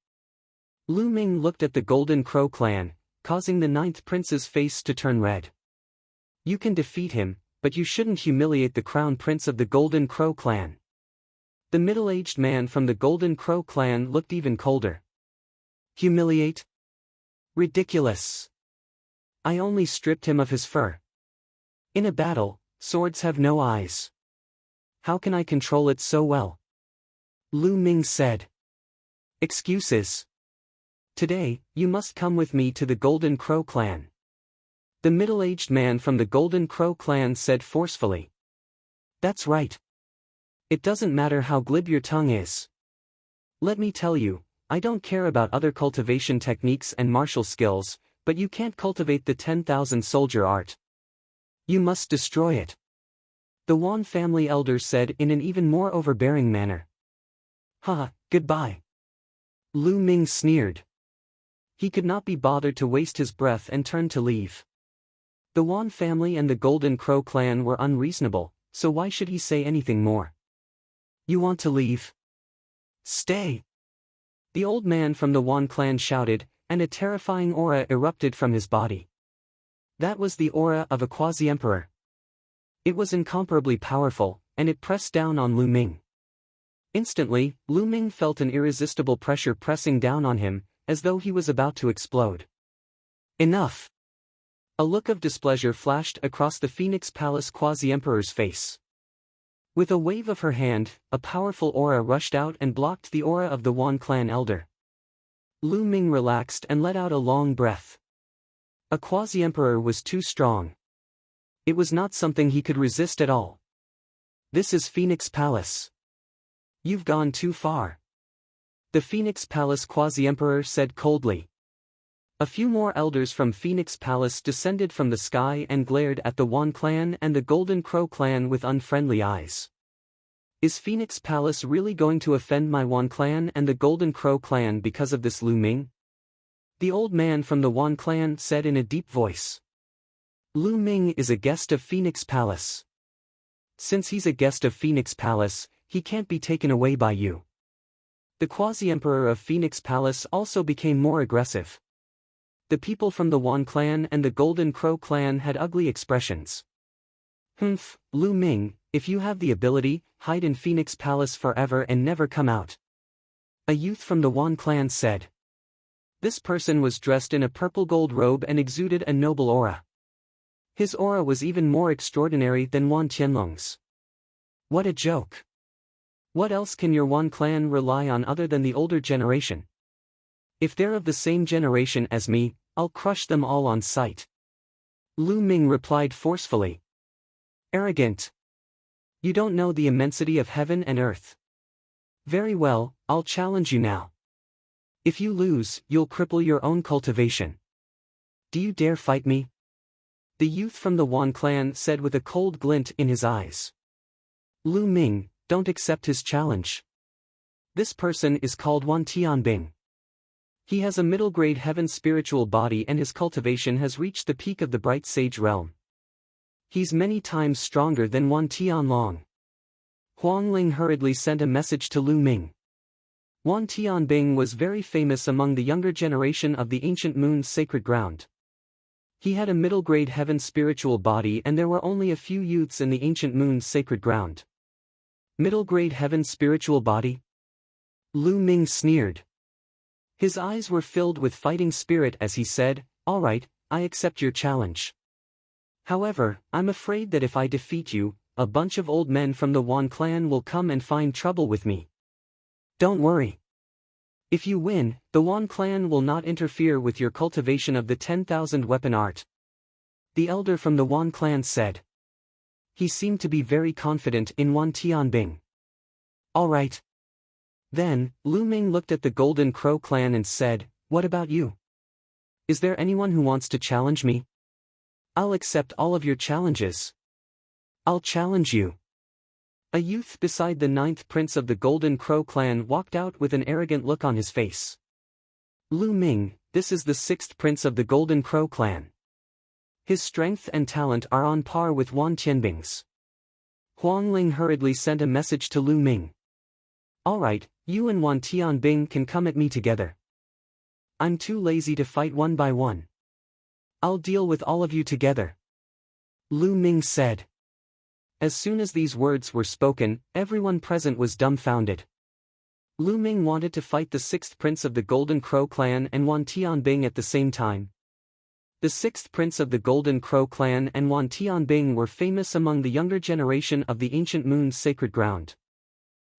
Lu Ming looked at the Golden Crow clan, causing the 9th Prince's face to turn red. You can defeat him, but you shouldn't humiliate the Crown Prince of the Golden Crow clan. The middle-aged man from the Golden Crow clan looked even colder. Humiliate? Ridiculous. I only stripped him of his fur. In a battle, swords have no eyes. How can I control it so well? Lu Ming said. Excuses. Today, you must come with me to the Golden Crow clan. The middle-aged man from the Golden Crow clan said forcefully. That's right. It doesn't matter how glib your tongue is. Let me tell you, I don't care about other cultivation techniques and martial skills, but you can't cultivate the 10,000 soldier art. You must destroy it. The Wan family elder said in an even more overbearing manner. Ha, goodbye. Lu Ming sneered. He could not be bothered to waste his breath and turned to leave. The Wan family and the Golden Crow clan were unreasonable, so why should he say anything more? You want to leave? Stay. The old man from the Wan clan shouted, and a terrifying aura erupted from his body. That was the aura of a quasi-emperor. It was incomparably powerful, and it pressed down on Lu Ming. Instantly, Lu Ming felt an irresistible pressure pressing down on him, as though he was about to explode. Enough! A look of displeasure flashed across the Phoenix Palace quasi-emperor's face. With a wave of her hand, a powerful aura rushed out and blocked the aura of the Wan clan elder. Lu Ming relaxed and let out a long breath. A quasi-emperor was too strong. It was not something he could resist at all. This is Phoenix Palace. You've gone too far. The Phoenix Palace quasi-emperor said coldly. A few more elders from Phoenix Palace descended from the sky and glared at the Wan clan and the Golden Crow clan with unfriendly eyes. Is Phoenix Palace really going to offend my Wan clan and the Golden Crow clan because of this Lu Ming? The old man from the Wan clan said in a deep voice. Lu Ming is a guest of Phoenix Palace. Since he's a guest of Phoenix Palace, he can't be taken away by you. The quasi-emperor of Phoenix Palace also became more aggressive. The people from the Wan clan and the Golden Crow clan had ugly expressions. Humph, Lu Ming, if you have the ability, hide in Phoenix Palace forever and never come out. A youth from the Wan clan said. This person was dressed in a purple gold robe and exuded a noble aura. His aura was even more extraordinary than Wan Tianlong's. What a joke. What else can your Wan clan rely on other than the older generation? If they're of the same generation as me, I'll crush them all on sight. Lu Ming replied forcefully. Arrogant. You don't know the immensity of heaven and earth. Very well, I'll challenge you now. If you lose, you'll cripple your own cultivation. Do you dare fight me? The youth from the Wan clan said with a cold glint in his eyes. Lu Ming, don't accept his challenge. This person is called Wan Tianbing. He has a middle-grade heaven spiritual body and his cultivation has reached the peak of the bright sage realm. He's many times stronger than Wan Tianlong. Huang Ling hurriedly sent a message to Lu Ming. Wan Tianbing was very famous among the younger generation of the ancient moon's sacred ground. He had a middle-grade heaven spiritual body and there were only a few youths in the ancient moon's sacred ground. Middle-grade heaven spiritual body? Lu Ming sneered. His eyes were filled with fighting spirit as he said, all right, I accept your challenge. However, I'm afraid that if I defeat you, a bunch of old men from the Wan clan will come and find trouble with me. Don't worry. If you win, the Wan clan will not interfere with your cultivation of the 10,000 weapon art. The elder from the Wan clan said. He seemed to be very confident in Wan Tianbing. All right. Then, Lu Ming looked at the Golden Crow clan and said, what about you? Is there anyone who wants to challenge me? I'll accept all of your challenges. I'll challenge you. A youth beside the 9th prince of the Golden Crow clan walked out with an arrogant look on his face. Lu Ming, this is the 6th prince of the Golden Crow clan. His strength and talent are on par with Wan Tianbing's. Huang Ling hurriedly sent a message to Lu Ming. All right, you and Wan Tianbing can come at me together. I'm too lazy to fight one by one. I'll deal with all of you together. Lu Ming said. As soon as these words were spoken, everyone present was dumbfounded. Lu Ming wanted to fight the 6th prince of the Golden Crow clan and Wan Tianbing at the same time. The 6th prince of the Golden Crow clan and Wan Tianbing were famous among the younger generation of the ancient moon's sacred ground.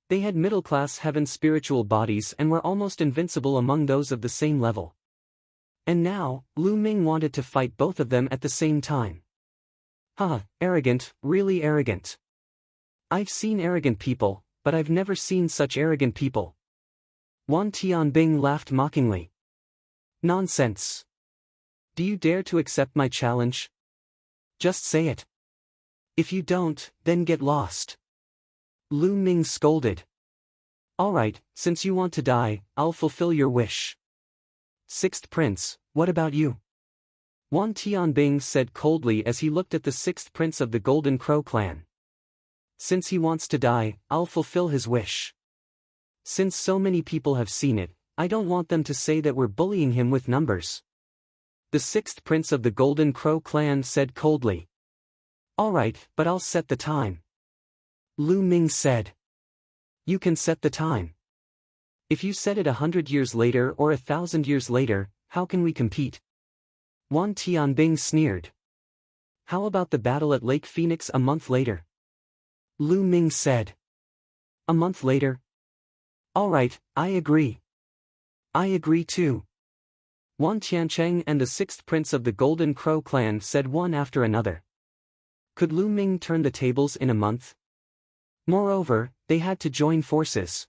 They had middle-class heaven spiritual bodies and were almost invincible among those of the same level. And now, Lu Ming wanted to fight both of them at the same time. Arrogant, really arrogant. I've seen arrogant people, but I've never seen such arrogant people. Wan Tianbing laughed mockingly. Nonsense. Do you dare to accept my challenge? Just say it. If you don't, then get lost. Lu Ming scolded. All right, since you want to die, I'll fulfill your wish. 6th prince, what about you? Wan Tianbing said coldly as he looked at the 6th prince of the Golden Crow clan. Since he wants to die, I'll fulfill his wish. Since so many people have seen it, I don't want them to say that we're bullying him with numbers. The 6th prince of the Golden Crow clan said coldly. All right, but I'll set the time. Lu Ming said. You can set the time. If you set it 100 years later or 1,000 years later, how can we compete? Wan Tianbing sneered. How about the battle at Lake Phoenix a month later? Lu Ming said. A month later? All right, I agree. I agree too. Wan Tiancheng and the 6th prince of the Golden Crow clan said one after another. Could Lu Ming turn the tables in a month? Moreover, they had to join forces.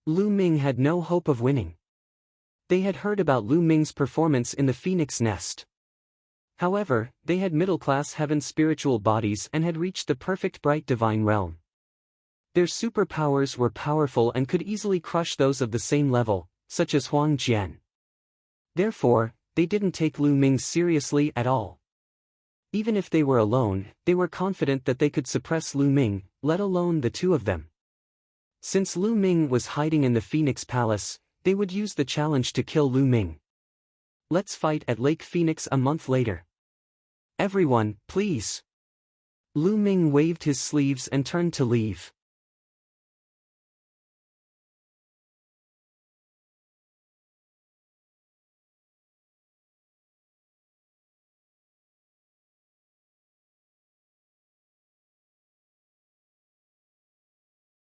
Lu Ming had no hope of winning. They had heard about Lu Ming's performance in the Phoenix Nest. However, they had middle-class heaven spiritual bodies and had reached the perfect bright divine realm. Their superpowers were powerful and could easily crush those of the same level, such as Huang Jian. Therefore, they didn't take Lu Ming seriously at all. Even if they were alone, they were confident that they could suppress Lu Ming, let alone the two of them. Since Lu Ming was hiding in the Phoenix Palace, they would use the challenge to kill Lu Ming. Let's fight at Lake Phoenix a month later. Everyone, please. Lu Ming waved his sleeves and turned to leave.